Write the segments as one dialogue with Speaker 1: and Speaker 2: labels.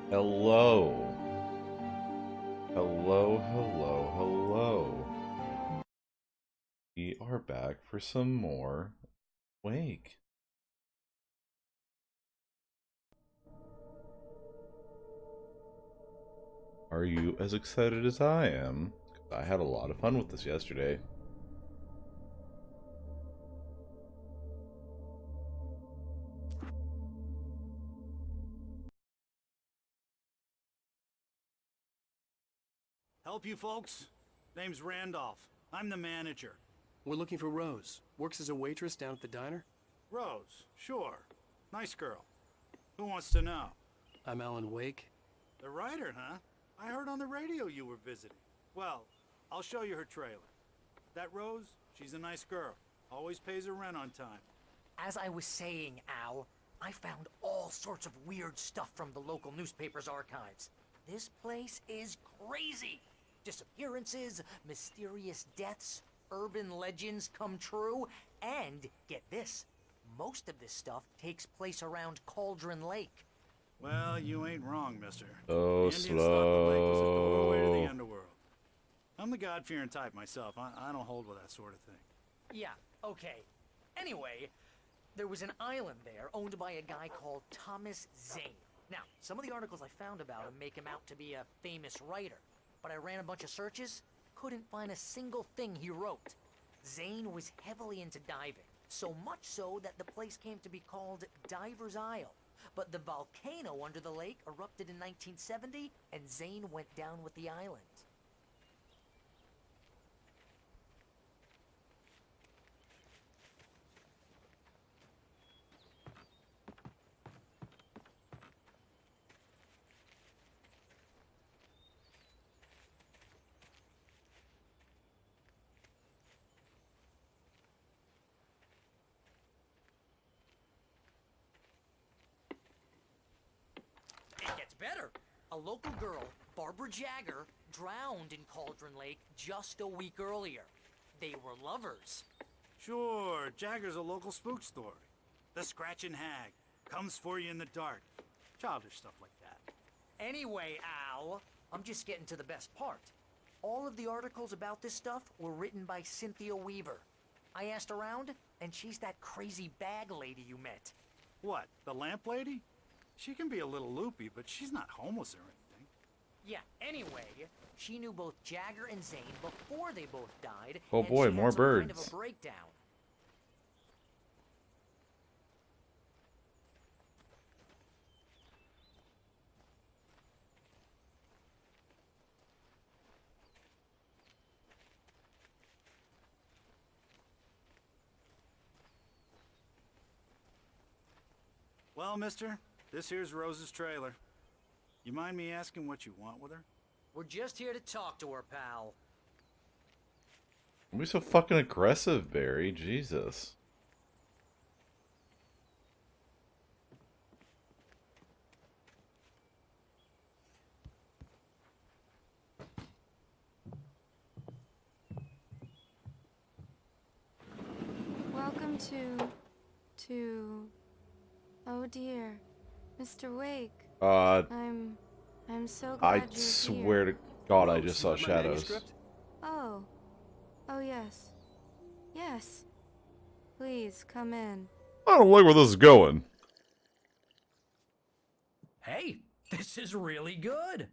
Speaker 1: Hello. Hello, hello, hello. We are back for some more Wake. Are you as excited as I am? 'Cause I had a lot of fun with this yesterday.
Speaker 2: Help you folks? Name's Randolph. I'm the manager.
Speaker 3: We're looking for Rose. Works as a waitress down at the diner.
Speaker 2: Rose, sure. Nice girl. Who wants to know?
Speaker 3: I'm Alan Wake.
Speaker 2: The writer, huh? I heard on the radio you were visiting. Well, I'll show you her trailer. That Rose, she's a nice girl. Always pays her rent on time.
Speaker 4: As I was saying, Al, I found all sorts of weird stuff from the local newspaper's archives. This place is crazy. Disappearances, mysterious deaths, urban legends come true, and get this, most of this stuff takes place around Cauldron Lake.
Speaker 2: Well, you ain't wrong, mister.
Speaker 1: Oh,
Speaker 2: the Indians thought the lake was a doorway to the
Speaker 1: slow.
Speaker 2: underworld. I'm the God-fearing type myself. I don't hold with that sort of thing.
Speaker 4: Yeah, okay. Anyway, there was an island there owned by a guy called Thomas Zane. Now, some of the articles I found about him make him out to be a famous writer, but I ran a bunch of searches, couldn't find a single thing he wrote. Zane was heavily into diving, so much so that the place came to be called Diver's Isle. But the volcano under the lake erupted in 1970, and Zane went down with the island. It gets better. A local girl, Barbara Jagger, drowned in Cauldron Lake just a week earlier. They were lovers.
Speaker 2: Sure, Jagger's a local spook story. The Scratching Hag comes for you in the dark. Childish stuff like that.
Speaker 4: Anyway, Al, I'm just getting to the best part. All of the articles about this stuff were written by Cynthia Weaver. I asked around, and she's that crazy bag lady you met.
Speaker 2: What, the lamp lady? She can be a little loopy, but she's not homeless or anything.
Speaker 4: Yeah, anyway, she knew both Jagger and Zane before they both died.
Speaker 1: Oh
Speaker 4: and
Speaker 1: boy,
Speaker 4: she had
Speaker 1: more
Speaker 4: some kind of
Speaker 1: birds.
Speaker 4: a breakdown.
Speaker 2: Well, mister, this here's Rose's trailer. You mind me asking what you want with her?
Speaker 4: We're just here to talk to her, pal.
Speaker 1: Don't be so fucking aggressive, Barry. Jesus.
Speaker 5: Welcome to... Oh dear, Mr. Wake. I'm so glad
Speaker 1: I
Speaker 5: you're
Speaker 1: swear
Speaker 5: here.
Speaker 1: to God, I
Speaker 3: Rose,
Speaker 1: just
Speaker 3: you
Speaker 1: saw
Speaker 3: want my
Speaker 1: shadows.
Speaker 3: manuscript?
Speaker 5: Oh. Oh yes. Yes. Please, come in.
Speaker 1: I don't like where this is going.
Speaker 6: Hey, this is really good.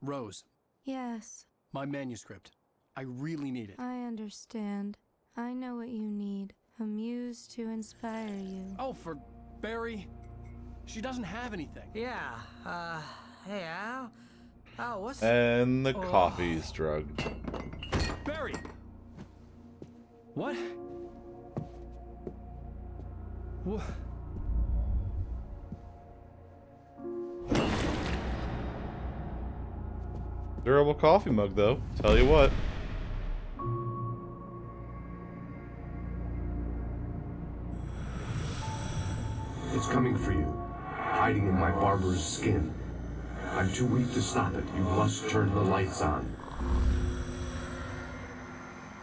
Speaker 3: Rose,
Speaker 5: Yes,
Speaker 3: my manuscript. I really need it.
Speaker 5: I understand. I know what you need. A muse to inspire you.
Speaker 3: Oh, for Barry. She doesn't have anything.
Speaker 6: Yeah, hey Al. Oh, what's...
Speaker 1: And the coffee's drugged.
Speaker 3: Barry! What? What?
Speaker 1: Durable coffee mug, though. Tell you what.
Speaker 7: It's coming for you, hiding in my barber's skin. I'm too weak to stop it. You must turn the lights on.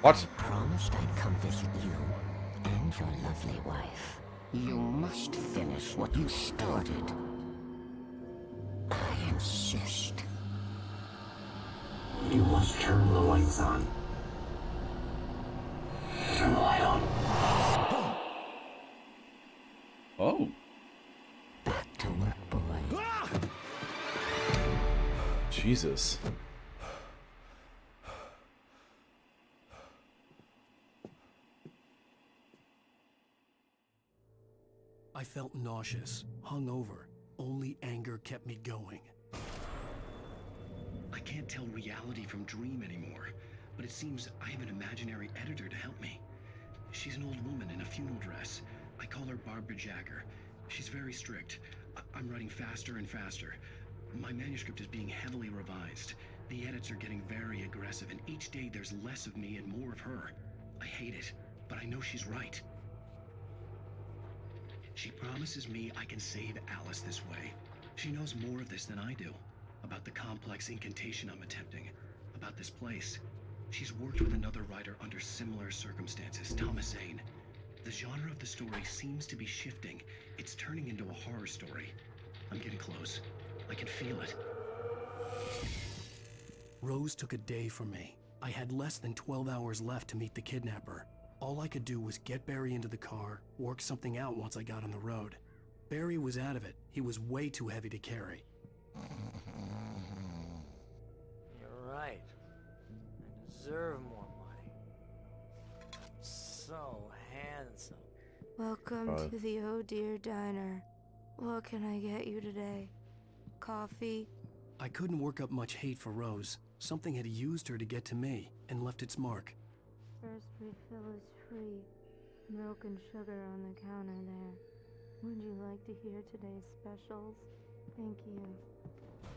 Speaker 1: What?
Speaker 8: Promised I'd come visit you and your lovely wife. You must finish what you started. insist.
Speaker 7: You must turn the lights on. Turn the light on.
Speaker 1: Oh.
Speaker 8: Back to work, boy.
Speaker 1: Jesus.
Speaker 3: I felt nauseous, hungover. Only anger kept me going.
Speaker 9: I can't tell reality from dream anymore, but it seems I have an imaginary editor to help me. She's an old woman in a funeral dress. I call her Barbara Jagger. She's very strict. I'm writing faster and faster. My manuscript is being heavily revised. The edits are getting very aggressive, and each day there's less of me and more of her. I hate it, but I know she's right. She promises me I can save Alice this way. She knows more of this than I do. About the complex incantation I'm attempting. About this place. She's worked with another writer under similar circumstances, Thomas Zane. The genre of the story seems to be shifting. It's turning into a horror story. I'm getting close. I can feel it.
Speaker 3: Rose took a day from me. I had less than 12 hours left to meet the kidnapper. All I could do was get Barry into the car, work something out once I got on the road. Barry was out of it. He was way too heavy to carry.
Speaker 4: You're right. I deserve more money. I'm so handsome.
Speaker 5: Welcome to the Oh Dear Diner. What can I get you today? Coffee?
Speaker 3: I couldn't work up much hate for Rose. Something had used her to get to me and left its mark.
Speaker 5: First refill is free. Milk and sugar on the counter there. Would you like to hear today's specials? Thank you.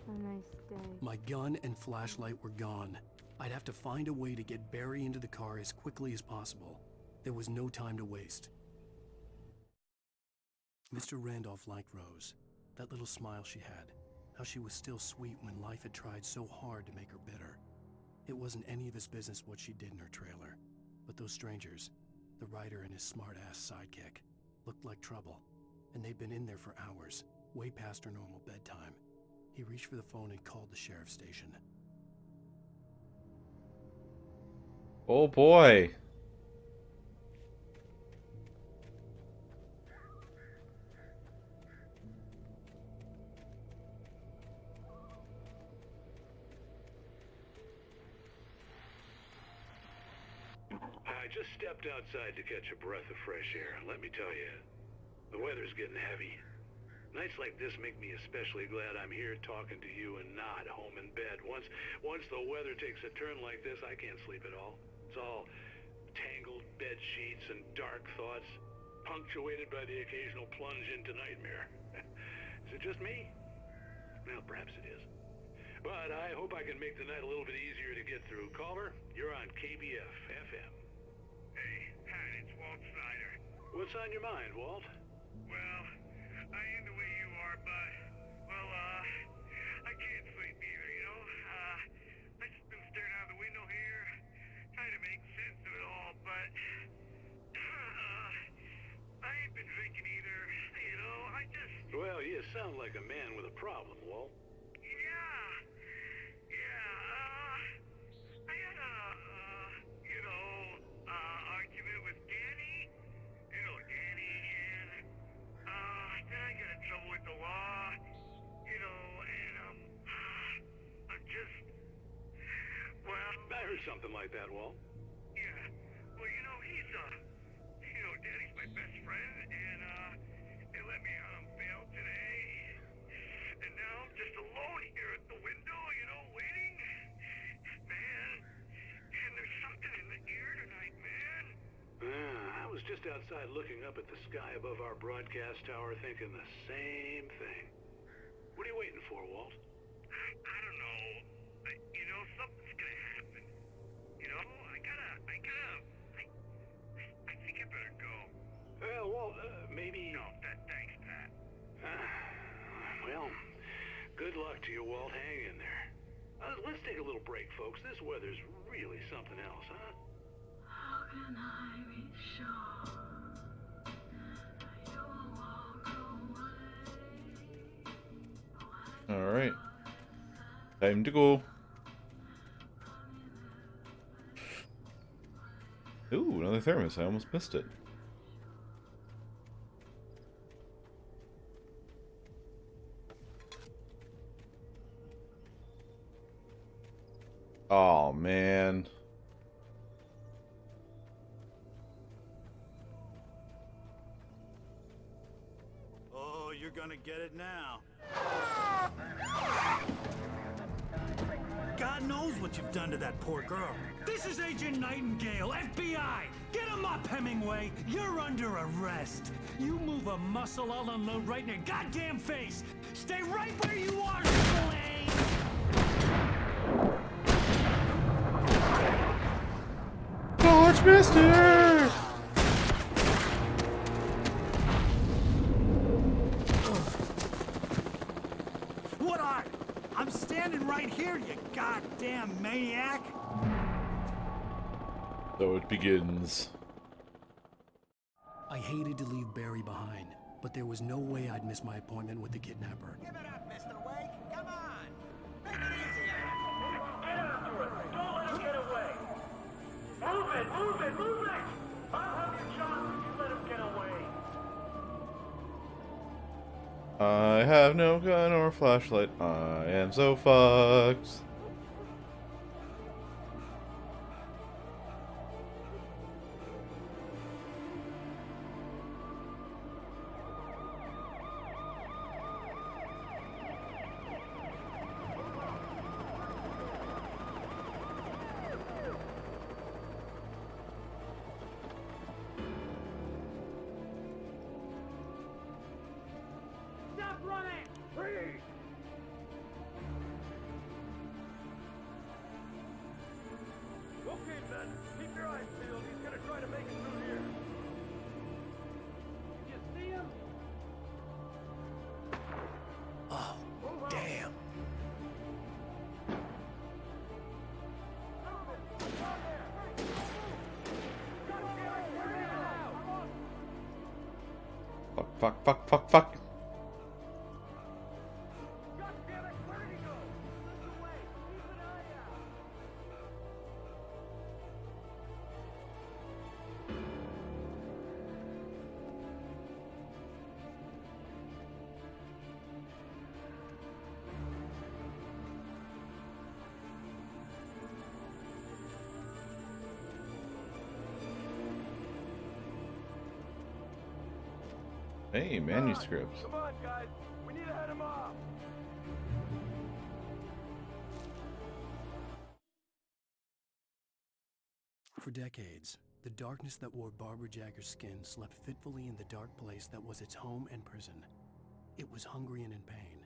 Speaker 5: Have a nice day.
Speaker 3: My gun and flashlight were gone. I'd have to find a way to get Barry into the car as quickly as possible. There was no time to waste. Mr. Randolph liked Rose. That little smile she had. How she was still sweet when life had tried so hard to make her bitter. It wasn't any of his business what she did in her trailer. But those strangers, the writer and his smart-ass sidekick, looked like trouble. And they'd been in there for hours, way past her normal bedtime. He reached for the phone and called the sheriff's station.
Speaker 1: Oh boy.
Speaker 10: I just stepped outside to catch a breath of fresh air. Let me tell you, the weather's getting heavy. Nights like this make me especially glad I'm here talking to you and not home in bed. Once the weather takes a turn like this, I can't sleep at all. It's all tangled bed sheets and dark thoughts, punctuated by the occasional plunge into nightmare. Is it just me? Well, perhaps it is. But I hope I can make the night a little bit easier to get through. Caller, you're on KBF FM.
Speaker 11: Hey, Pat, it's Walt Snyder.
Speaker 10: What's on your mind, Walt?
Speaker 11: Well, I am the way you are, but, well, I can't sleep either, you know? I just been staring out the window here, trying to make sense of it all, but, I ain't been thinking either, you know?
Speaker 10: Well, you sound like a man with a problem, Walt.
Speaker 11: I had a, argument with Danny. You know Danny, and, then I got in trouble with the law, you know, and, I'm just, well...
Speaker 10: I heard something like that, Walt.
Speaker 11: Yeah, well, you know, Danny's my best friend, and, they let me out on bail today, and now I'm just alone here at the window, you know, waiting. Man, and there's something in the air tonight, man.
Speaker 10: I was just outside looking up at the sky above our broadcast tower thinking the same thing. What are you waiting for, Walt?
Speaker 11: I don't know. You know, something's gonna happen. You know, I think I better go.
Speaker 10: Well, Walt, maybe...
Speaker 11: No, thanks, Pat.
Speaker 10: Well, good luck to you, Walt. Hang in there. Let's take a little break, folks. This weather's really something else, huh?
Speaker 12: How can I be sure you won't walk away?
Speaker 1: All right. Time to go. Ooh, another thermos. I almost missed it. Oh, man.
Speaker 2: Oh, you're gonna get it now. God knows what you've done to that poor girl.
Speaker 13: This is Agent Nightingale, FBI! Get him up, Hemingway! You're under arrest! You move a muscle, I'll unload right in your goddamn face! Stay right where you are, Slade!
Speaker 1: Dodge, mister!
Speaker 2: What are? I'm standing right here, you goddamn maniac!
Speaker 1: So it begins.
Speaker 3: I hated to leave Barry behind, but there was no way I'd miss my appointment with the kidnapper.
Speaker 14: Give it up, Mr. Wake. Come on. Make it easier.
Speaker 11: Get after it. Don't let him get away. Move it, move it, move it! I'll have you shot if you let him get away.
Speaker 1: I have no gun or flashlight. I am so fucked.
Speaker 11: Stop running! Freeze! Okay, men. Keep your eyes peeled. He's gonna try to make it through here. Did you see him?
Speaker 3: Oh, damn.
Speaker 1: Fuck, fuck, fuck, fuck, fuck. Hey, manuscripts.
Speaker 11: Come on, guys. We need to head him off.
Speaker 3: For decades, the darkness that wore Barbara Jagger's skin slept fitfully in the dark place that was its home and prison. It was hungry and in pain.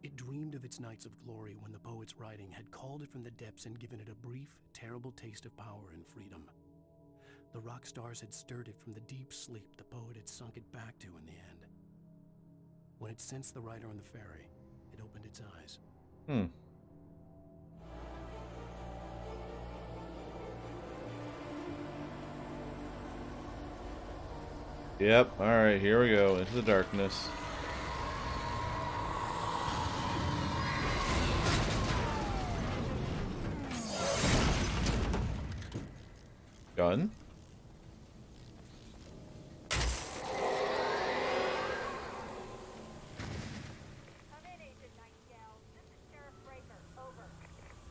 Speaker 3: It dreamed of its nights of glory when the poet's writing had called it from the depths and given it a brief, terrible taste of power and freedom. The rock stars had stirred it from the deep sleep the poet had sunk it back to in the end. When it sensed the rider on the ferry, it opened its eyes.
Speaker 1: Yep, alright, here we go, into the darkness. Gun?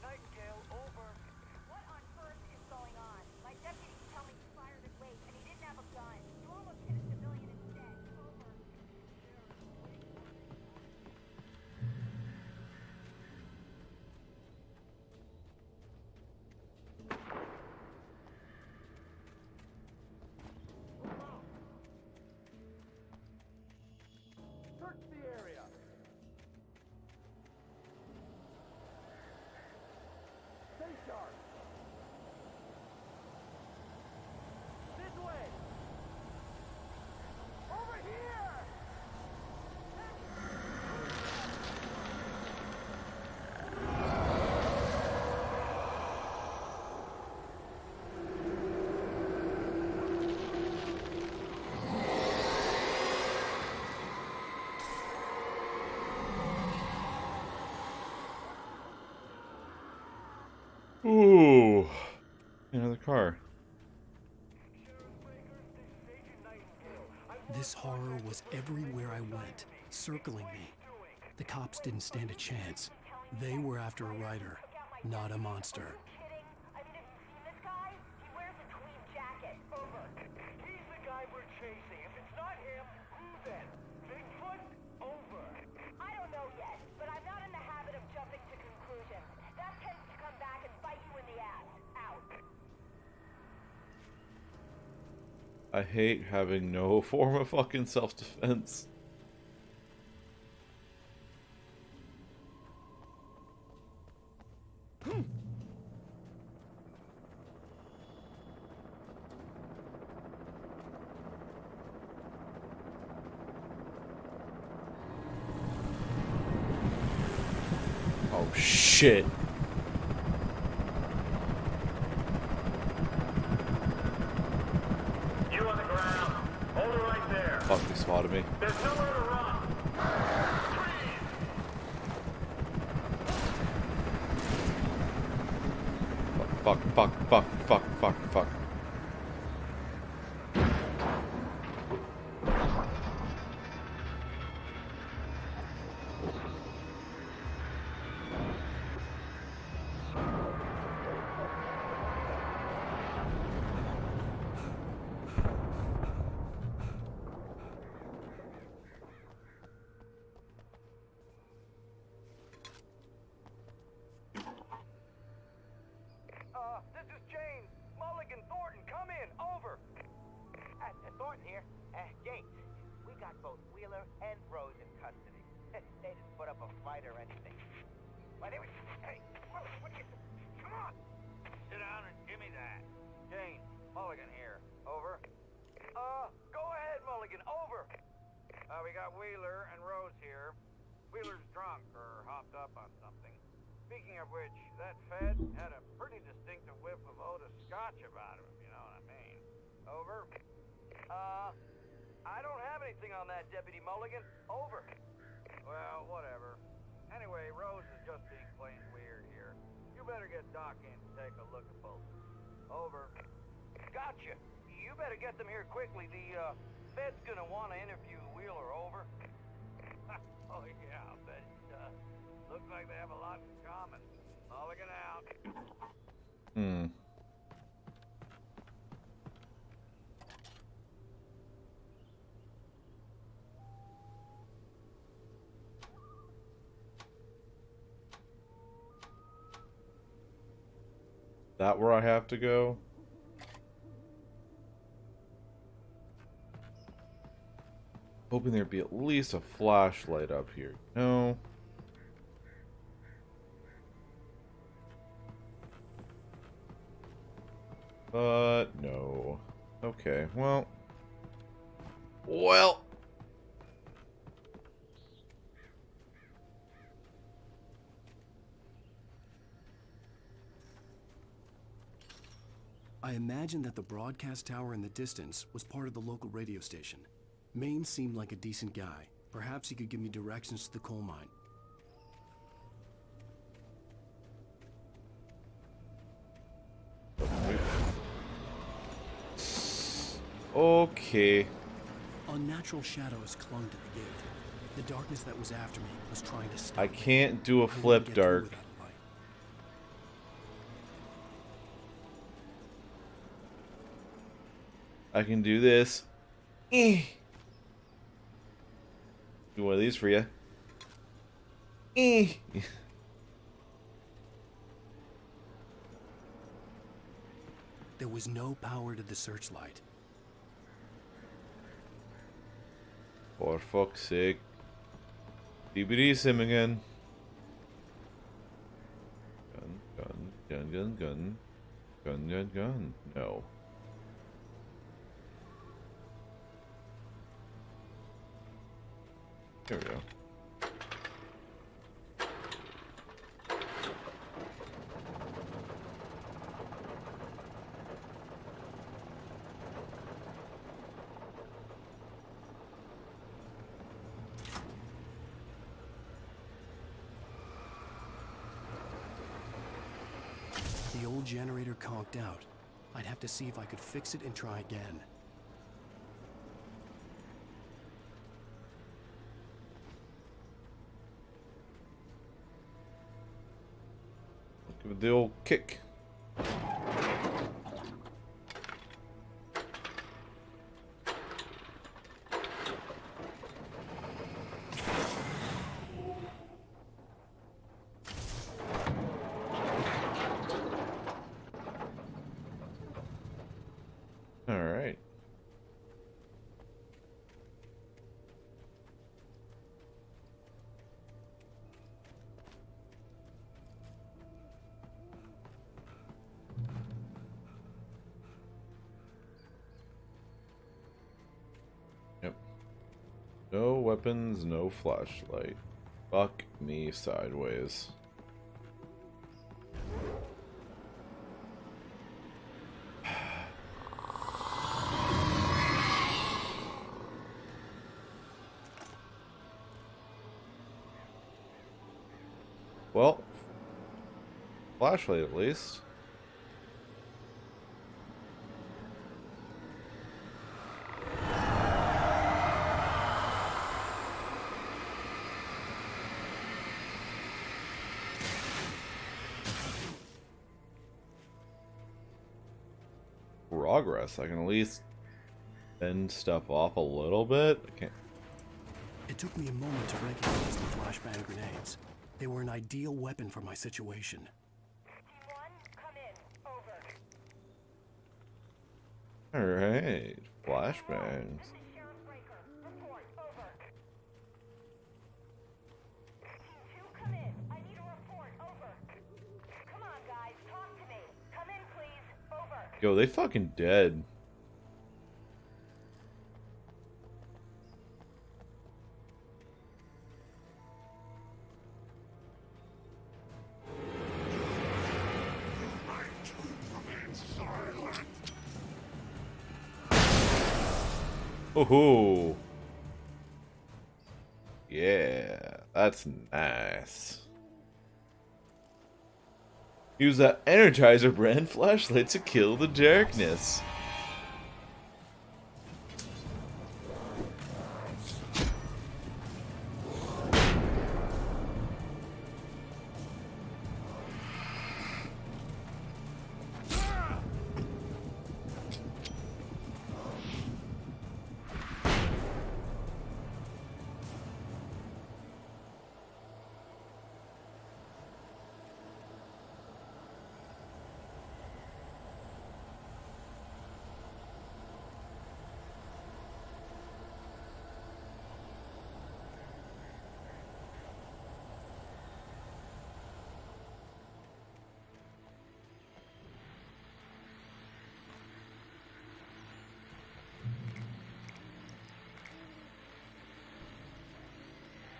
Speaker 11: Nightingale, over.
Speaker 15: What on earth is going on? My deputies tell me you fired at Wade and he didn't have a gun. You almost hit a civilian instead. Over.
Speaker 1: Ooh. Another car.
Speaker 3: This horror was everywhere I went, circling me. The cops didn't stand a chance. They were after a writer, not a monster.
Speaker 15: I mean, have you seen this guy? He wears a tweed jacket. Over.
Speaker 11: He's the guy we're chasing. If it's not him, who then? Bigfoot? Over.
Speaker 15: I don't know yet, but I'm not in the habit of jumping to conclusions. That tends to come back and bite you in the ass. Out.
Speaker 1: I hate having no form of fucking self-defense. Oh shit.
Speaker 11: You on the ground. Hold it right there.
Speaker 1: Fuck, they spotted me.
Speaker 11: There's nowhere to run.
Speaker 1: Fuck, fuck, fuck, fuck, fuck, fuck.
Speaker 11: This is James. Mulligan, Thornton, come in. Over.
Speaker 14: Thornton here. James, we got both Wheeler and Rose in custody. They didn't put up a fight or anything. But anyway, hey, what you... Come on.
Speaker 11: Sit down and give me that.
Speaker 14: James, Mulligan here. Over. Go ahead, Mulligan. Over.
Speaker 11: We got Wheeler and Rose here. Wheeler's drunk or hopped up on something. Speaking of which, that Fed had a pretty distinctive whiff of Otis Scotch about him, if you know what I mean. Over.
Speaker 14: I don't have anything on that, Deputy Mulligan. Over.
Speaker 11: Well, whatever. Anyway, Rose is just being plain weird here. You better get Doc in to take a look at both. Over.
Speaker 14: Gotcha. You better get them here quickly. The, Fed's gonna want to interview Wheeler. Over.
Speaker 11: Oh, yeah, I'll bet he does. Looks like they have a lot in common. Mulligan out.
Speaker 1: That where I have to go? Hoping there'd be at least a flashlight up here. No. But no. Okay, well. Well.
Speaker 3: I imagined that the broadcast tower in the distance was part of the local radio station. Maine seemed like a decent guy. Perhaps he could give me directions to the coal mine.
Speaker 1: Okay.
Speaker 3: Unnatural shadows clung to the gate. The darkness that was after me was trying to stop
Speaker 1: I can't do a
Speaker 3: me.
Speaker 1: flip dark. I can do this. Do one of these for you.
Speaker 3: There was no power to the searchlight.
Speaker 1: For fuck's sake. DVD sim again. Gun, gun, gun, gun, gun. Gun, gun, gun. No. There we go.
Speaker 3: The old generator conked out. I'd have to see if I could fix it and try again.
Speaker 1: Give it the old kick. All right. Yep. No weapons, no flashlight. Fuck me sideways. Well, flashlight at least. Progress. I can at least bend stuff off a little bit. I can't.
Speaker 3: It took me a moment to recognize the flashbang grenades. They were an ideal weapon for my situation.
Speaker 1: Alright, flashbangs. Yo, they fucking dead. Oh, yeah, that's nice. Use that Energizer brand flashlight to kill the darkness.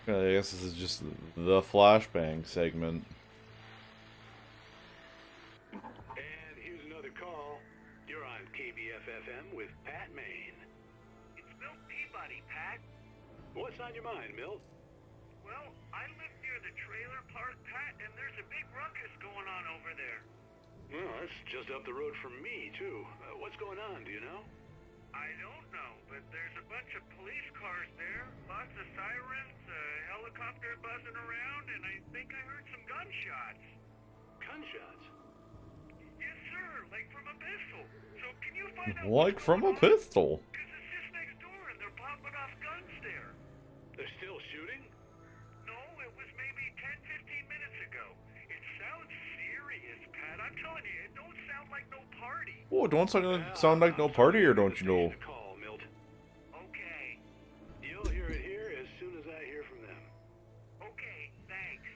Speaker 1: I guess this is just the flashbang segment.
Speaker 10: And here's another call. You're on KBF-FM with Pat Maine.
Speaker 11: It's Milt Peabody, Pat.
Speaker 10: What's on your mind, Milt?
Speaker 11: Well, I live near the trailer park, Pat, and there's a big ruckus going on over there.
Speaker 10: Well, that's just up the road from me, too. What's going on, do you know?
Speaker 11: I don't know, but there's a bunch of police cars there, lots of sirens, a helicopter buzzing around, and I think I heard some gunshots.
Speaker 10: Gunshots?
Speaker 11: Yes, sir, like from a pistol. So can you find out
Speaker 1: Like from a pistol.
Speaker 11: Because it's just next door and they're popping off guns there.
Speaker 10: They're still shooting?
Speaker 11: No, it was maybe 10, 15 minutes ago. It sounds serious, Pat. I'm telling you, it don't sound like no party.
Speaker 1: Oh, don't sound like no party, or don't you know?
Speaker 10: Call, Milt.
Speaker 11: Okay.
Speaker 10: You'll hear it here as soon as I hear from them.
Speaker 11: Okay, thanks.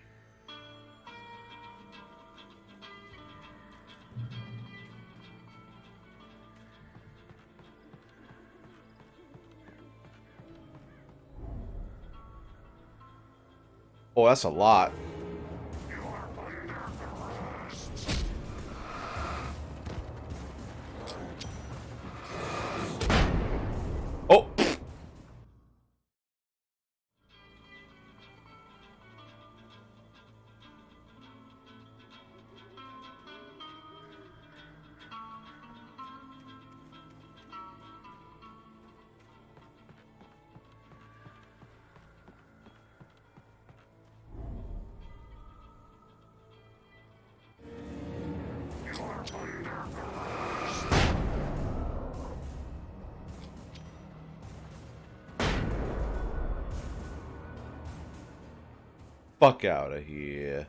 Speaker 1: Oh, that's a lot. Oh! fuck out of here.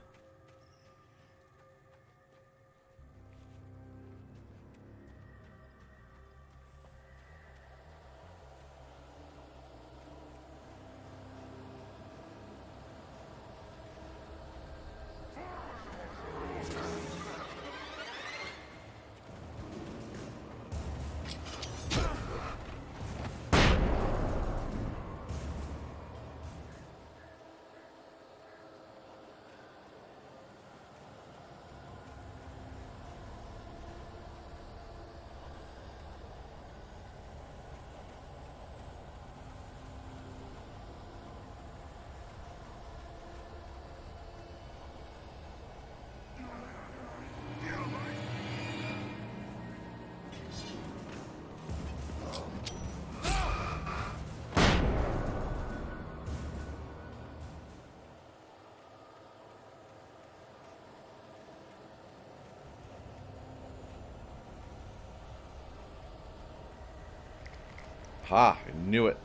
Speaker 1: Ha, I knew it.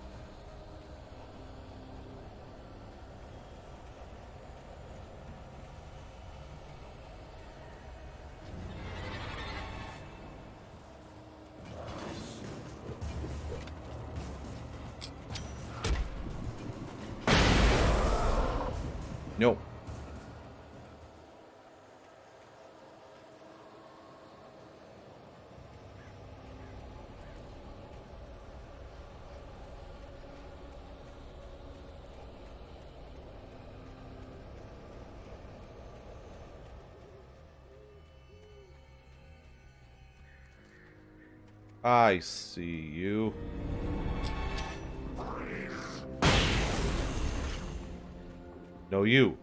Speaker 1: No. I see you. No, you.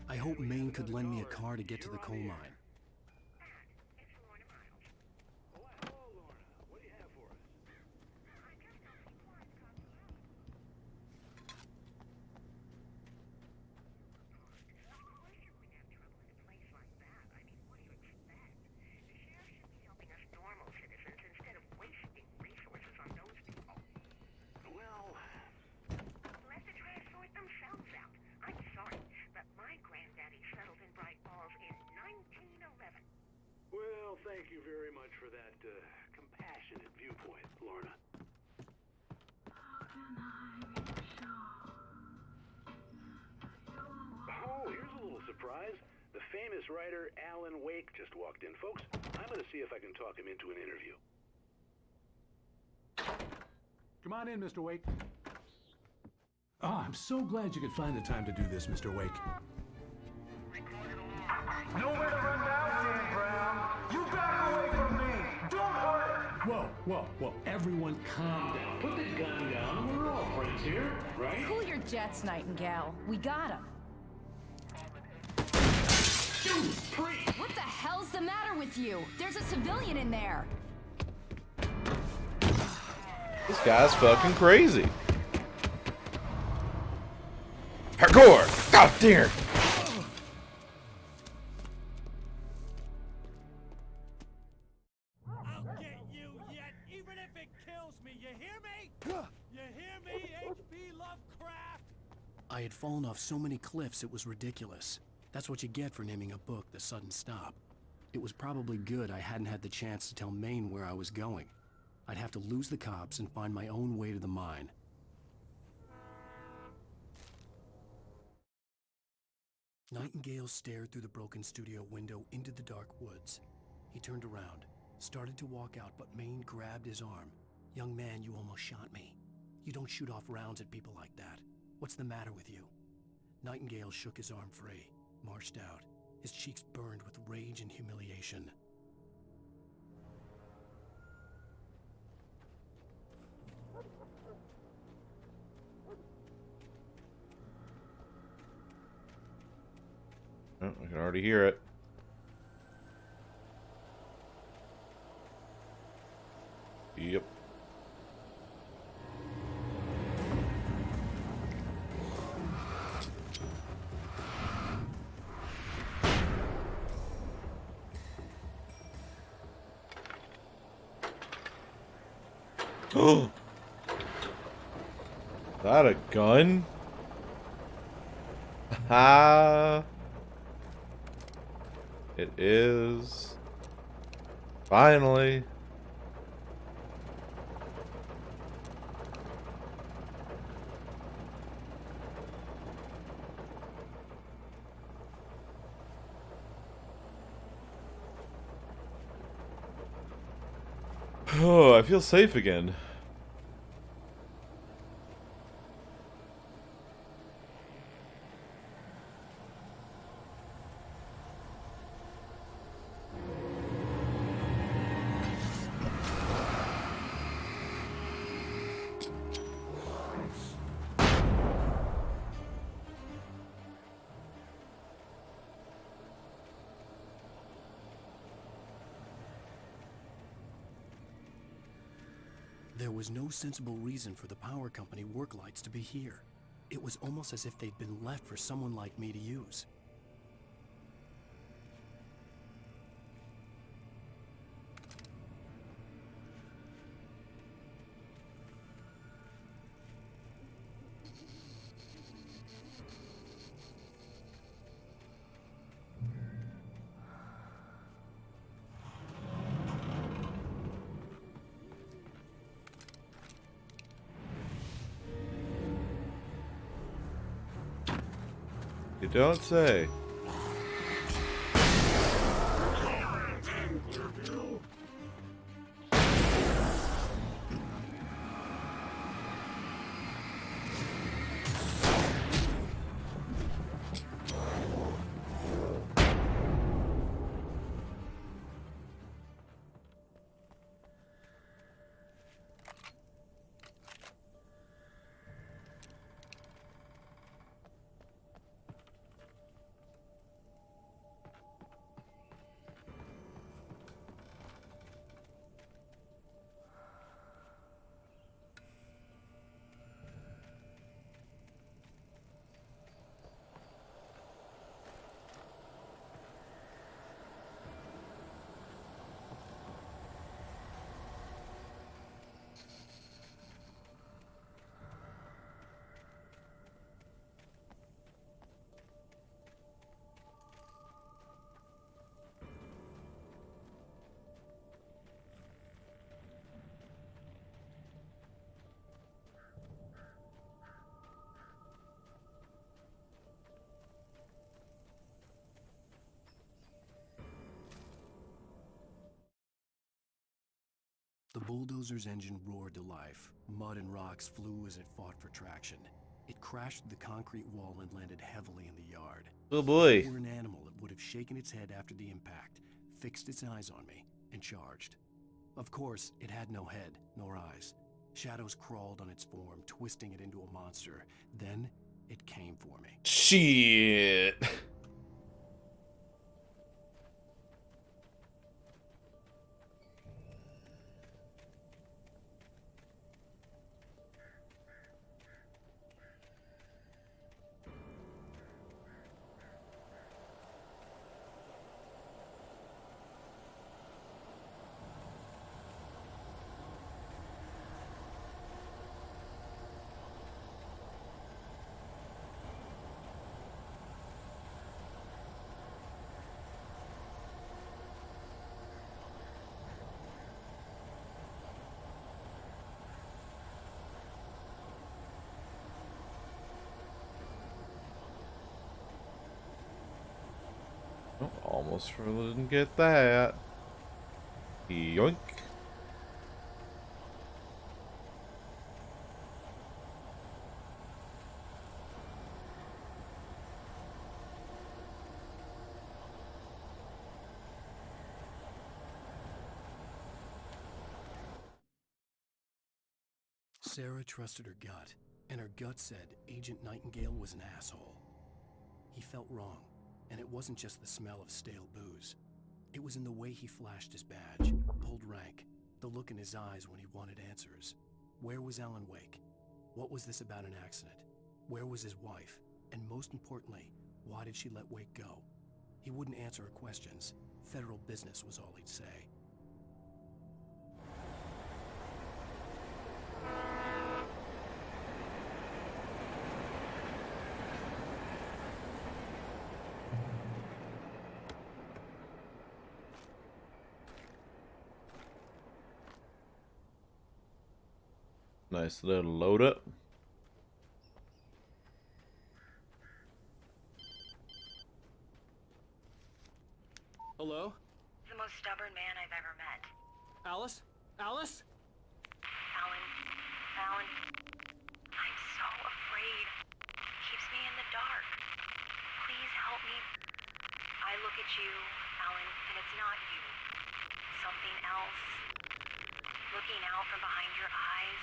Speaker 3: I hope Maine could lend me a car to get to the coal mine.
Speaker 10: Well, thank you very much for that compassionate viewpoint, Lorna. Oh, here's a little surprise. The famous writer Alan Wake just walked in, folks. I'm going to see if I can talk him into an interview.
Speaker 16: Come on in, Mr. Wake. Oh, I'm so glad you could find the time to do this, Mr. Wake.
Speaker 11: Nowhere to run now, Dan Brown. You back away from me. Don't hurt.
Speaker 16: Whoa. Everyone calm down. Put the gun down. We're all friends here, right?
Speaker 17: Cool your jets, Nightingale. We got him. What the hell's the matter with you? There's a civilian in there.
Speaker 1: This guy's fucking crazy. Hardcore! God damn!
Speaker 13: I'll get you yet, even if it kills me. You hear me? You hear me, H.P. Lovecraft?
Speaker 3: I had fallen off so many cliffs it was ridiculous. That's what you get for naming a book The Sudden Stop. It was probably good I hadn't had the chance to tell Maine where I was going. I'd have to lose the cops and find my own way to the mine. Nightingale stared through the broken studio window into the dark woods. He turned around, started to walk out, but Maine grabbed his arm. "Young man, you almost shot me. You don't shoot off rounds at people like that. What's the matter with you?" Nightingale shook his arm free, marched out. His cheeks burned with rage and humiliation.
Speaker 1: Oh, I can already hear it. Yep. That a gun? Ha! It is. Finally. Oh, I feel safe again.
Speaker 3: There was no sensible reason for the power company work lights to be here. It was almost as if they'd been left for someone like me to use.
Speaker 1: You don't say.
Speaker 3: The bulldozer's engine roared to life. Mud and rocks flew as it fought for traction. It crashed through the concrete wall and landed heavily in the yard.
Speaker 1: Oh boy.
Speaker 3: If it were an animal, it would have shaken its head after the impact, fixed its eyes on me, and charged. Of course, it had no head, nor eyes. Shadows crawled on its form, twisting it into a monster. Then, it came for me.
Speaker 1: Shit. Oh, almost didn't get that. Yoink.
Speaker 3: Sarah trusted her gut, and her gut said Agent Nightingale was an asshole. He felt wrong, and it wasn't just the smell of stale booze. It was in the way he flashed his badge, pulled rank, the look in his eyes when he wanted answers. Where was Alan Wake? What was this about an accident? Where was his wife? And most importantly, why did she let Wake go? He wouldn't answer her questions. Federal business was all he'd say.
Speaker 1: Nice little load up.
Speaker 18: Hello?
Speaker 15: The most stubborn man I've ever met.
Speaker 18: Alice? Alice?
Speaker 15: Alan. Alan. I'm so afraid. It keeps me in the dark. Please help me. I look at you, Alan, and it's not you. Something else. Looking out from behind your eyes.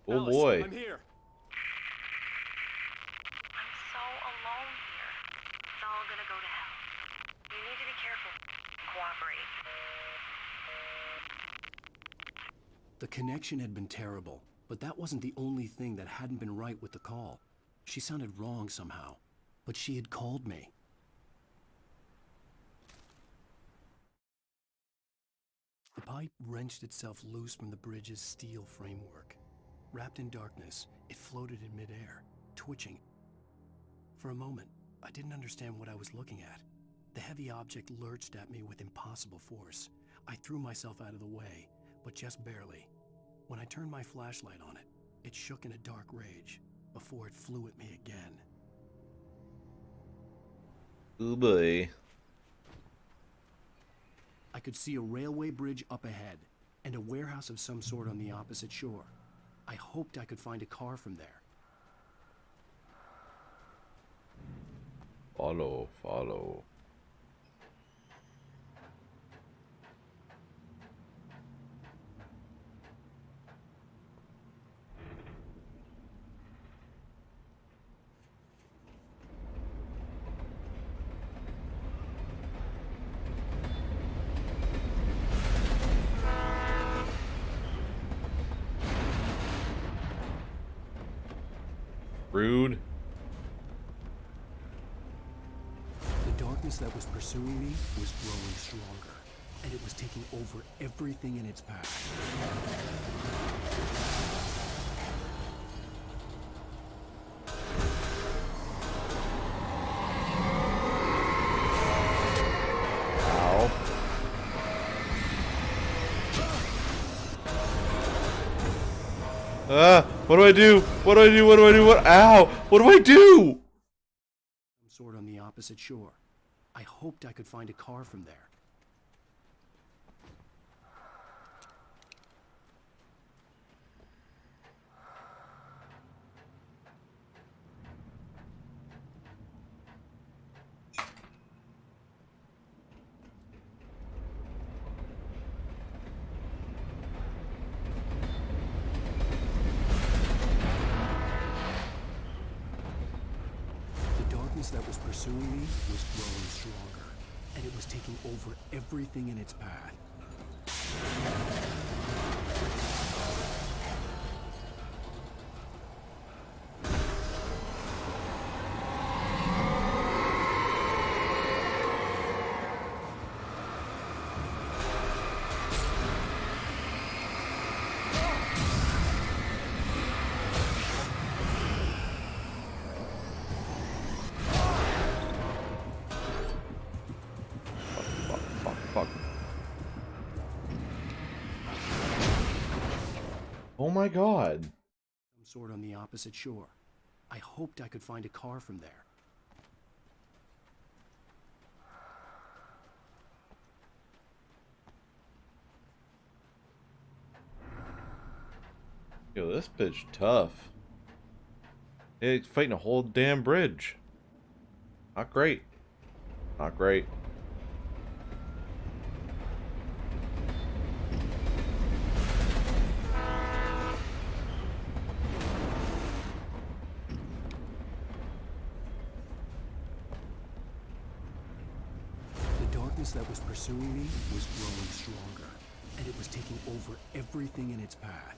Speaker 1: Oh
Speaker 18: Alice,
Speaker 1: boy.
Speaker 18: I'm here.
Speaker 15: I'm so alone here. It's all gonna go to hell. You need to be careful. Cooperate.
Speaker 3: The connection had been terrible, but that wasn't the only thing that hadn't been right with the call. She sounded wrong somehow, but she had called me. The pipe wrenched itself loose from the bridge's steel framework. Wrapped in darkness, it floated in midair, twitching. For a moment, I didn't understand what I was looking at. The heavy object lurched at me with impossible force. I threw myself out of the way, but just barely. When I turned my flashlight on it, it shook in a dark rage before it flew at me again.
Speaker 1: Oh boy.
Speaker 3: I could see a railway bridge up ahead and a warehouse of some sort on the opposite shore. I hoped I could find a car from there.
Speaker 1: Follow, follow. Rude.
Speaker 3: The darkness that was pursuing me was growing stronger, and it was taking over everything in its path.
Speaker 1: Ow. Ah! What do I do? What do I do? What do I do? What? Ow! What do I do?
Speaker 3: Some sort on the opposite shore. I hoped I could find a car from there. That was pursuing me was growing stronger, and it was taking over everything in its path.
Speaker 1: Oh my god.
Speaker 3: Some sort on the opposite shore. I hoped I could find a car from there.
Speaker 1: Yo, this bitch tough. It's fighting a whole damn bridge. Not great. Not great.
Speaker 3: That was pursuing me was growing stronger, and it was taking over everything in its path.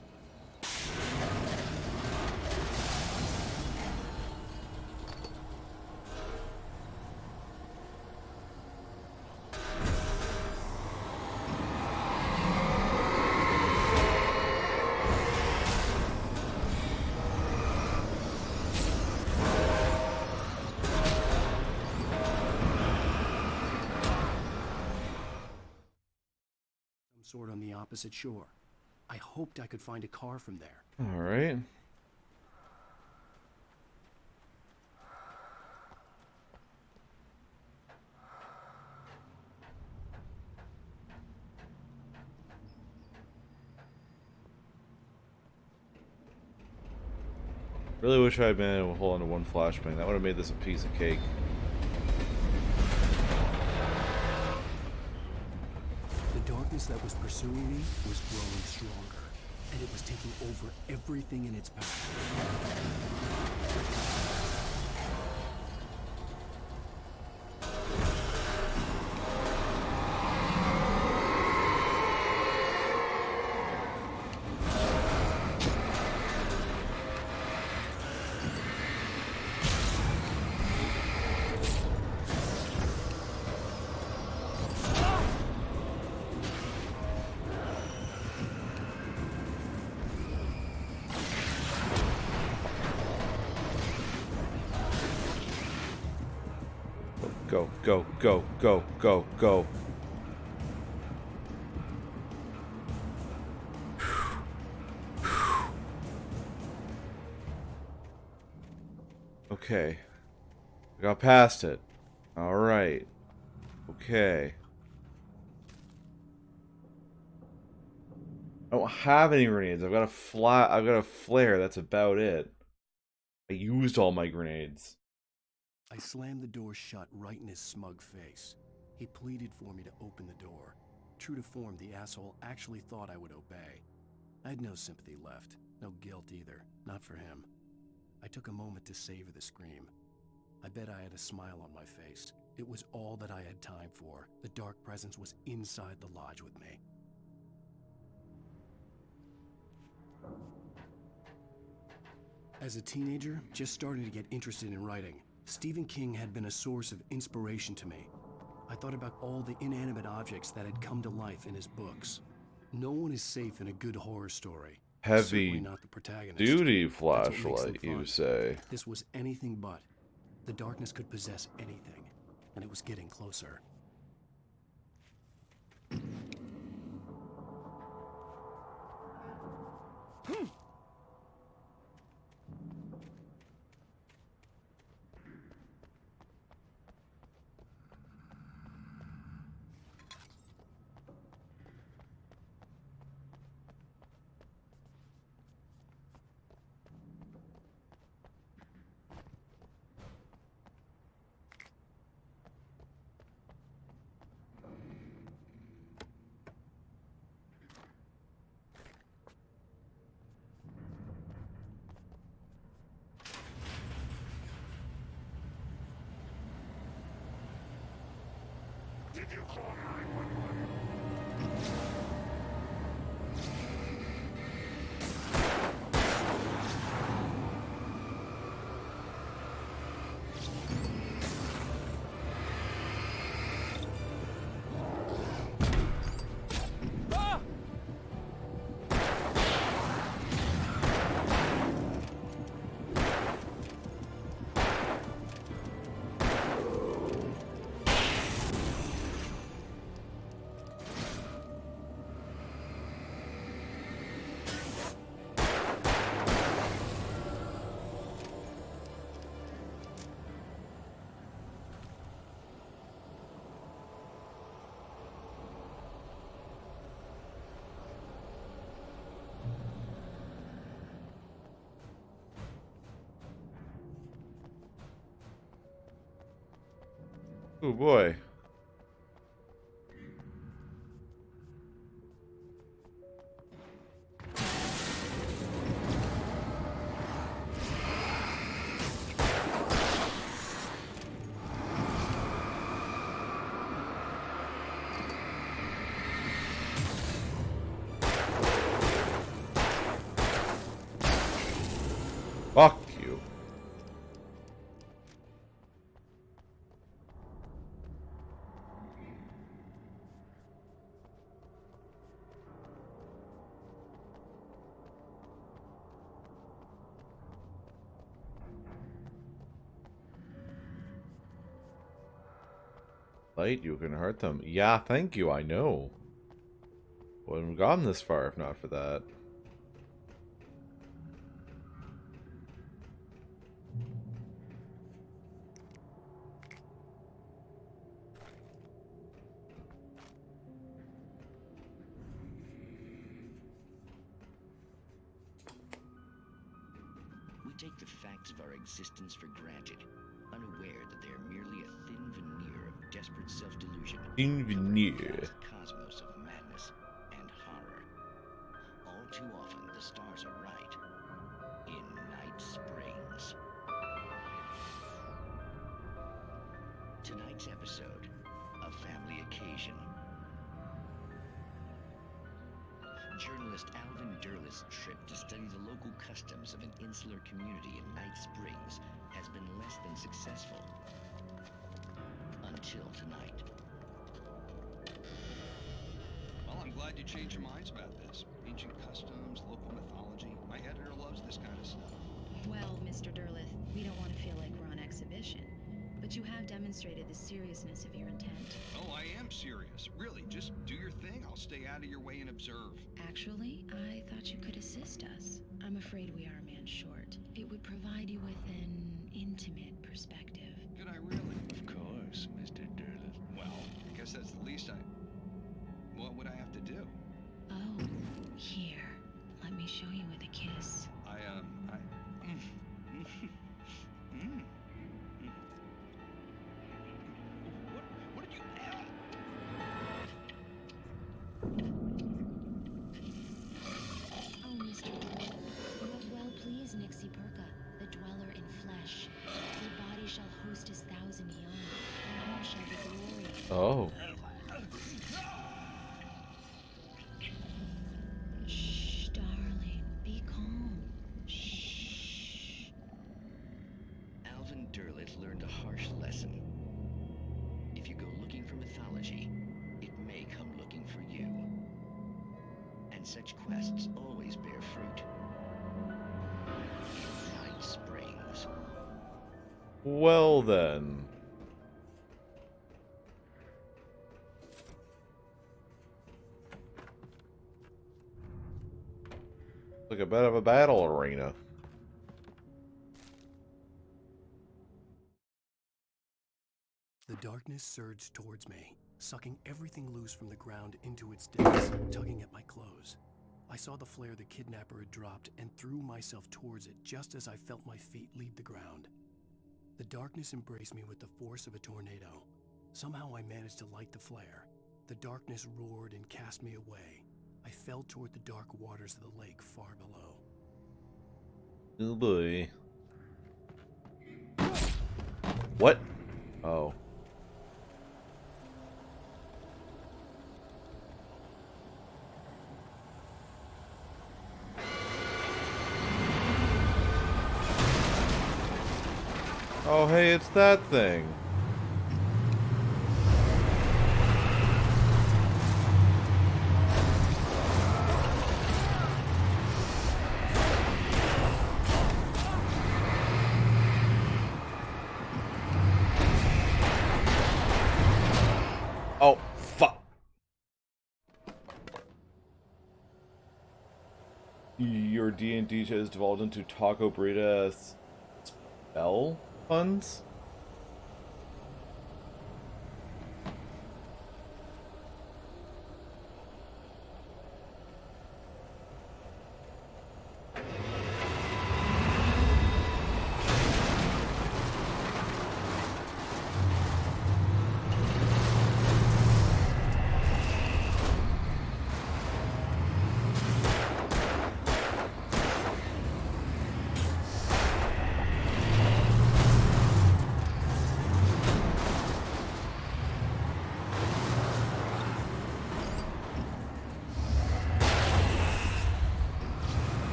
Speaker 3: Sort on the opposite shore. I hoped I could find a car from there.
Speaker 1: All right. Really wish I had been able to hold on to one flashbang. That would have made this a piece of cake.
Speaker 3: The darkness that was pursuing me was growing stronger, and it was taking over everything in its path.
Speaker 1: Go, go, go, go, go, go. Okay. I got past it. Alright. Okay. I don't have any grenades. I've got a flare, that's about it. I used all my grenades.
Speaker 3: I slammed the door shut right in his smug face. He pleaded for me to open the door. True to form, the asshole actually thought I would obey. I had no sympathy left, no guilt either, not for him. I took a moment to savor the scream. I bet I had a smile on my face. It was all that I had time for. The dark presence was inside the lodge with me. As a teenager, just starting to get interested in writing, Stephen King had been a source of inspiration to me. I thought about all the inanimate objects that had come to life in his books. No one is safe in a good horror story. Certainly
Speaker 1: Heavy
Speaker 3: not the protagonist.
Speaker 1: duty
Speaker 3: That's what makes them
Speaker 1: flashlight, you
Speaker 3: fun.
Speaker 1: say?
Speaker 3: This was anything but. The darkness could possess anything, and it was getting closer.
Speaker 11: Did you call 911?
Speaker 1: Oh boy. Fuck you. Light, you can hurt them. Yeah, thank you, I know. Wouldn't have gone this far if not for that.
Speaker 19: We take the facts of our existence for granted, unaware that they are merely a thin veneer of desperate self-delusion.
Speaker 1: Thin veneer.
Speaker 19: A cosmos of madness and horror. All too often, the stars are right. In Night Springs. Tonight's episode, a family occasion. Journalist Alvin Durleth's trip to study the local customs of an insular community in Night Springs has been less than successful. Until tonight.
Speaker 20: Well, I'm glad you changed your minds about this. Ancient customs, local mythology. My editor loves this kind of stuff.
Speaker 21: Well, Mr. Durleth, we don't want to feel like we're on exhibition, but you have demonstrated the seriousness of your intent.
Speaker 20: Oh, I am serious. Really, just do your thing. I'll stay out of your way and observe.
Speaker 21: Actually, I thought you could assist us. I'm afraid we are a man short. It would provide you with an intimate perspective.
Speaker 20: Could I really?
Speaker 19: Of course, Mr. Durleth.
Speaker 20: Well, I guess that's the least What would I have to do?
Speaker 21: Oh, here. Let me show you with a kiss.
Speaker 20: What did you...
Speaker 21: Oh, Mr. Durleth, you have well pleased Nixie Perka, the dweller in flesh. Your body shall host his thousand young, and all shall be glorious.
Speaker 1: Oh.
Speaker 21: Shh, darling, be calm. Shh.
Speaker 19: Alvin Durleth learned a harsh lesson. If you go looking for mythology, it may come looking for you. And such quests always bear fruit. Night Springs.
Speaker 1: Well then. Like a bit of a battle arena.
Speaker 3: The darkness surged towards me, sucking everything loose from the ground into its depths, tugging at my clothes. I saw the flare the kidnapper had dropped and threw myself towards it just as I felt my feet leave the ground. The darkness embraced me with the force of a tornado. Somehow I managed to light the flare. The darkness roared and cast me away. I fell toward the dark waters of the lake far below.
Speaker 1: Oh boy. What? Oh. Oh, hey, it's that thing. Oh, fuck. Your D&D has devolved into Taco Burrito spell puns?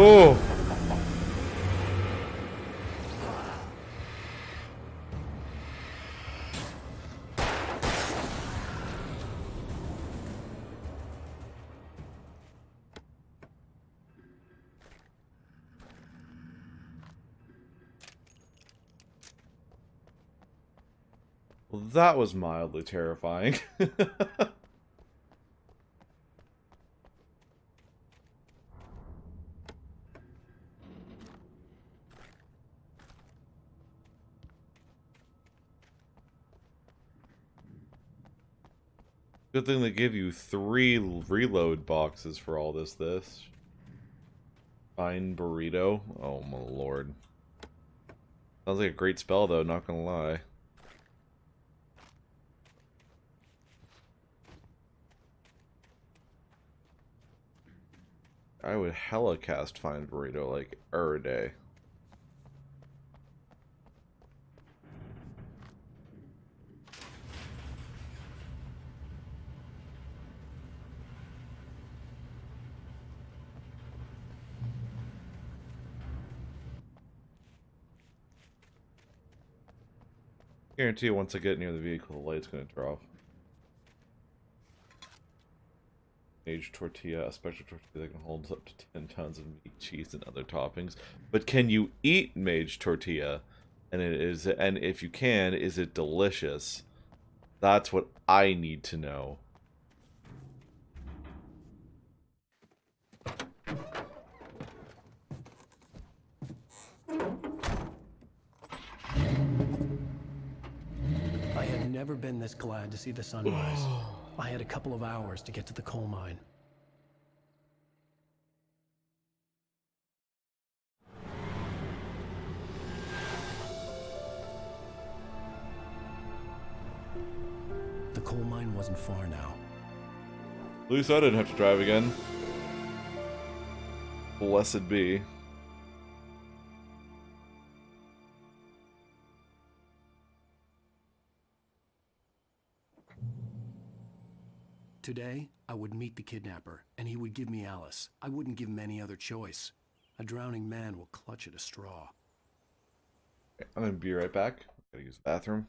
Speaker 1: Oh! Well, that was mildly terrifying. Good thing they give you 3 reload boxes for all this. Fine burrito. Oh my lord. Sounds like a great spell though, not gonna lie. I would hella cast Find Burrito like every day. Guarantee you once I get near the vehicle, the light's gonna drop. Aged tortilla, a special tortilla that can hold up to 10 tons of meat, cheese, and other toppings. But can you eat mage tortilla? And if you can, is it delicious? That's what I need to know.
Speaker 3: I had never been this glad to see the sunrise. I had a couple of hours to get to the coal mine. The coal mine wasn't far now.
Speaker 1: At least I didn't have to drive again. Blessed be.
Speaker 3: Today, I would meet the kidnapper, and he would give me Alice. I wouldn't give him any other choice. A drowning man will clutch at a straw.
Speaker 1: I'm gonna be right back. Gotta use the bathroom.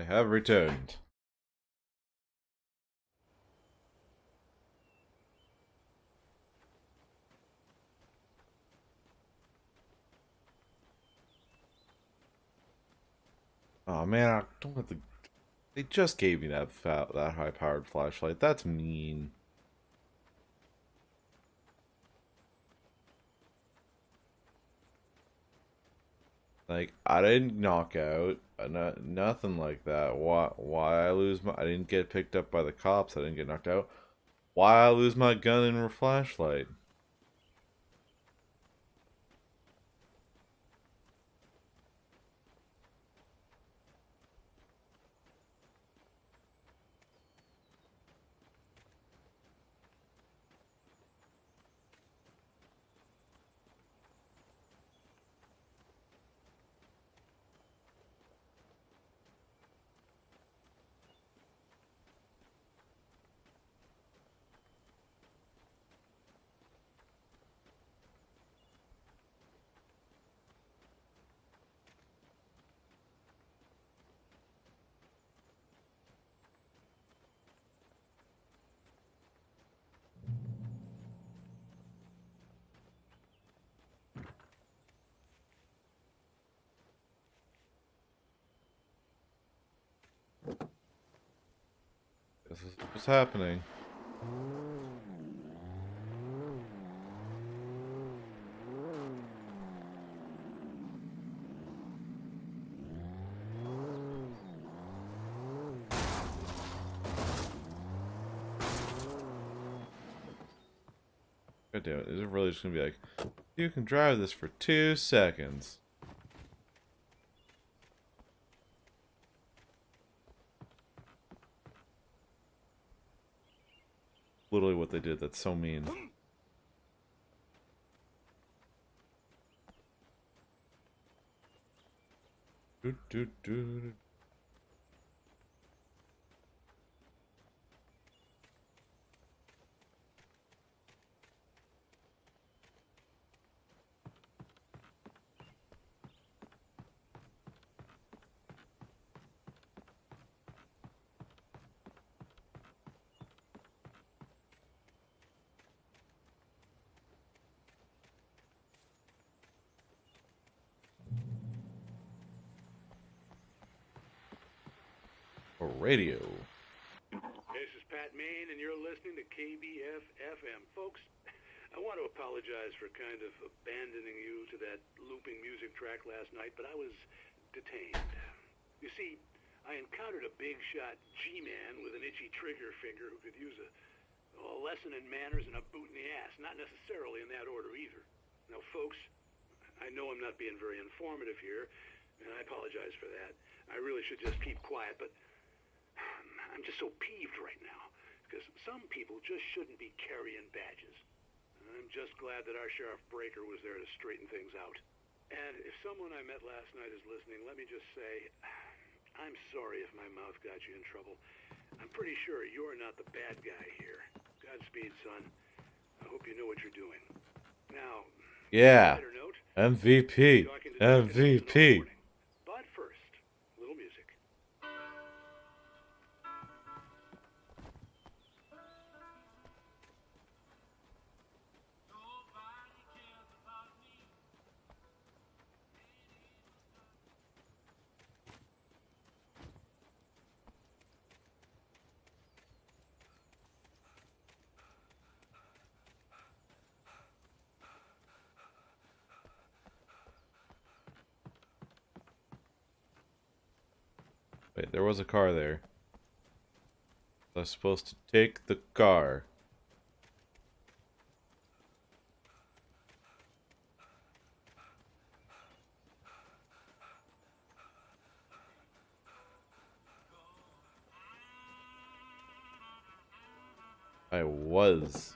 Speaker 1: I have returned. Oh man, I don't have to. They just gave me that high-powered flashlight. That's mean. Like I didn't knock out, nothing like that. Why I lose my? I didn't get picked up by the cops. I didn't get knocked out. Why I lose my gun and flashlight? This is what's happening. God damn it, is it really just gonna be like, you can drive this for 2 seconds? Literally what they did, that's so mean. Do, do, do. Radio.
Speaker 10: This is Pat Main, and you're listening to KBF FM. Folks, I want to apologize for kind of abandoning you to that looping music track last night, but I was detained. You see, I encountered a big shot G-man with an itchy trigger finger who could use a lesson in manners and a boot in the ass. Not necessarily in that order either. Now, folks, I know I'm not being very informative here, and I apologize for that. I really should just keep quiet, but I'm just so peeved right now, because some people just shouldn't be carrying badges. I'm just glad that our Sheriff Breaker was there to straighten things out. And if someone I met last night is listening, let me just say, I'm sorry if my mouth got you in trouble. I'm pretty sure you're not the bad guy here. Godspeed, son. I hope you know what you're doing. Now,
Speaker 1: Yeah.
Speaker 10: note,
Speaker 1: MVP. MVP.
Speaker 10: but first, little music.
Speaker 1: Wait, there was a car there. I was supposed to take the car. I was.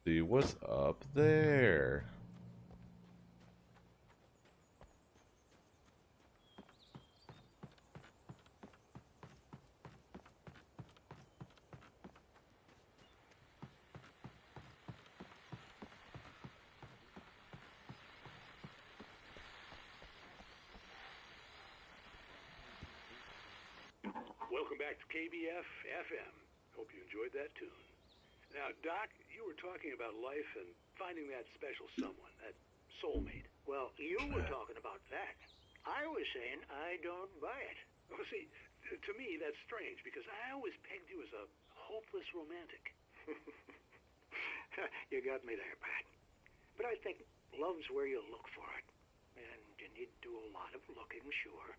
Speaker 1: See what's up there.
Speaker 10: Welcome back to KBF FM. Hope you enjoyed that tune. Now, Doc, you were talking about life and finding that special someone, that soulmate.
Speaker 6: Well, you were talking about that. I was saying I don't buy it.
Speaker 10: Well, see, to me, that's strange, because I always pegged you as a hopeless romantic.
Speaker 6: You got me there, Pat. But I think love's where you look for it. And you need to do a lot of looking, sure.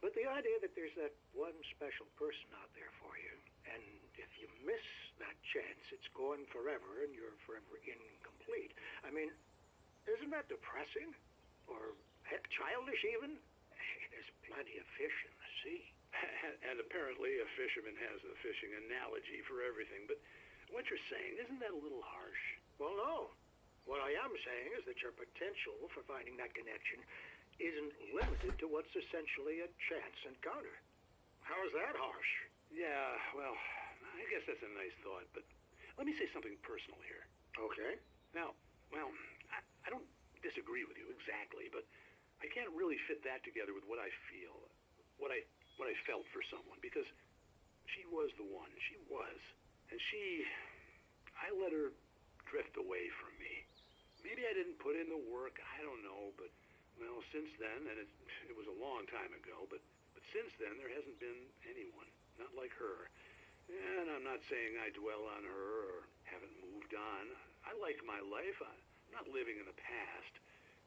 Speaker 6: But the idea that there's that one special person out there for you, and if you miss that chance, it's gone forever, and you're forever incomplete. I mean, isn't that depressing? Or, heck, childish even? Hey, there's plenty of fish in the sea.
Speaker 10: And apparently a fisherman has a fishing analogy for everything. But what you're saying, isn't that a little harsh?
Speaker 6: Well, no. What I am saying is that your potential for finding that connection isn't limited to what's essentially a chance encounter. How is that harsh?
Speaker 10: Yeah, well, I guess that's a nice thought, but let me say something personal here.
Speaker 6: Okay.
Speaker 10: Now, well, I don't disagree with you exactly, but I can't really fit that together with what I feel, what I felt for someone, because she was the one. She was. And I let her drift away from me. Maybe I didn't put in the work, I don't know, but, well, since then, and it was a long time ago, but since then, there hasn't been anyone, not like her. And I'm not saying I dwell on her or haven't moved on. I like my life. I'm not living in the past,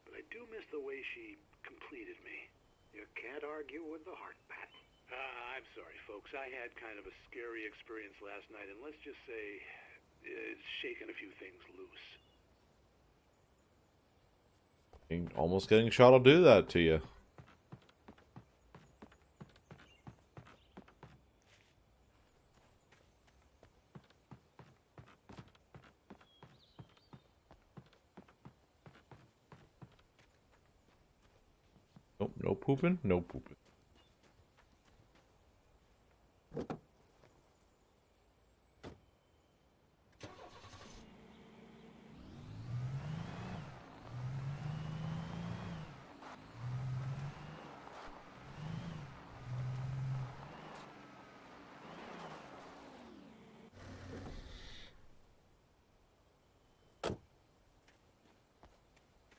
Speaker 10: but I do miss the way she completed me.
Speaker 6: You can't argue with the heart, Pat.
Speaker 10: I'm sorry, folks. I had kind of a scary experience last night, and let's just say it's shaken a few things loose.
Speaker 1: Almost getting shot will do that to you. Nope, no pooping, no pooping.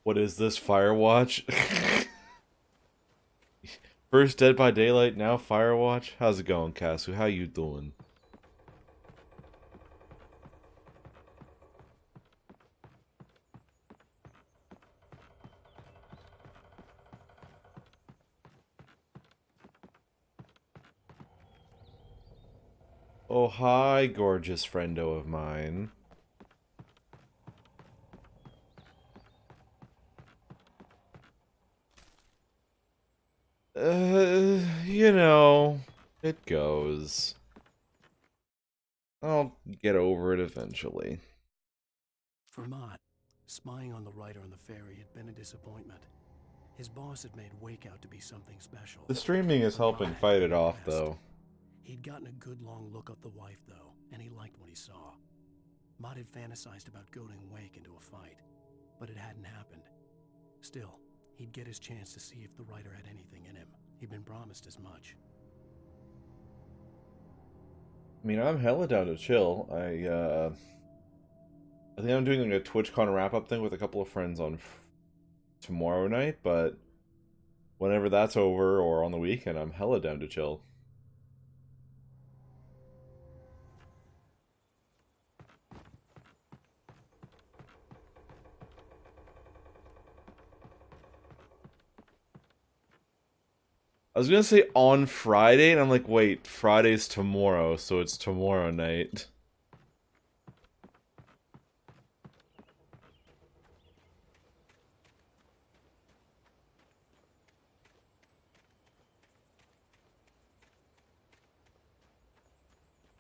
Speaker 1: What is this, Firewatch? First Dead by Daylight, now Firewatch? How's it going, Casu? How you doing? Oh, hi, gorgeous friendo of mine. You know, it goes. I'll get over it eventually.
Speaker 3: For Mott, spying on the writer on the ferry had been a disappointment. His boss had made Wake out to be something special.
Speaker 1: The streaming is
Speaker 3: But
Speaker 1: helping
Speaker 3: Mott had
Speaker 1: fight
Speaker 3: to
Speaker 1: it
Speaker 3: be
Speaker 1: off,
Speaker 3: impressed.
Speaker 1: though.
Speaker 3: He'd gotten a good long look at the wife, though, and he liked what he saw. Mott had fantasized about goading Wake into a fight, but it hadn't happened. Still, he'd get his chance to see if the writer had anything in him. He'd been promised as much.
Speaker 1: I mean, I'm hella down to chill. I think I'm doing like a TwitchCon wrap-up thing with a couple of friends on tomorrow night, but whenever that's over or on the weekend, I'm hella down to chill. I was gonna say on Friday, and I'm like, wait, Friday's tomorrow, so it's tomorrow night.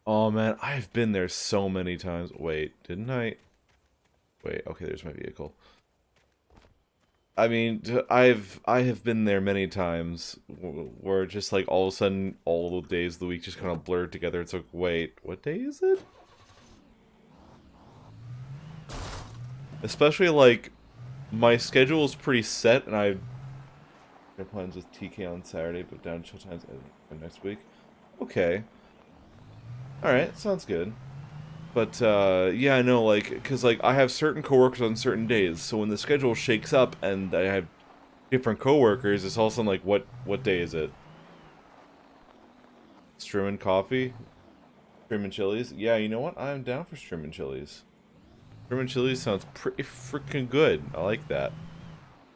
Speaker 1: Oh man, I've been there so many times. Wait, didn't I? Wait, okay, there's my vehicle. I mean, I have been there many times where just like all of a sudden all the days of the week just kind of blurred together. It's like, wait, what day is it? Especially like my schedule is pretty set, and I have plans with TK on Saturday, but down chill times next week. Okay. Alright, sounds good. But, yeah, I know, like, because, like, I have certain coworkers on certain days, so when the schedule shakes up and I have different coworkers, it's all of a sudden like, what day is it? Streaming coffee? Streaming chilies? Yeah, you know what? I'm down for streaming chilies. Streaming chilies sounds pretty freaking good. I like that.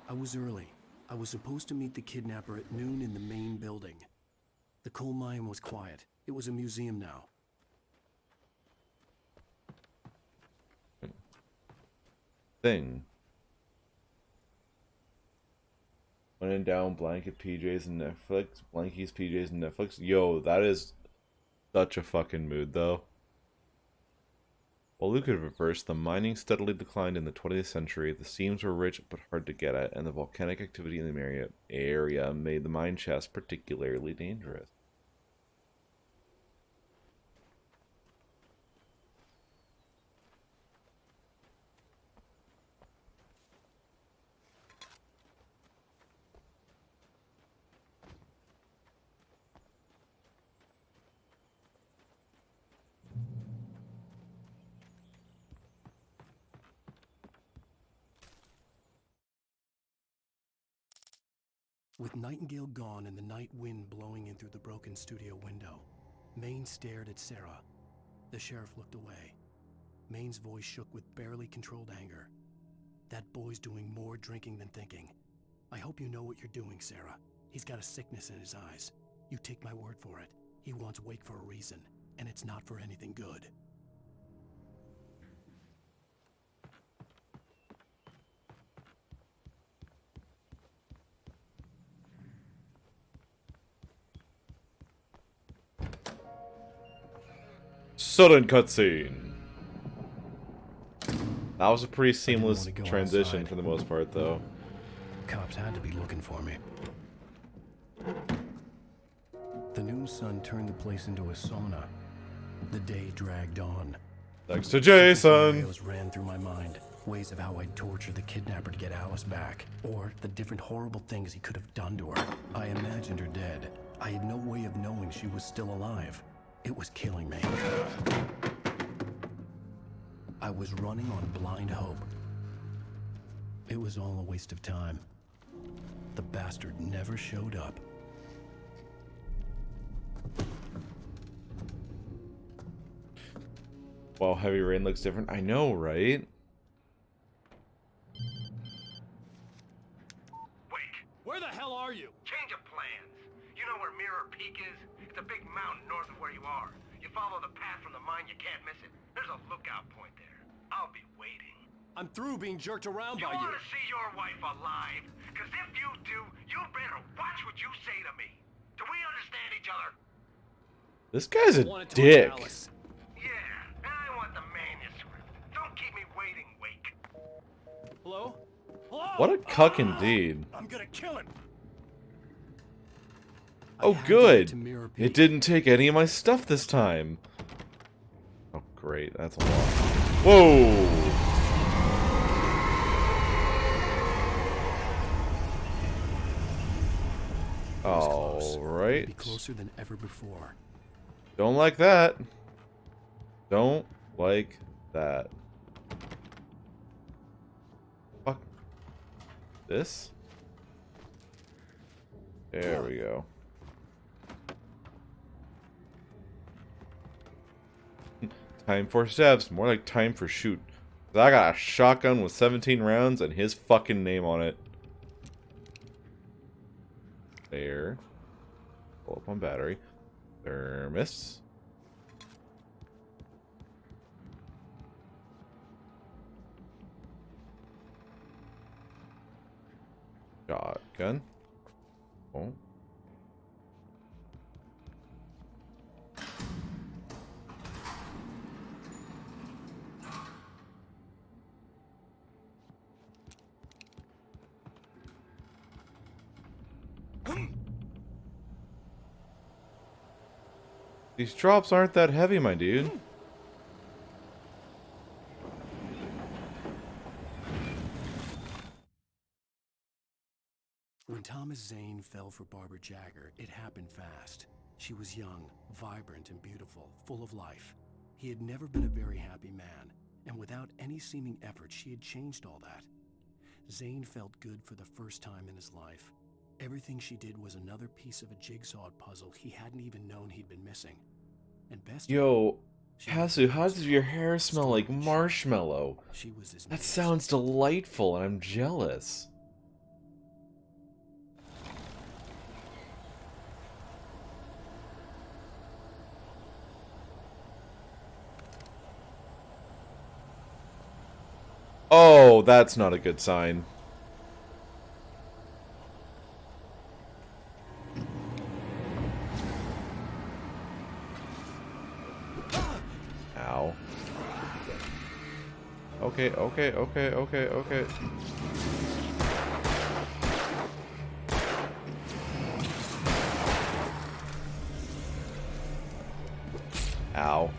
Speaker 3: I was early. I was supposed to meet the kidnapper at noon in the main building. The coal mine was quiet. It was a museum now.
Speaker 1: Thing. When in down, blanket, PJs, and Netflix. Blankies, PJs, and Netflix. Yo, that is such a fucking mood, though. While Luke had reversed, the mining steadily declined in the 20th century. The seams were rich but hard to get at, and the volcanic activity in the area made the mine shafts particularly dangerous.
Speaker 3: With Nightingale gone and the night wind blowing in through the broken studio window, Maine stared at Sarah. The sheriff looked away. Maine's voice shook with barely controlled anger. That boy's doing more drinking than thinking. I hope you know what you're doing, Sarah. He's got a sickness in his eyes. You take my word for it. He wants Wake for a reason, and it's not for anything good.
Speaker 1: Sudden cutscene. That was a pretty seamless transition
Speaker 3: outside.
Speaker 1: for the most part, though.
Speaker 3: Cops had to be looking for me. The noon sun turned the place into a sauna. The day dragged on.
Speaker 1: Thanks to Jason!
Speaker 3: Scenarios ran through my mind. Ways of how I'd torture the kidnapper to get Alice back. Or the different horrible things he could have done to her. I imagined her dead. I had no way of knowing she was still alive. It was killing me. I was running on blind hope. It was all a waste of time. The bastard never showed up.
Speaker 1: Wow, Heavy Rain looks different. I know, right?
Speaker 11: Wake, where the hell are you? Change of plans. You know where Mirror Peak is? It's a big mountain north of where you are. You follow the path from the mine, you can't miss it. There's a lookout point there. I'll be waiting.
Speaker 18: I'm through being jerked around by
Speaker 11: You
Speaker 18: you.
Speaker 11: want to see your wife alive? Because if you do, you better watch what you say to me. Do we understand each other?
Speaker 1: This guy's a
Speaker 18: Wanted to
Speaker 1: dick.
Speaker 18: look at Alice.
Speaker 11: Yeah, and I want the manuscript. Don't keep me waiting, Wake.
Speaker 18: Hello? Hello?
Speaker 1: What a cuck indeed.
Speaker 18: I'm gonna kill him.
Speaker 1: Oh, good. It didn't take any of my stuff this time. Oh, great. That's a lot. Whoa! All right.
Speaker 3: Be closer than ever before.
Speaker 1: Don't like that. Don't like that. Fuck. This? There we go. Time for steps. More like time for shoot. I got a shotgun with 17 rounds and his fucking name on it. There. Pull up on battery. Thermos. Shotgun. Oh. These drops aren't that heavy, my dude.
Speaker 3: When Thomas Zane fell for Barbara Jagger, it happened fast. She was young, vibrant, and beautiful, full of life. He had never been a very happy man, and without any seeming effort, she had changed all that. Zane felt good for the first time in his life. Everything she did was another piece of a jigsaw puzzle he hadn't even known he'd been missing. And best
Speaker 1: Yo, Hasu, how does your hair smell like marshmallow? That sounds delightful, and I'm jealous. Oh, that's not a good sign. Ow. Okay, okay, okay, okay, okay. Ow.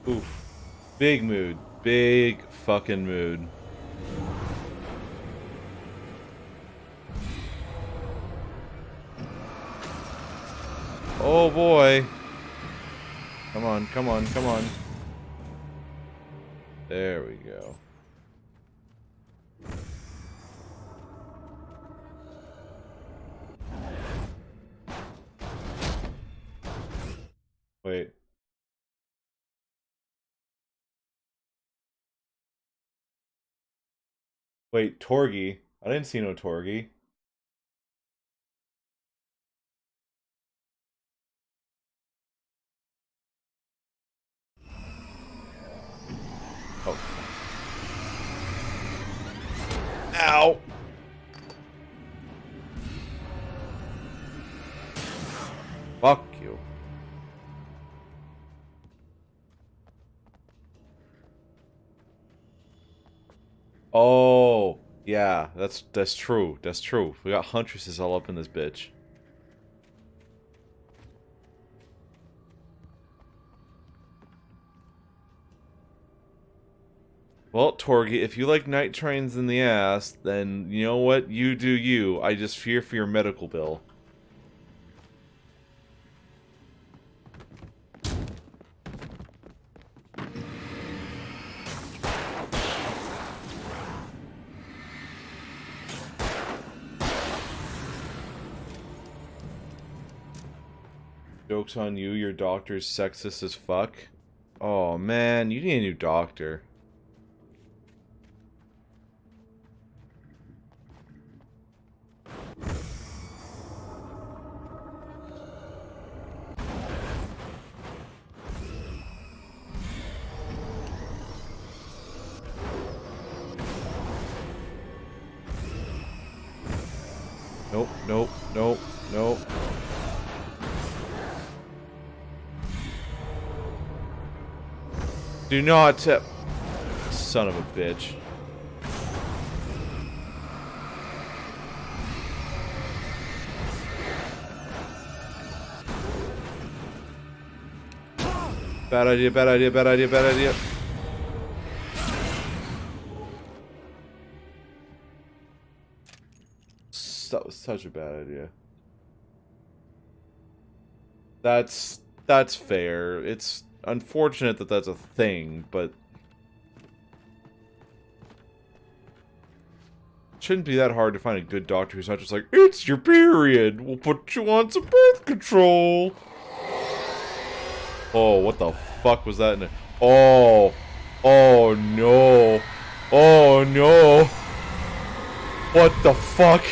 Speaker 1: Oof. Big mood. Big fucking mood. Oh boy. Come on, come on, come on. There we go. Wait. Wait, Torgi. I didn't see no Torgi. Oh. Ow! Fuck you. Oh, yeah, that's true. That's true. We got huntresses all up in this bitch. Well, Torgi, if you like night trains in the ass, then you know what? You do you. I just fear for your medical bill. Joke's on you, your doctor's sexist as fuck. Oh man, you need a new doctor. Nope, nope, nope, nope. Do not tip. Son of a bitch. Bad idea, bad idea, bad idea, bad idea. That was such a bad idea. That's fair. It's unfortunate that that's a thing, but it shouldn't be that hard to find a good doctor who's not just like, it's your period, we'll put you on some birth control. Oh, what the fuck was that? Oh, oh no, oh no, what the fuck?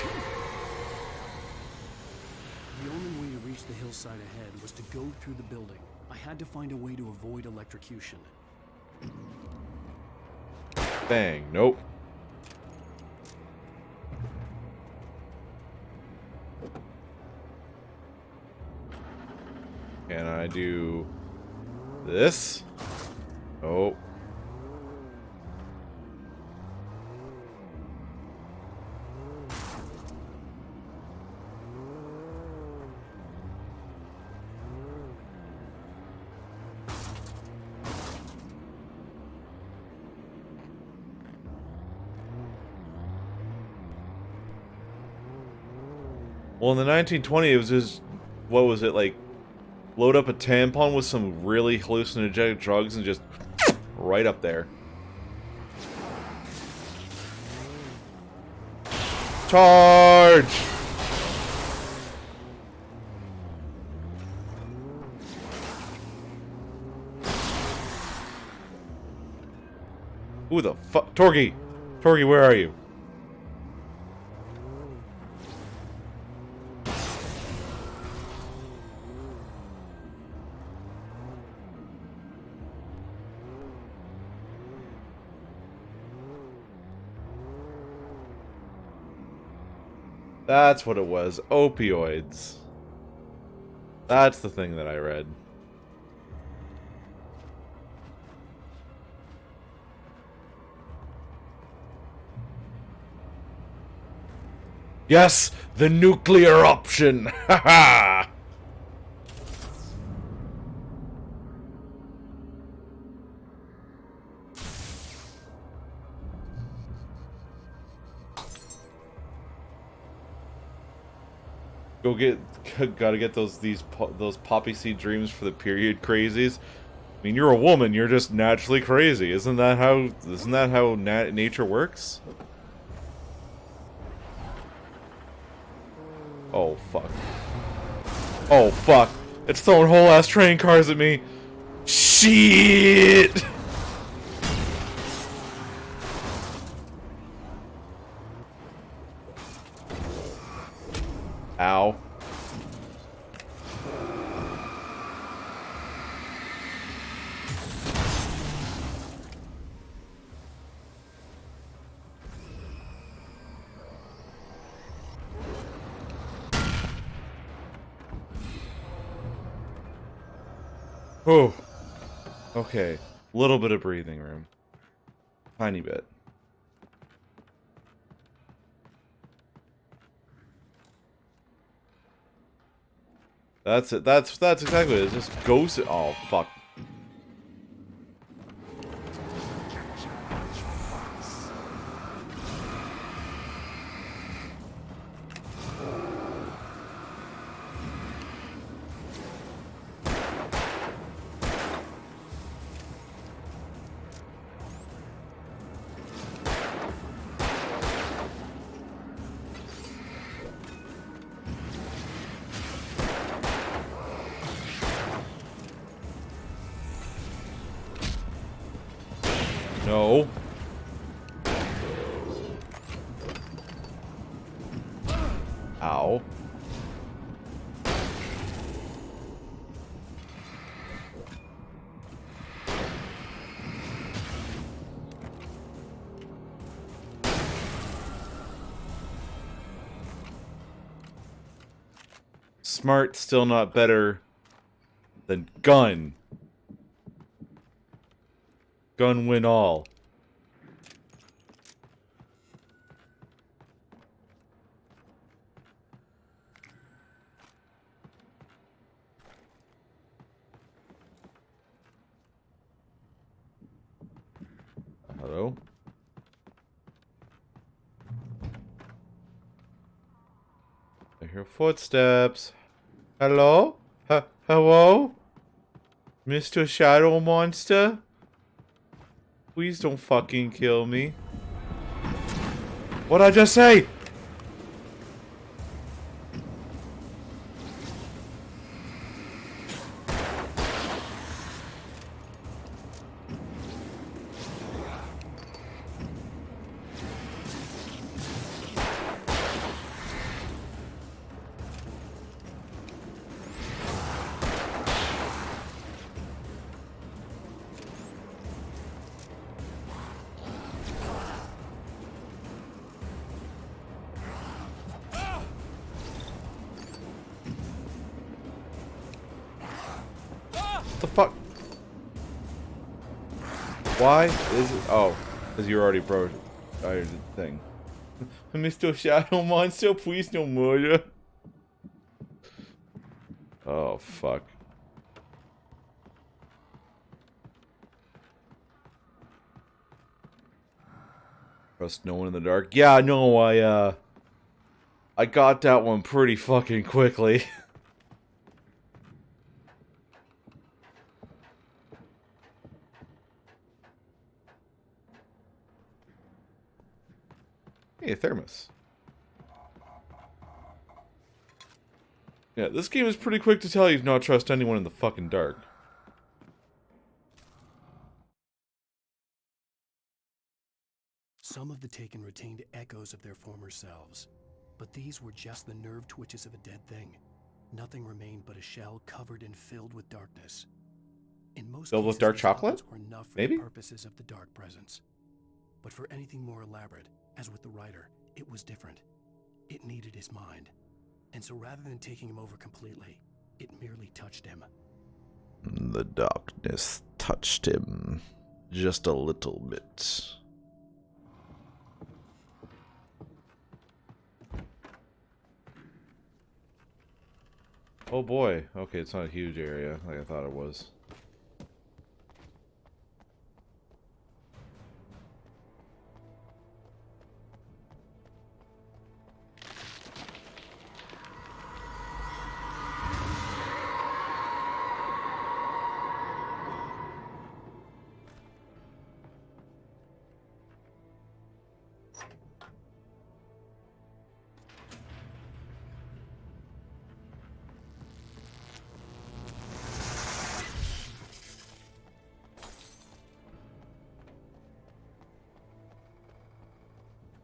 Speaker 3: The only way to reach the hillside ahead was to go through the building. I had to find a way to avoid electrocution.
Speaker 1: Bang, nope. Can I do this? Oh. Well, in the 1920s, it was just, what was it, like, load up a tampon with some really hallucinogenic drugs and just right up there. Charge! Who the fuck? Torgy! Torgy, where are you? That's what it was. Opioids. That's the thing that I read. Yes! The nuclear option! Haha! Go get, gotta get those poppy seed dreams for the period crazies. I mean, you're a woman, you're just naturally crazy. Isn't that how nature works? Oh, fuck. Oh, fuck. It's throwing whole-ass train cars at me. Shit! Ow. Oh. Okay. Little bit of breathing room. Tiny bit. That's it. That's exactly it. It just goes. Oh, fuck. No. Ow. Smart, still not better than gun. Gun win all. Hello? I hear footsteps. Hello? Hello? Mr. Shadow Monster? Please don't fucking kill me. What'd I just say? What the fuck? Why is it? Oh, because you already broke the thing. Mr. Shadow Monster, please no murder. Oh, fuck. Trust no one in the dark. Yeah, no, I got that one pretty fucking quickly. Hey, a thermos. Yeah, this game is pretty quick to tell you to not trust anyone in the fucking dark.
Speaker 3: of the Taken retained echoes of their former selves, but these were just the nerve twitches of a dead thing. Nothing remained but a shell covered and filled with darkness. In most
Speaker 1: Filled
Speaker 3: cases,
Speaker 1: with dark
Speaker 3: these
Speaker 1: chocolate?
Speaker 3: puppets were enough for
Speaker 1: Maybe?
Speaker 3: the purposes of the dark presence. But for anything more elaborate, as with the writer, it was different. It needed his mind. And so rather than taking him over completely, it merely touched him.
Speaker 1: The darkness touched him just a little bit. Oh boy. Okay, it's not a huge area like I thought it was.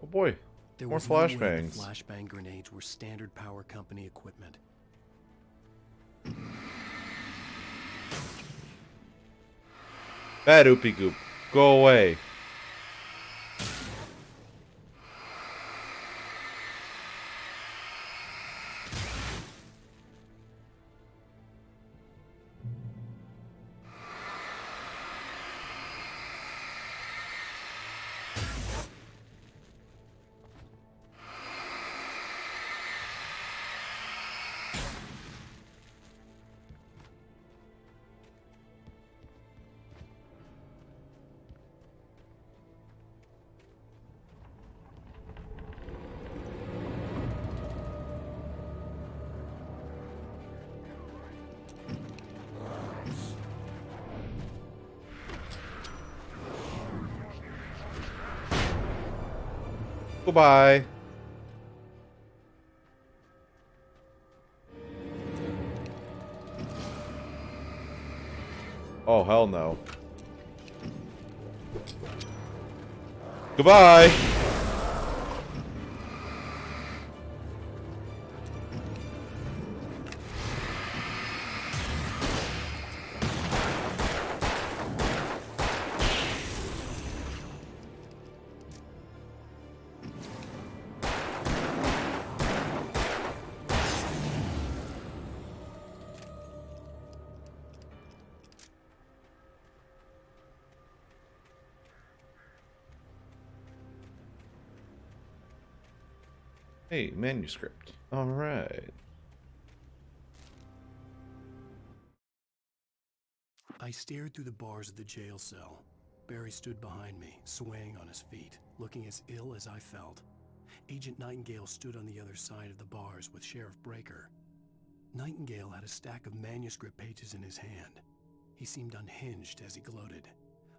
Speaker 1: Oh boy,
Speaker 3: There
Speaker 1: more
Speaker 3: was no way the
Speaker 1: flashbangs.
Speaker 3: flashbang grenades were standard power company equipment.
Speaker 1: Bad oopie goop, go away. Goodbye. Oh, hell no. Goodbye. Hey, manuscript. All right.
Speaker 3: I stared through the bars of the jail cell. Barry stood behind me, swaying on his feet, looking as ill as I felt. Agent Nightingale stood on the other side of the bars with Sheriff Breaker. Nightingale had a stack of manuscript pages in his hand. He seemed unhinged as he gloated.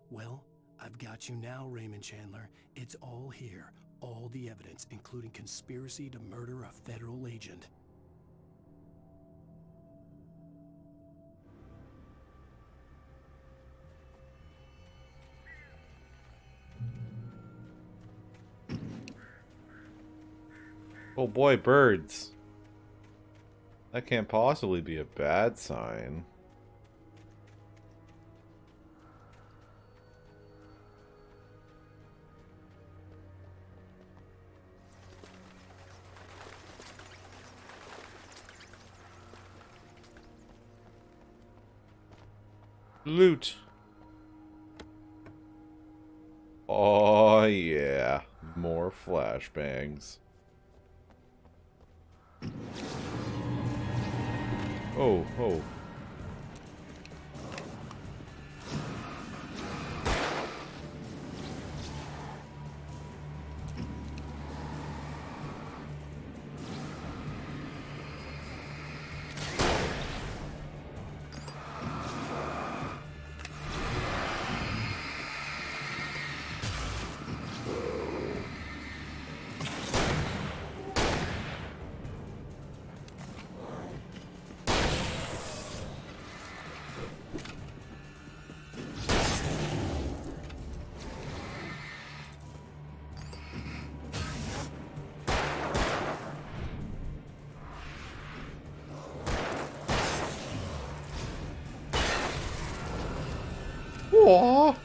Speaker 3: Well, I've got you now, Raymond Chandler. It's all here. All the evidence, including conspiracy to murder a federal agent.
Speaker 1: Oh boy, birds. That can't possibly be a bad sign. Loot. Oh yeah, more flashbangs. Oh, oh. Aw.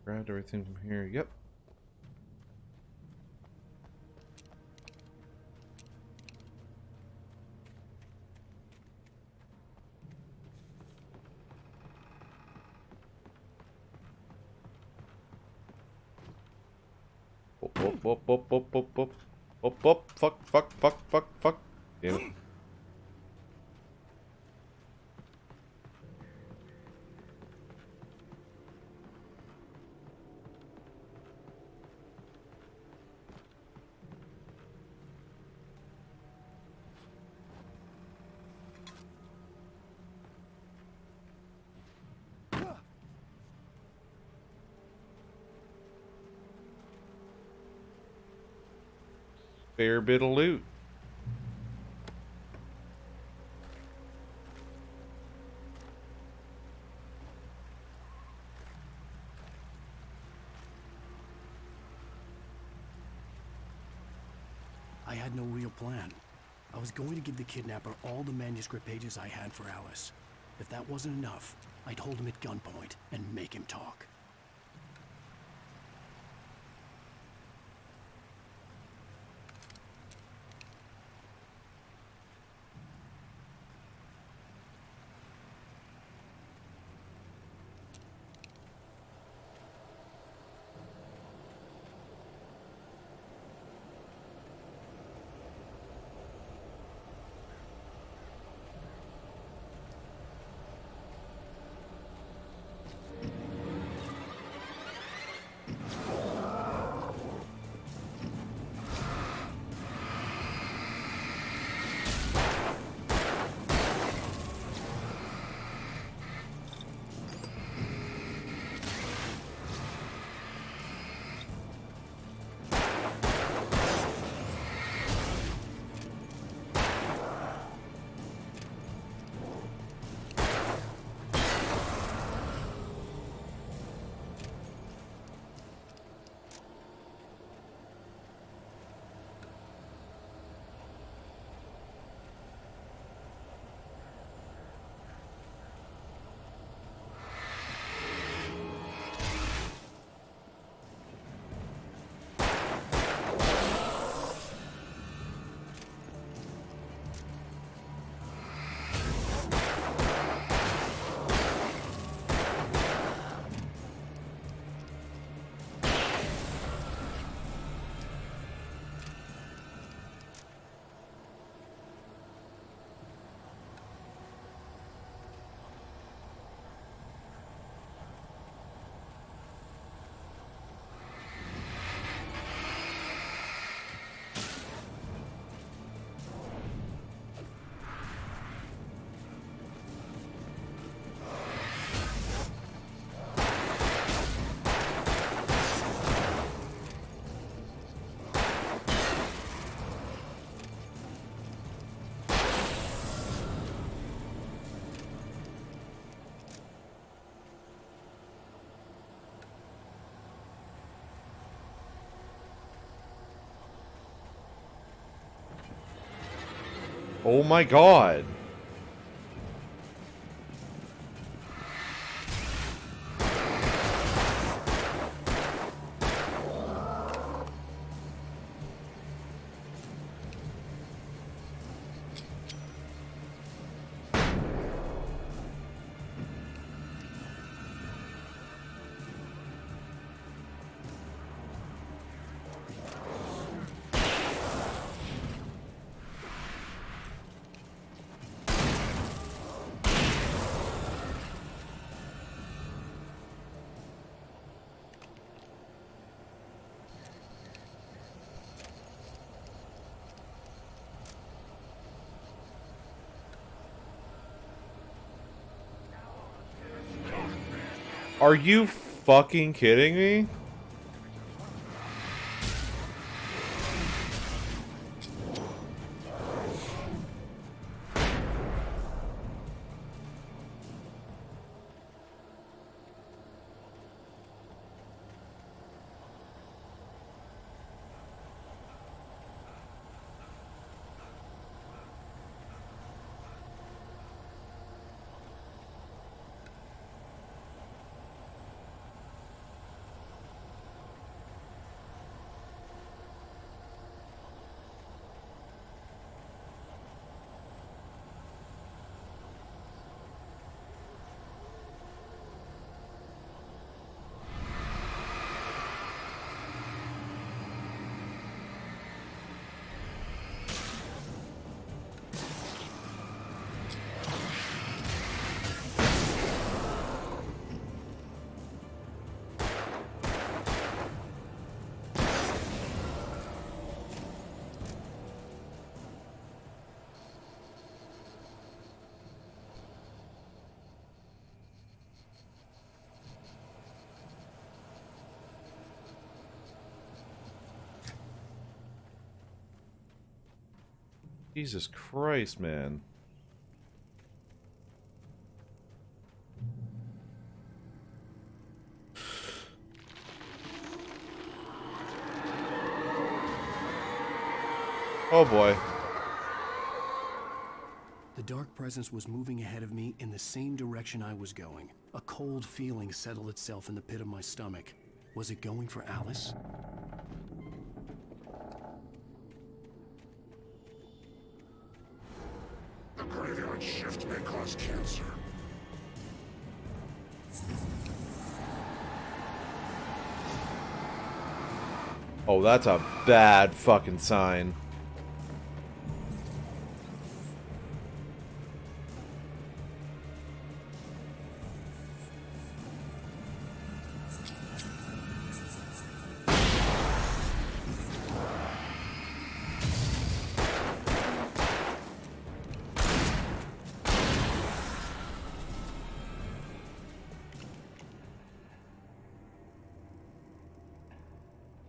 Speaker 1: Grabbed everything from here. Yep. Whoop, whoop, whoop, whoop, whoop, whoop. Whoop, whoop. Fuck, fuck, fuck, fuck, fuck. Damn it. Fair bit of loot.
Speaker 3: I had no real plan. I was going to give the kidnapper all the manuscript pages I had for Alice. If that wasn't enough, I'd hold him at gunpoint and make him talk.
Speaker 1: Oh my god. Are you fucking kidding me? Jesus Christ, man. Oh boy.
Speaker 3: The dark presence was moving ahead of me in the same direction I was going. A cold feeling settled itself in the pit of my stomach. Was it going for Alice?
Speaker 8: The graveyard shift may cause cancer.
Speaker 1: Oh, that's a bad fucking sign.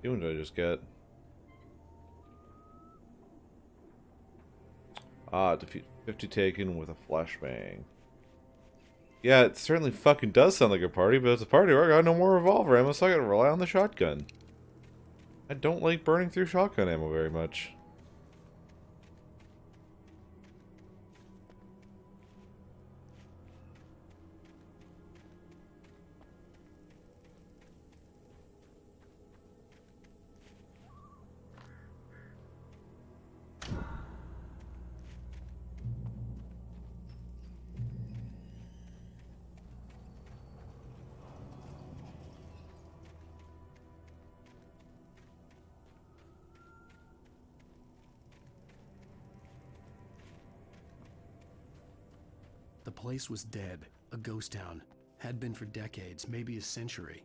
Speaker 1: What did I just get? Ah, defeat 50 taken with a flashbang. Yeah, it certainly fucking does sound like a party, but it's a party where I got no more revolver ammo, so I gotta rely on the shotgun. I don't like burning through shotgun ammo very much.
Speaker 3: The place was dead, a ghost town. Had been for decades, maybe a century.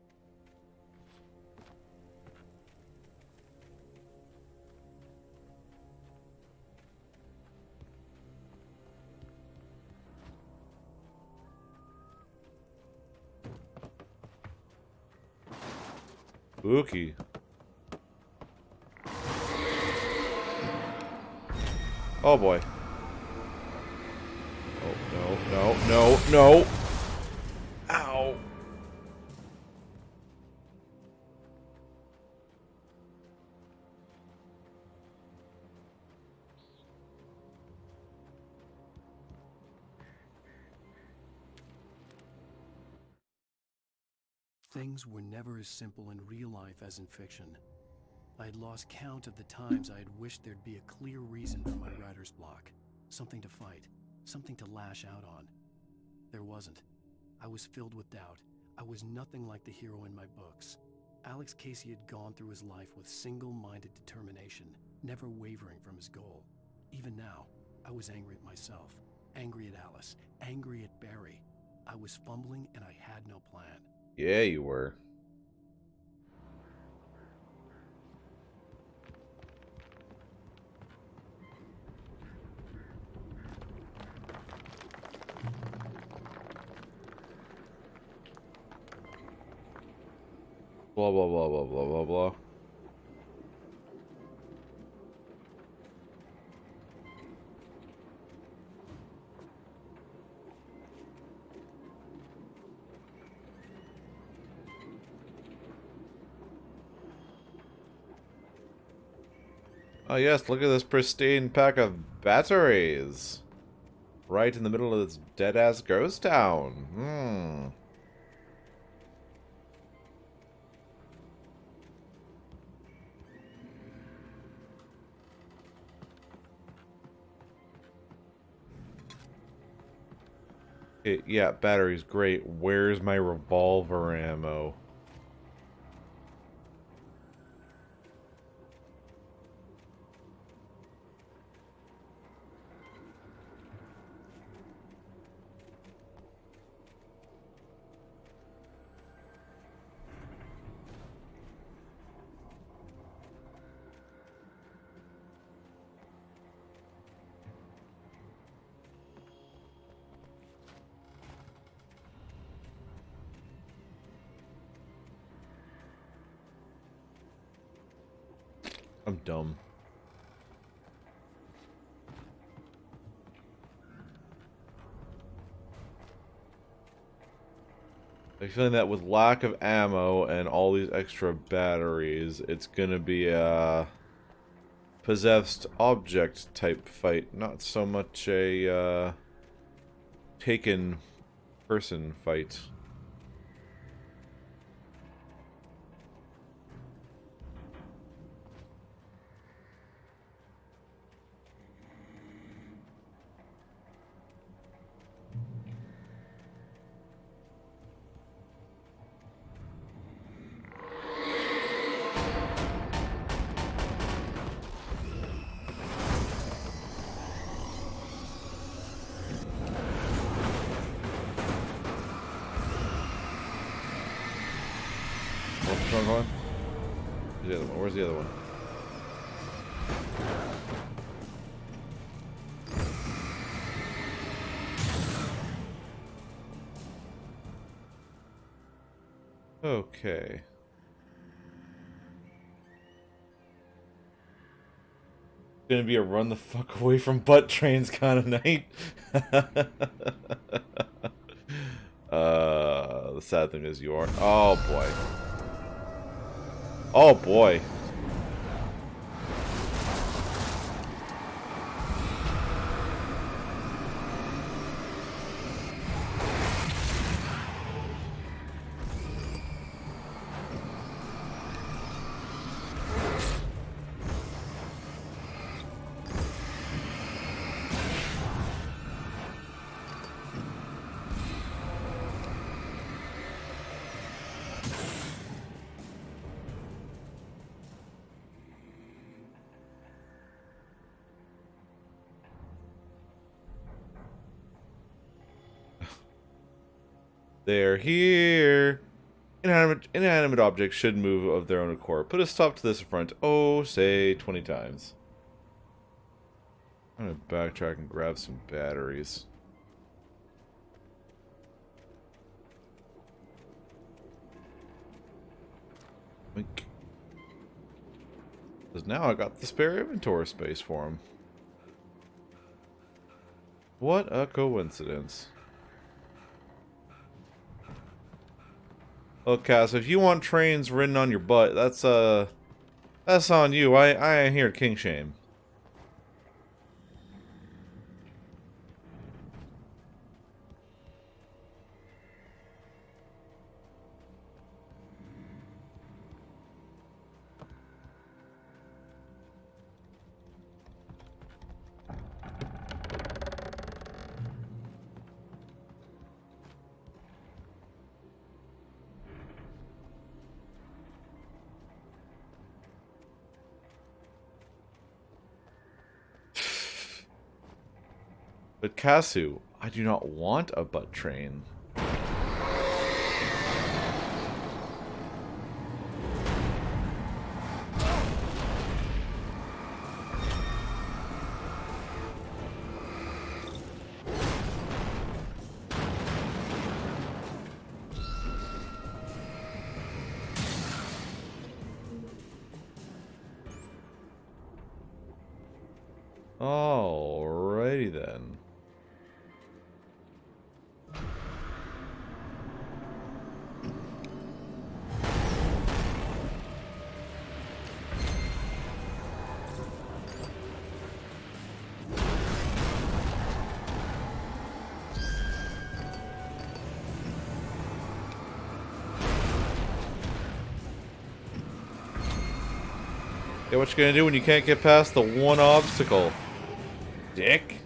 Speaker 1: Spooky. Oh boy. Oh, no, no, no, no! Ow!
Speaker 3: Things were never as simple in real life as in fiction. I had lost count of the times I had wished there'd be a clear reason for my writer's block. Something to fight, something to lash out on. There wasn't. I was filled with doubt. I was nothing like the hero in my books. Alex Casey had gone through his life with single-minded determination, never wavering from his goal. Even now, I was angry at myself, angry at Alice, angry at Barry. I was fumbling and I had no plan.
Speaker 1: Yeah, you were. Blah, blah, blah, blah, blah, blah, blah. Oh yes, look at this pristine pack of batteries. Right in the middle of this dead-ass ghost town. Yeah, battery's great. Where's my revolver ammo? I'm dumb. I have a feeling that with lack of ammo and all these extra batteries, it's gonna be a possessed object type fight, not so much a taken person fight. Where's the other one? Where's the other one? Okay. Gonna be a run the fuck away from butt trains kind of night. The sad thing is you are. Oh boy. Oh boy. They're here. Inanimate objects should move of their own accord. Put a stop to this affront. Oh, say 20 times. I'm gonna backtrack and grab some batteries. Because now I got the spare inventory space for him. What a coincidence. Look, Cass, if you want trains ridden on your butt, that's on you. I ain't here to king shame. But Kasu, I do not want a butt train. Alrighty then. Yeah, what you gonna do when you can't get past the one obstacle? Dick?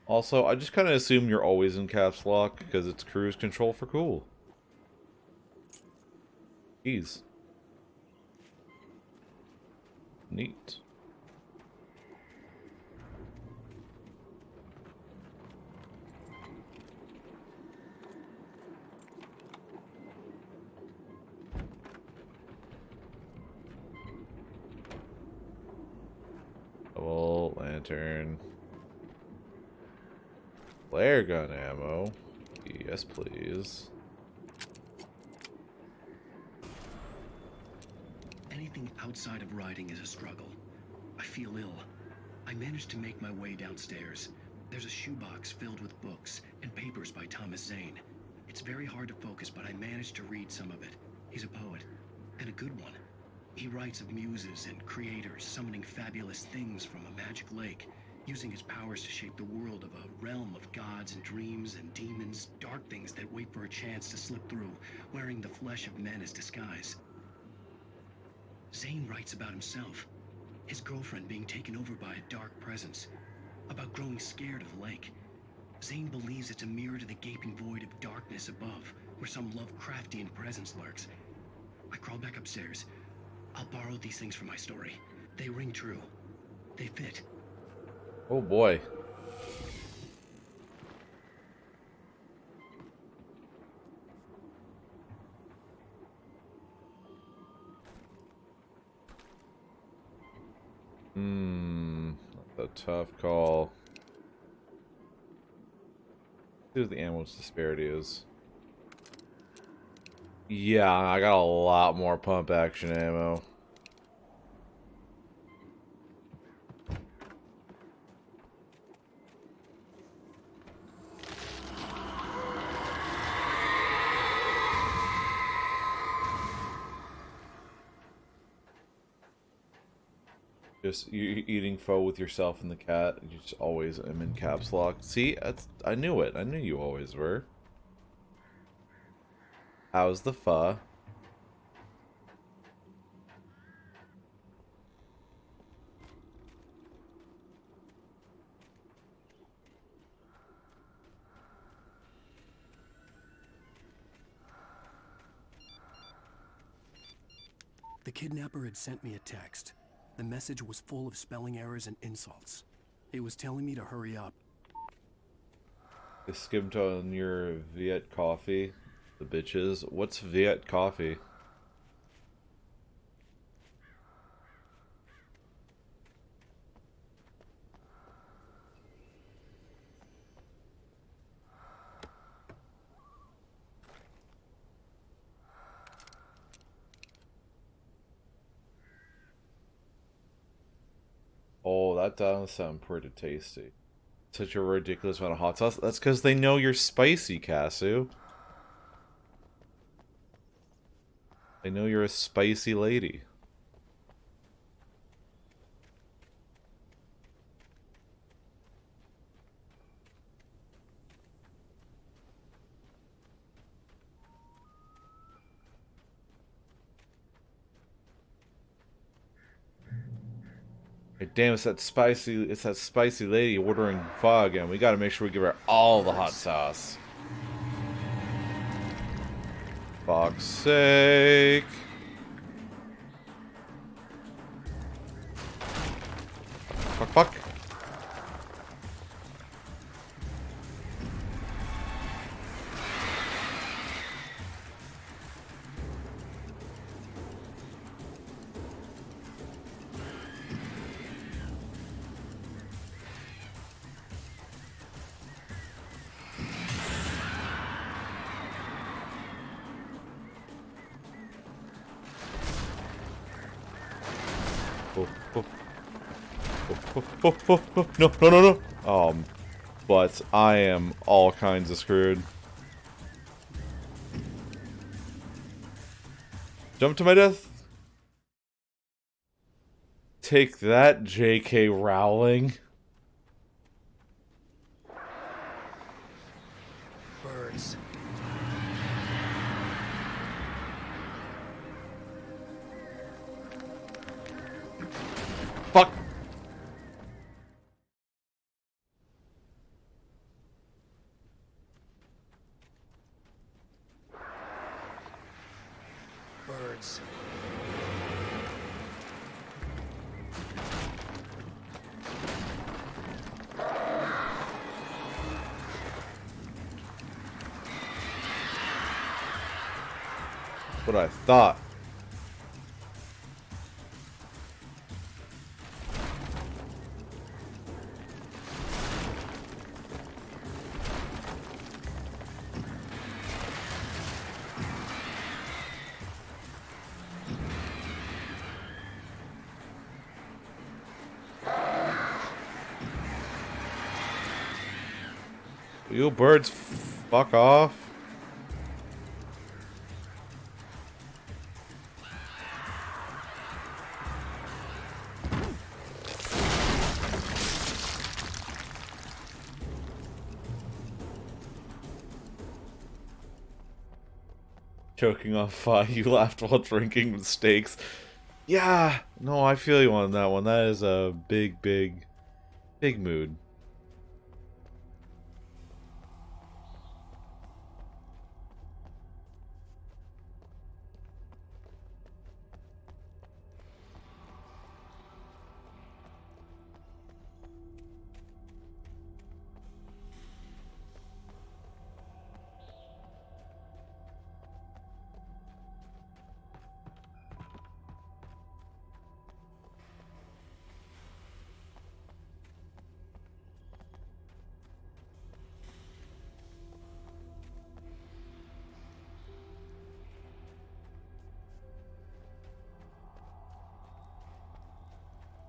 Speaker 1: Also, I just kind of assume you're always in caps lock because it's cruise control for cool. Keys. Neat. lantern. Flare gun ammo. Yes, please.
Speaker 9: Anything outside of riding is a struggle. I feel ill. I managed to make my way downstairs. There's a shoebox filled with books and papers by Thomas Zane. It's very hard to focus, but I managed to read some of it. He's a poet, and a good one. He writes of muses and creators summoning fabulous things from a magic lake, using his powers to shape the world of a realm of gods and dreams and demons, dark things that wait for a chance to slip through, wearing the flesh of men as disguise. Zane writes about himself, his girlfriend being taken over by a dark presence, about growing scared of the lake. Zane believes it's a mirror to the gaping void of darkness above, where some Lovecraftian presence lurks. I crawl back upstairs. I'll borrow these things for my story. They ring true. They fit.
Speaker 1: Oh boy. That's a tough call. See what the ammo disparity is. Yeah, I got a lot more pump action ammo. Just you eating pho with yourself and the cat. You just always am in caps lock. See, I knew it. I knew you always were. How's the pho?
Speaker 3: The kidnapper had sent me a text. The message was full of spelling errors and insults. It was telling me to hurry up.
Speaker 1: I skimmed on your Viet coffee. The bitches. What's Viet coffee? Oh, that does sound pretty tasty. Such a ridiculous amount of hot sauce. That's because they know you're spicy, Casu. They know you're a spicy lady. Hey, damn, it's that spicy lady ordering pho again. We gotta make sure we give her all the hot sauce. Fuck's sake. Fuck. No. But I am all kinds of screwed. Jump to my death. Take that, J.K. Rowling.
Speaker 3: Birds.
Speaker 1: Fuck.
Speaker 3: Birds.
Speaker 1: What I thought. You birds, fuck off. Choking off fire. You laughed while drinking mistakes. Yeah, no, I feel you on that one. That is a big, big, big mood.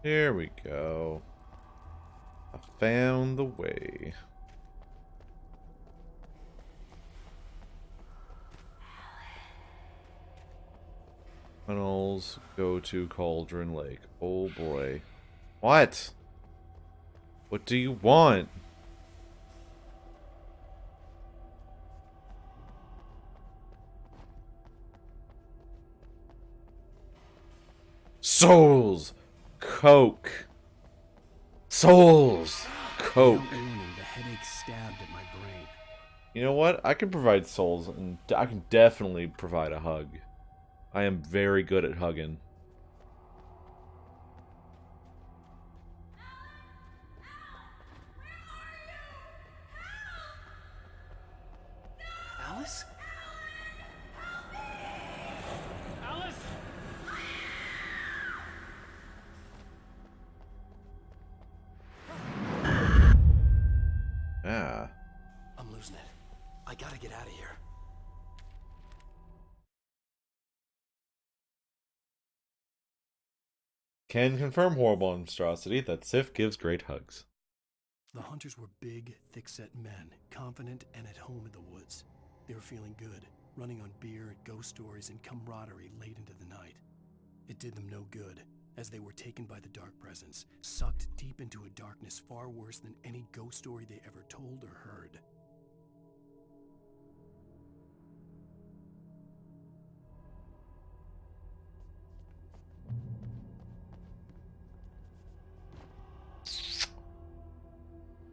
Speaker 1: Here we go. I found the way. Tunnels go to Cauldron Lake. Oh boy. What? What do you want? Souls! Coke! Souls! Coke!
Speaker 3: The headache stabbed at my brain.
Speaker 1: You know what? I can provide souls, and I can definitely provide a hug. I am very good at hugging.
Speaker 18: Alice? Alice?
Speaker 1: Ah.
Speaker 3: I'm losing it. I gotta get out of here.
Speaker 1: Can confirm horrible monstrosity that Sif gives great hugs.
Speaker 3: The hunters were big, thick-set men, confident and at home in the woods. They were feeling good, running on beer, ghost stories, and camaraderie late into the night. It did them no good, as they were taken by the dark presence, sucked deep into a darkness far worse than any ghost story they ever told or heard.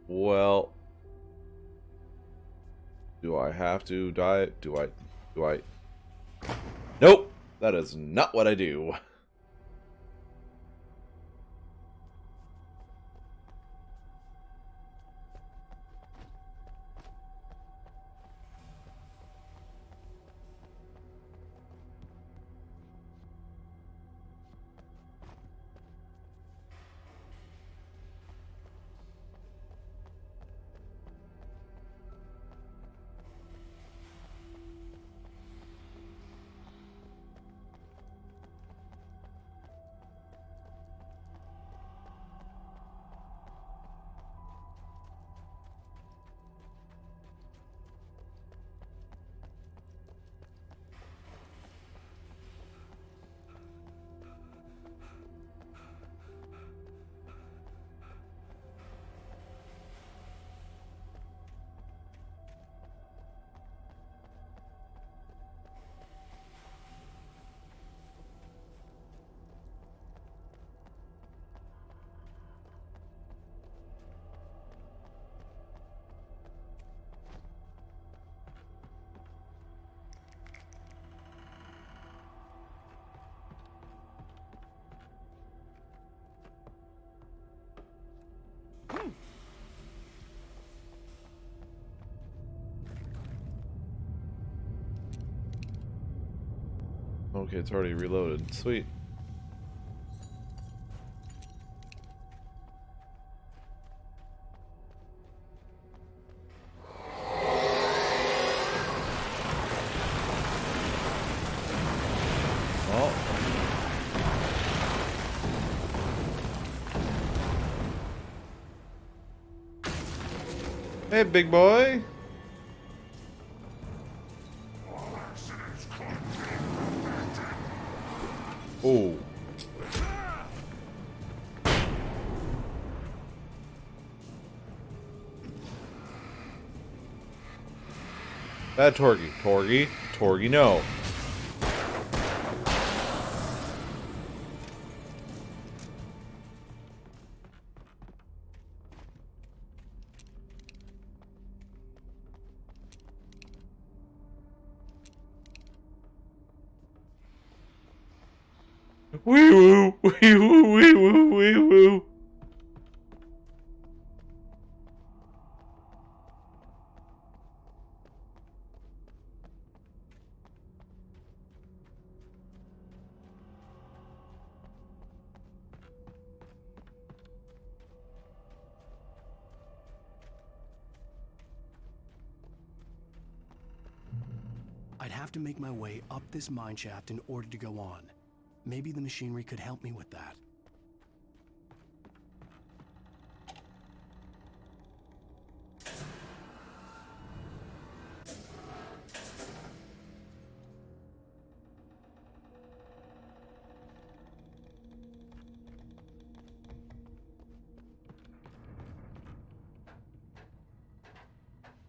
Speaker 1: Well, do I have to die? Do I? Nope! That is not what I do. Okay, it's already reloaded. Sweet. Well. Hey, big boy. Oh. Bad Torgy. Torgy. Torgy, no. Wee woo, wee woo, wee woo, wee woo.
Speaker 3: I'd have to make my way up this mine shaft in order to go on. Maybe the machinery could help me with that.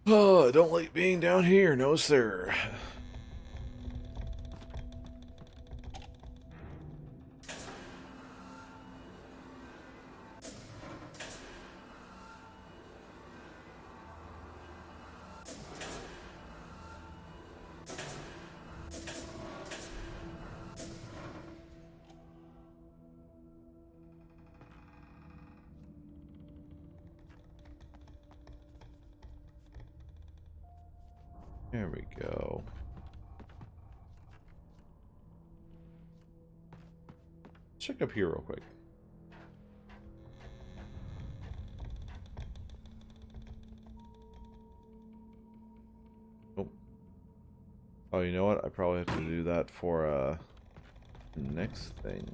Speaker 1: Oh, I don't like being down here, no sir. There we go. Check up here real quick. Oh. Oh, you know what? I probably have to do that for next thing.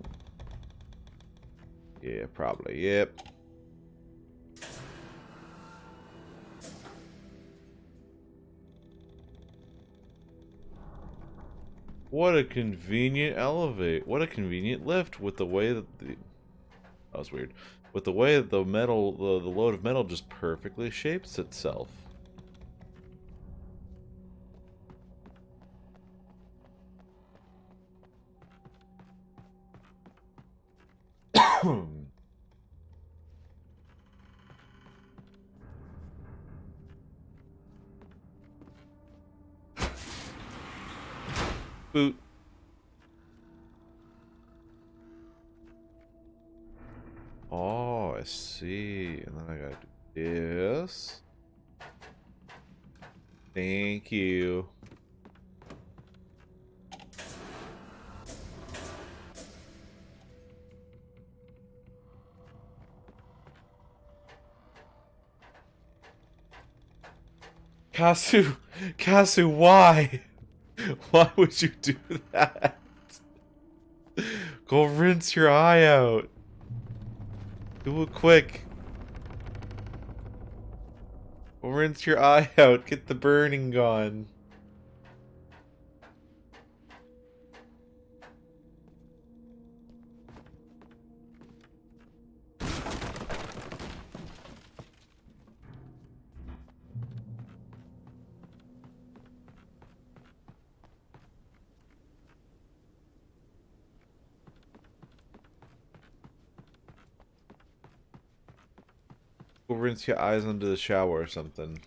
Speaker 1: Yeah, probably. Yep. What a convenient elevate. What a convenient lift with the way that the... That was weird. With the way that the metal, the load of metal just perfectly shapes itself. Boot. Oh, I see. And then I gotta do this. Thank you. Kasu, why? Why would you do that? Go rinse your eye out. Do it quick. Go rinse your eye out. Get the burning gone. Go rinse your eyes under the shower or something.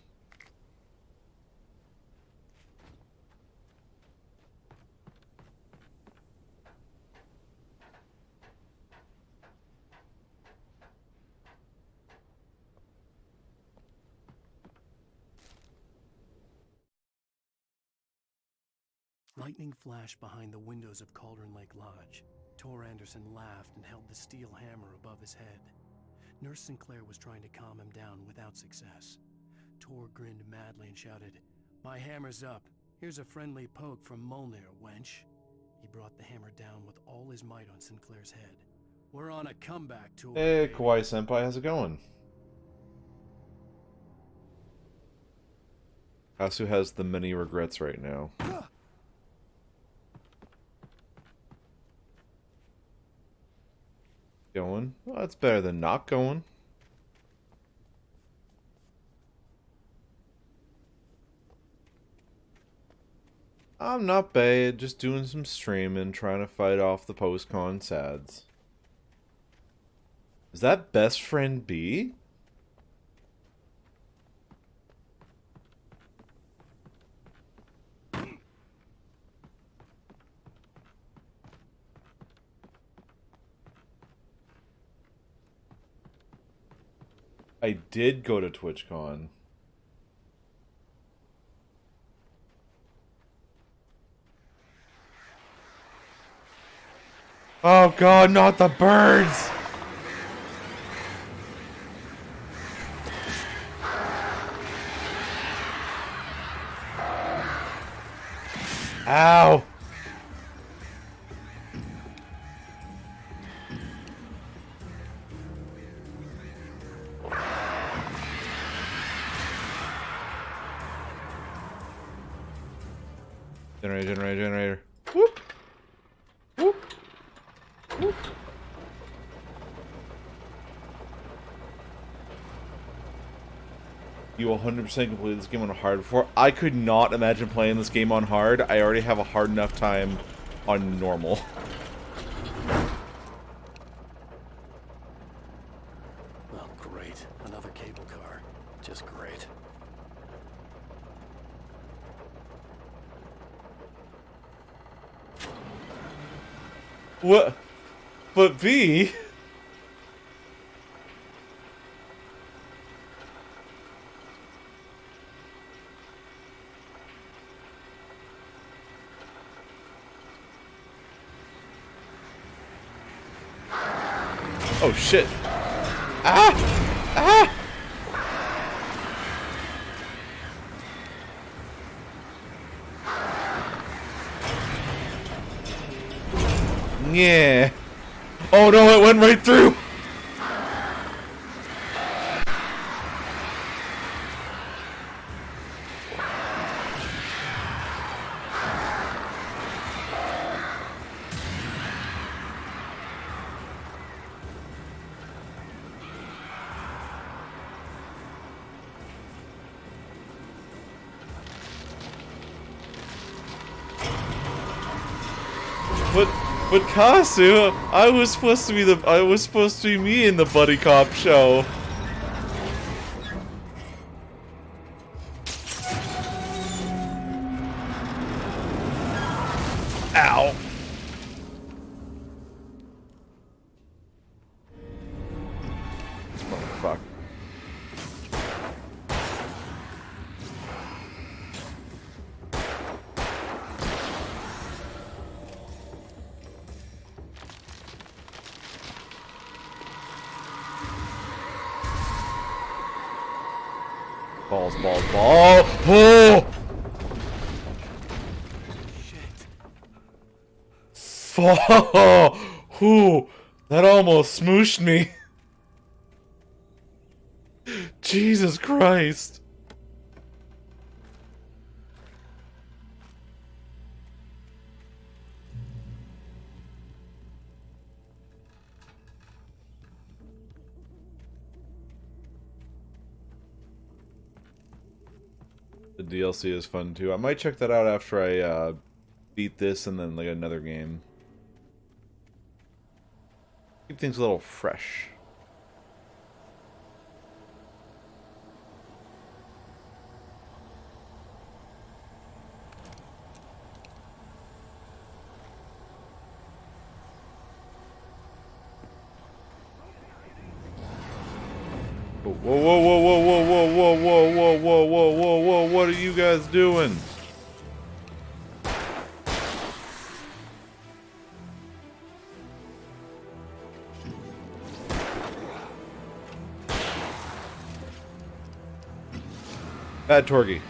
Speaker 3: Lightning flashed behind the windows of Cauldron Lake Lodge. Tor Anderson laughed and held the steel hammer above his head. Nurse Sinclair was trying to calm him down without success. Tor grinned madly and shouted, "My hammer's up. Here's a friendly poke from Molnir, wench." He brought the hammer down with all his might on Sinclair's head. "We're on a comeback, Tor."
Speaker 1: Hey, Kawaii Senpai, how's it going? Kasu has the many regrets right now. Going? Well, that's better than not going. I'm not bad, just doing some streaming, trying to fight off the post-con sads. Is that best friend B? I did go to TwitchCon. Oh god, not the birds! Ow! Generator. Whoop! Whoop! Whoop! You 100% completed this game on hard before? I could not imagine playing this game on hard. I already have a hard enough time on normal.
Speaker 3: Well, great. Another cable car. Just great.
Speaker 1: What? But B? Oh shit. Ah! Ah! Yeah. Oh no, it went right through! But Kasu, I was supposed to be me in the buddy cop show. Ow. Oh fuck. Balls. Oh!
Speaker 3: Shit.
Speaker 1: Fuck! Whew, that almost smooshed me. Jesus Christ. The DLC is fun too. I might check that out after I beat this and then like another game. Keep things a little fresh. Whoa, what are you guys doing? Bad Torgy.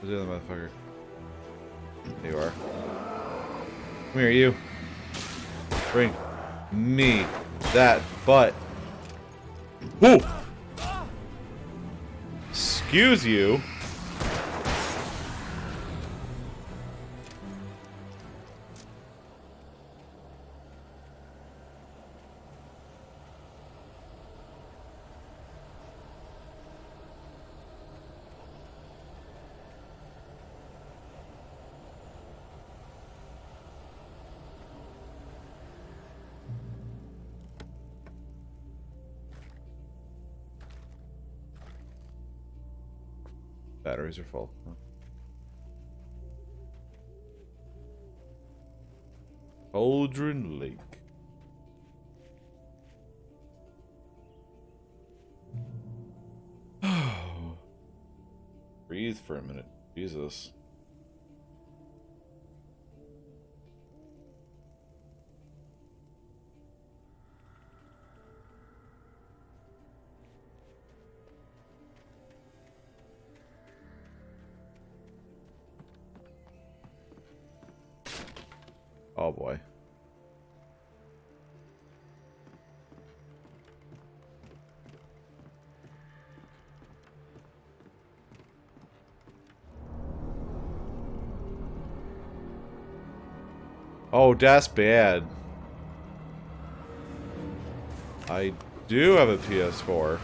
Speaker 1: Where's the other motherfucker? There you are. Come here, you. Bring me that butt. Whoa! Excuse you. Batteries are full. Huh. Cauldron Lake. Breathe for a minute. Jesus. Oh boy. Oh, that's bad. I do have a PS4.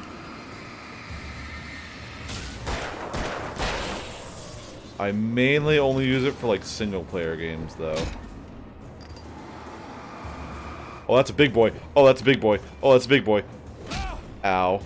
Speaker 1: I mainly only use it for like single player games though. Oh, that's a big boy. Oh, that's a big boy. Oh, that's a big boy. Ow.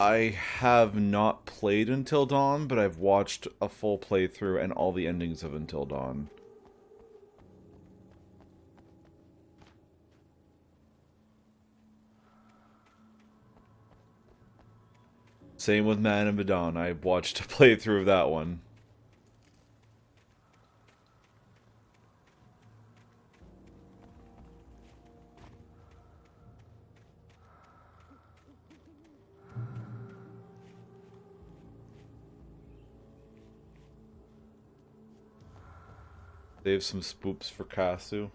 Speaker 1: I have not played Until Dawn, but I've watched a full playthrough and all the endings of Until Dawn. Same with Man of Medan. I watched a playthrough of that one. Save some spoops for Kasu.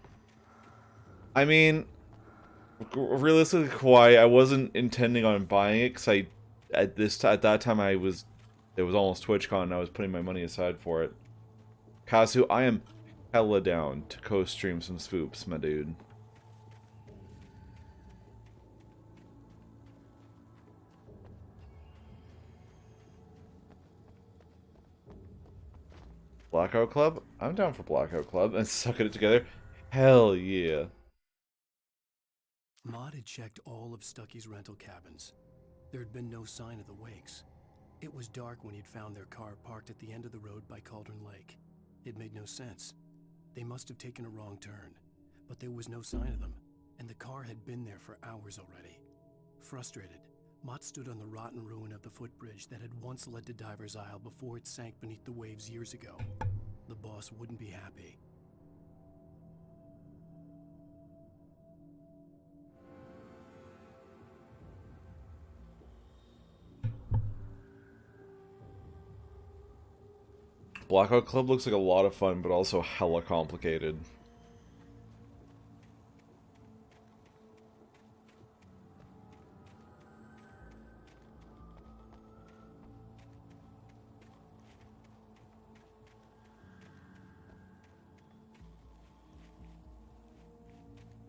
Speaker 1: I mean, realistically, Kawhi, I wasn't intending on buying it because at that time it was almost TwitchCon and I was putting my money aside for it. Kasu, I am hella down to co-stream some spoops, my dude. Blackout Club? I'm down for Blackout Club and sucking it together. Hell yeah.
Speaker 3: Maud had checked all of Stucky's rental cabins. There had been no sign of the Wakes. It was dark when he'd found their car parked at the end of the road by Cauldron Lake. It made no sense. They must have taken a wrong turn, but there was no sign of them, and the car had been there for hours already. Frustrated, Mott stood on the rotten ruin of the footbridge that had once led to Diver's Isle before it sank beneath the waves years ago. The boss wouldn't be happy.
Speaker 1: Blackout Club looks like a lot of fun, but also hella complicated.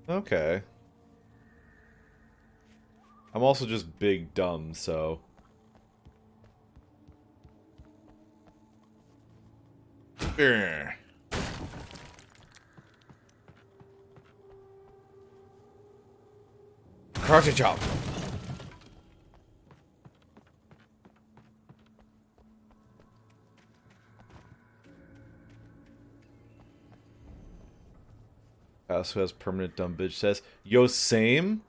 Speaker 1: Okay. I'm also just big dumb, so... Karate chop. Also has permanent dumb bitch says, yo, same.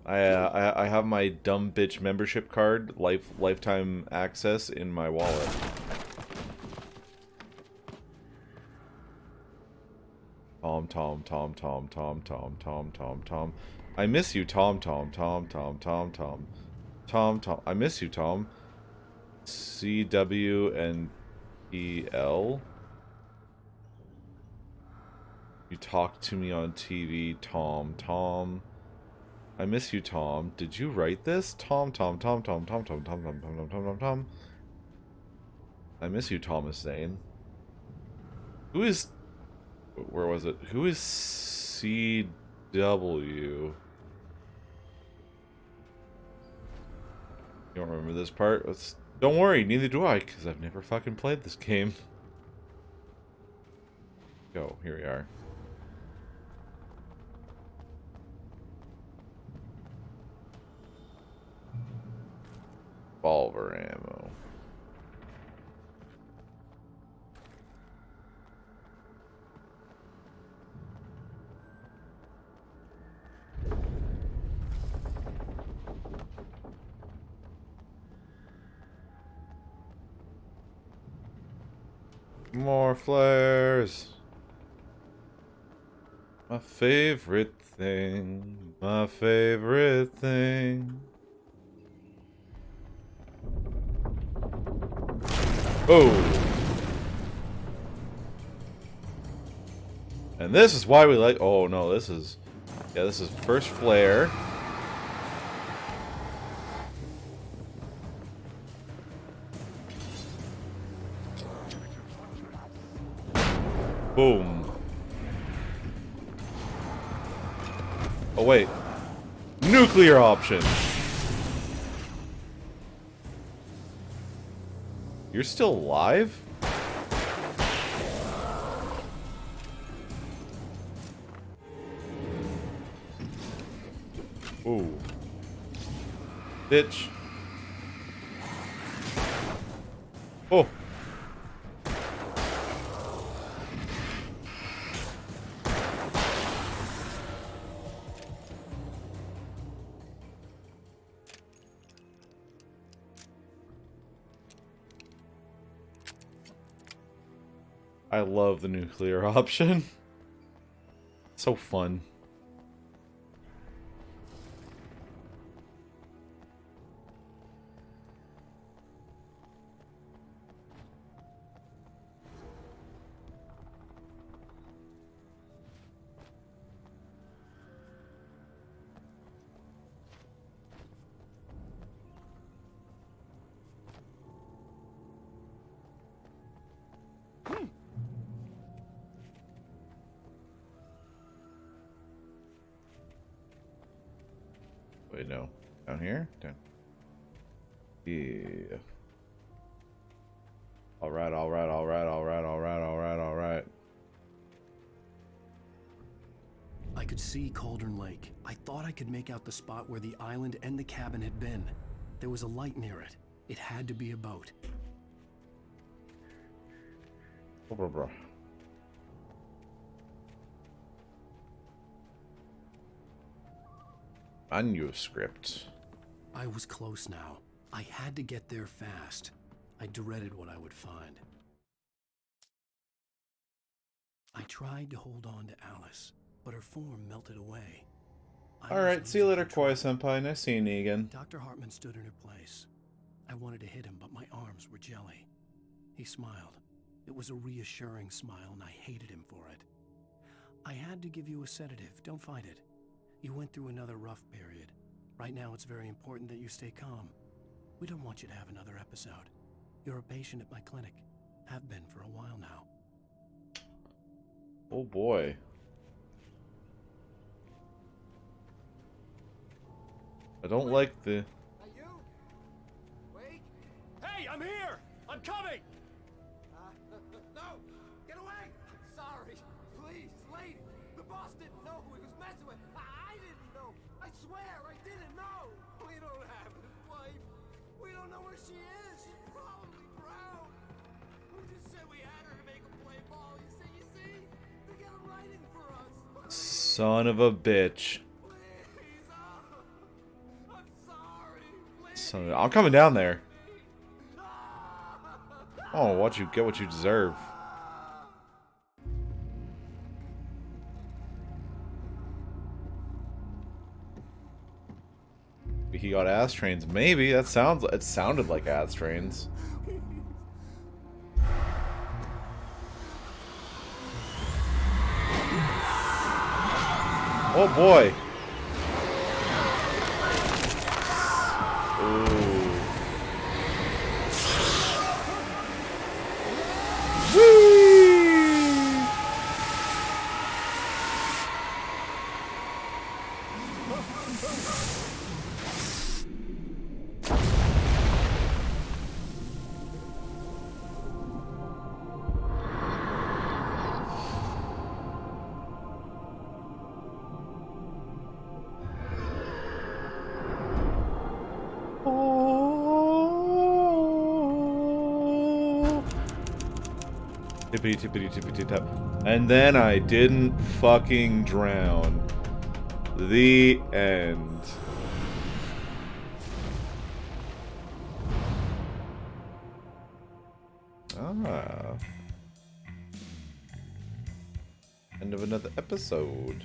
Speaker 1: I have my dumb bitch membership card, lifetime access in my wallet. Tom. I miss you, Tom. I miss you, Tom. CW and EL. You talk to me on TV, Tom. I miss you, Tom. Did you write this? Tom. I miss you, Thomas Zane. Who is... Where was it? Who is CW? You don't remember this part? Don't worry, neither do I, because I've never fucking played this game. Go, here we are. Revolver ammo. More flares. My favorite thing. My favorite thing. Oh. And this is why we like... Oh, no, this is... Yeah, this is first flare. Boom. Oh, wait. Nuclear option. You're still alive? Ooh. Bitch. Oh. I love the nuclear option. So fun. Wait, no. Down here? Down. Yeah. Alright.
Speaker 3: I could see Cauldron Lake. I thought I could make out the spot where the island and the cabin had been. There was a light near it. It had to be a boat.
Speaker 1: Manuscript.
Speaker 3: I was close now. I had to get there fast. I dreaded what I would find. I tried to hold on to Alice, but her form melted away.
Speaker 1: Alright, see you later, Koi-senpai. Nice seeing you again.
Speaker 3: Dr. Hartman stood in her place. I wanted to hit him, but my arms were jelly. He smiled. It was a reassuring smile, and I hated him for it. I had to give you a sedative. Don't fight it. You went through another rough period. Right now, it's very important that you stay calm. We don't want you to have another episode. You're a patient at my clinic. Have been for a while now.
Speaker 1: Oh boy. I don't like the...
Speaker 18: Hey, I'm here! I'm coming!
Speaker 11: No! Get away! Sorry. Please, lady. The boss didn't know who he was messing with. I didn't know. I swear I didn't know. We don't have his wife. We don't know where she is. She's probably drowned. We just said we had her to make him play ball. You see? They got him writing for us.
Speaker 1: Son of a bitch.
Speaker 11: Please, I'm sorry.
Speaker 1: Son of, I'm coming down there. Oh, what you get what you deserve. He got ass trains. Maybe it sounded like ass trains. Oh boy. Ooh. Whee! Tippity tippity tippity tap. And then I didn't fucking drown. The end. Ah. End of another episode.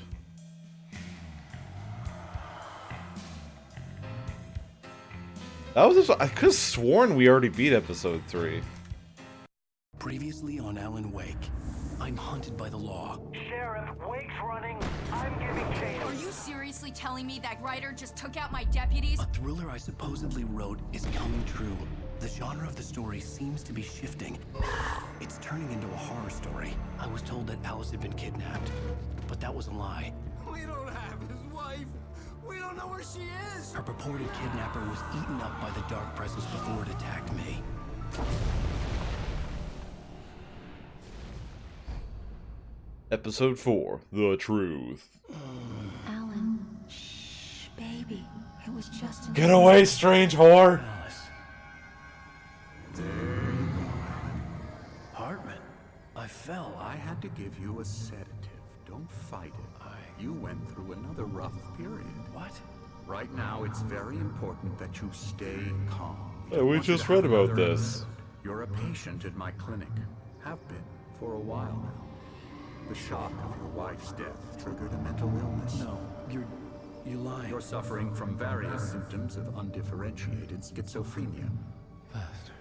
Speaker 1: That was just, I could have sworn we already beat episode 3.
Speaker 3: Previously on Alan Wake, I'm hunted by the law.
Speaker 11: Sheriff, Wake's running. I'm giving chase.
Speaker 17: Are you seriously telling me that writer just took out my deputies?
Speaker 3: A thriller I supposedly wrote is coming true. The genre of the story seems to be shifting. It's turning into a horror story. I was told that Alice had been kidnapped, but that was a lie.
Speaker 11: We don't have his wife. We don't know where she is.
Speaker 3: Her purported kidnapper was eaten up by the dark presence before it attacked me.
Speaker 1: Episode 4, The Truth.
Speaker 21: Alan, shh, baby. It was just an...
Speaker 1: Get away, strange whore!
Speaker 3: Alice. There you go, Alan. Hartman, I fell.
Speaker 7: I had to give you a sedative. Don't fight it. You went through another rough period.
Speaker 3: What?
Speaker 7: Right now, it's very important that you stay calm.
Speaker 1: Hey, we just read about this.
Speaker 7: You're a patient at my clinic. Have been for a while now. The shock of your wife's death triggered a mental illness.
Speaker 3: No, you lying.
Speaker 7: You're suffering from various symptoms of undifferentiated schizophrenia.
Speaker 3: Bastard.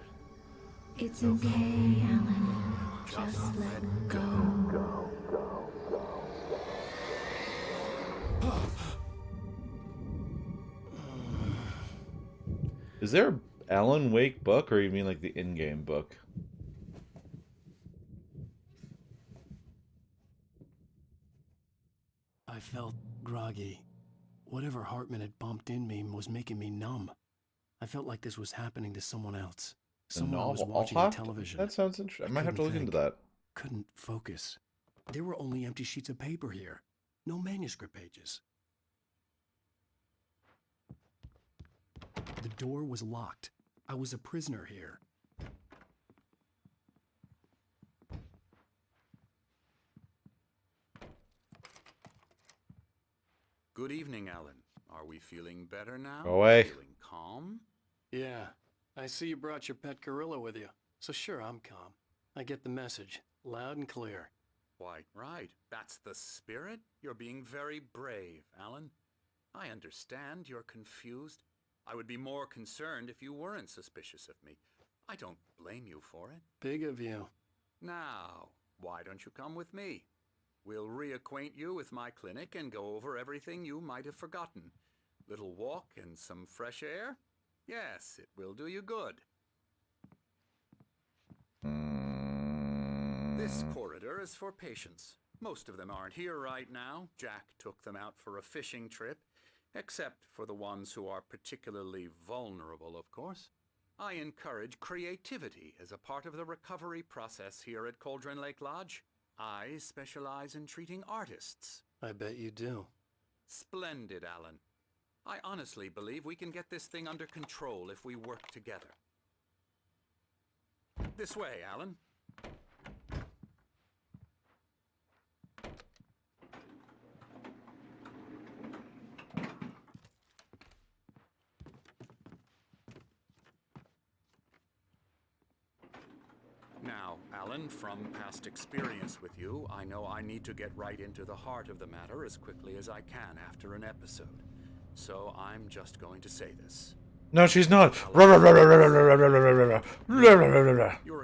Speaker 21: It's okay, Alan. Just let go.
Speaker 1: Is there an Alan Wake book, or you mean like the in-game book?
Speaker 3: I felt groggy. Whatever Hartman had bumped in me was making me numb. I felt like this was happening to someone else. Someone I was watching on television.
Speaker 1: That sounds interesting. I might have to look into that.
Speaker 3: Couldn't focus. There were only empty sheets of paper here. No manuscript pages. The door was locked. I was a prisoner here.
Speaker 7: Good evening, Alan. Are we feeling better now?
Speaker 1: Go away.
Speaker 7: Feeling calm?
Speaker 3: Yeah, I see you brought your pet gorilla with you. So sure, I'm calm. I get the message, loud and clear.
Speaker 7: Why, right. That's the spirit. You're being very brave, Alan. I understand you're confused. I would be more concerned if you weren't suspicious of me. I don't blame you for it.
Speaker 3: Big of you.
Speaker 7: Now, why don't you come with me? We'll reacquaint you with my clinic and go over everything you might have forgotten. Little walk and some fresh air? Yes, it will do you good. This corridor is for patients. Most of them aren't here right now. Jack took them out for a fishing trip, except for the ones who are particularly vulnerable, of course. I encourage creativity as a part of the recovery process here at Cauldron Lake Lodge. I specialize in treating artists.
Speaker 3: I bet you do.
Speaker 7: Splendid, Alan. I honestly believe we can get this thing under control if we work together. This way, Alan. Now, Alan, from past experience with you, I know I need to get right into the heart of the matter as quickly as I can after an episode. So I'm just going to say this.
Speaker 1: No, she's not.
Speaker 7: You're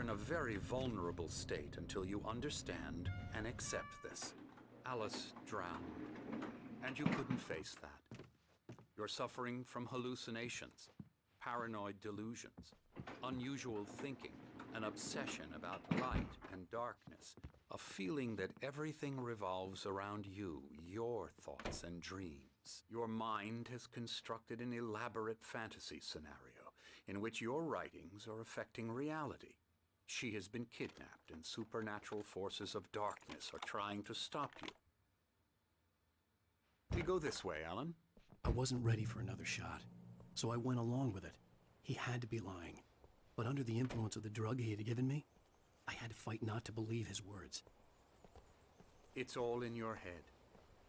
Speaker 7: in a very vulnerable state until you understand and accept this. Alice drowned, and you couldn't face that. You're suffering from hallucinations, paranoid delusions, unusual thinking, an obsession about light and darkness, a feeling that everything revolves around you, your thoughts and dreams. Your mind has constructed an elaborate fantasy scenario in which your writings are affecting reality. She has been kidnapped and supernatural forces of darkness are trying to stop you. We go this way, Alan.
Speaker 3: I wasn't ready for another shot, so I went along with it. He had to be lying. But under the influence of the drug he had given me, I had to fight not to believe his words.
Speaker 7: It's all in your head.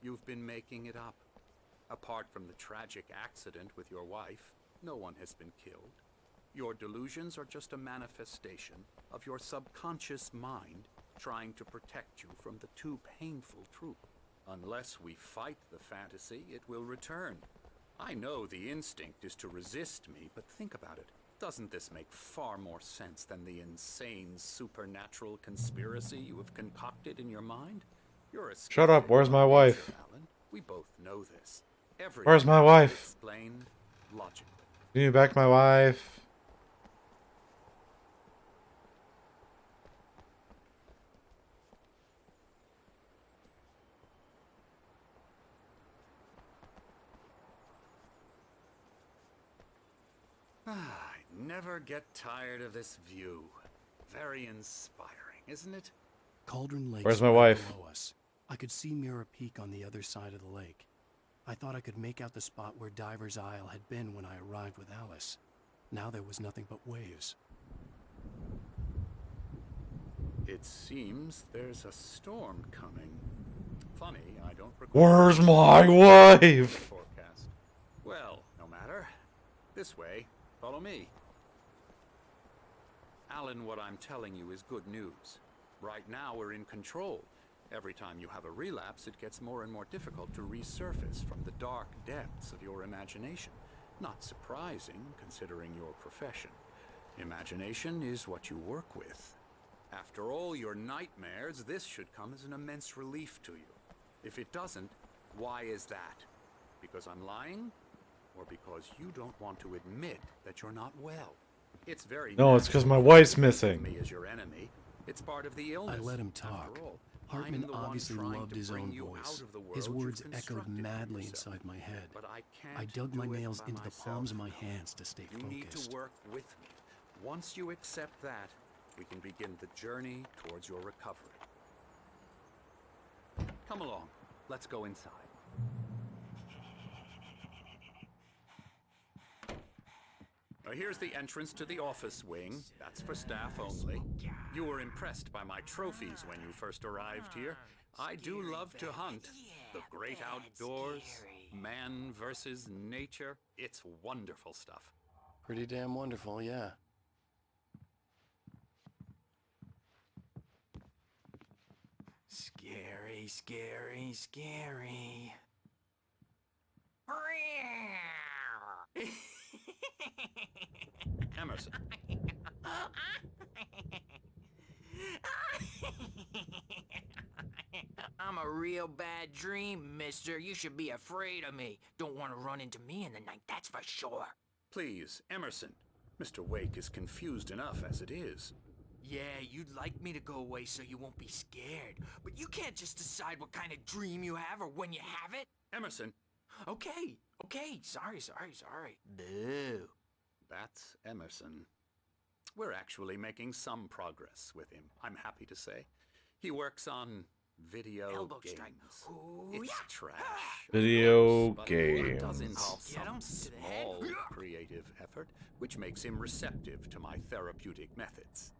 Speaker 7: You've been making it up. Apart from the tragic accident with your wife, no one has been killed. Your delusions are just a manifestation of your subconscious mind trying to protect you from the too painful truth. Unless we fight the fantasy, it will return. I know the instinct is to resist me, but think about it. Doesn't this make far more sense than the insane supernatural conspiracy you have concocted in your mind? You're a
Speaker 1: Shut up. Where's my wife?
Speaker 7: Alan. We both know this.
Speaker 1: Where's my wife?
Speaker 7: Explained logically.
Speaker 1: Give me back my wife.
Speaker 7: I never get tired of this view. Very inspiring, isn't it?
Speaker 3: Cauldron Lake.
Speaker 1: Where's my wife?
Speaker 3: Below us. I could see Mirror Peak on the other side of the lake. I thought I could make out the spot where Diver's Isle had been when I arrived with Alice. Now there was nothing but waves.
Speaker 7: It seems there's a storm coming. Funny, I don't recall.
Speaker 1: Where's my wife?
Speaker 7: Forecast. Well, no matter. This way. Follow me. Alan, what I'm telling you is good news. Right now we're in control. Every time you have a relapse, it gets more and more difficult to resurface from the dark depths of your imagination. Not surprising, considering your profession. Imagination is what you work with. After all your nightmares, this should come as an immense relief to you. If it doesn't, why is that? Because I'm lying? Or because you don't want to admit that you're not well? It's very
Speaker 1: No, it's because my wife's missing.
Speaker 7: Me as your enemy. It's part of the illness.
Speaker 3: I let him talk. Hartman obviously loved his own voice. His words echoed madly inside my head. I dug my nails into the palms of my hands to stay focused.
Speaker 7: You need to work with me. Once you accept that, we can begin the journey towards your recovery. Come along. Let's go inside. Now here's the entrance to the office wing. That's for staff only. You were impressed by my trophies when you first arrived here. I do love to hunt. The great outdoors, man versus nature. It's wonderful stuff.
Speaker 3: Pretty damn wonderful, yeah.
Speaker 4: Scary, scary, scary.
Speaker 7: Emerson.
Speaker 4: I'm a real bad dream, mister. You should be afraid of me. Don't want to run into me in the night, that's for sure.
Speaker 7: Please, Emerson. Mr. Wake is confused enough as it is.
Speaker 4: Yeah, you'd like me to go away so you won't be scared. But you can't just decide what kind of dream you have or when you have it.
Speaker 7: Emerson.
Speaker 4: Okay. Sorry. Boo.
Speaker 7: That's Emerson. We're actually making some progress with him, I'm happy to say. He works on Video
Speaker 4: Elbow
Speaker 7: games.
Speaker 4: strike.
Speaker 7: It's trash. of
Speaker 1: Video
Speaker 7: course, but it does
Speaker 1: games.
Speaker 7: involve
Speaker 4: Get him
Speaker 7: some
Speaker 4: to the head.
Speaker 7: small creative effort, which makes him receptive to my therapeutic methods.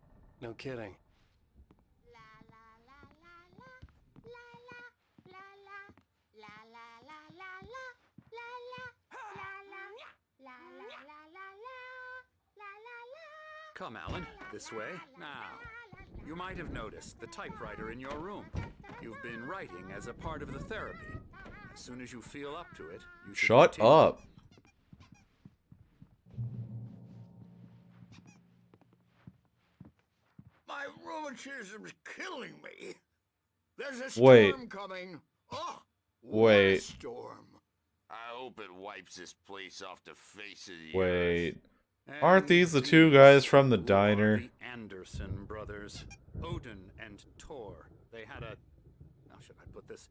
Speaker 3: No kidding.
Speaker 7: Come, Alan, this way. Now, you might have noticed the typewriter in your room. You've been writing as a part of the therapy. As soon as you feel up to it, you should
Speaker 1: Shut
Speaker 7: continue.
Speaker 1: up.
Speaker 11: My rheumatism's killing me. There's a
Speaker 1: Wait.
Speaker 11: storm coming. Oh,
Speaker 1: Wait.
Speaker 11: what a storm.
Speaker 5: I hope it wipes this place off the face of the
Speaker 1: Wait.
Speaker 5: earth.
Speaker 1: Aren't these the two guys from the diner?
Speaker 7: The Anderson brothers, Odin and Tor. They had a, how should I put this?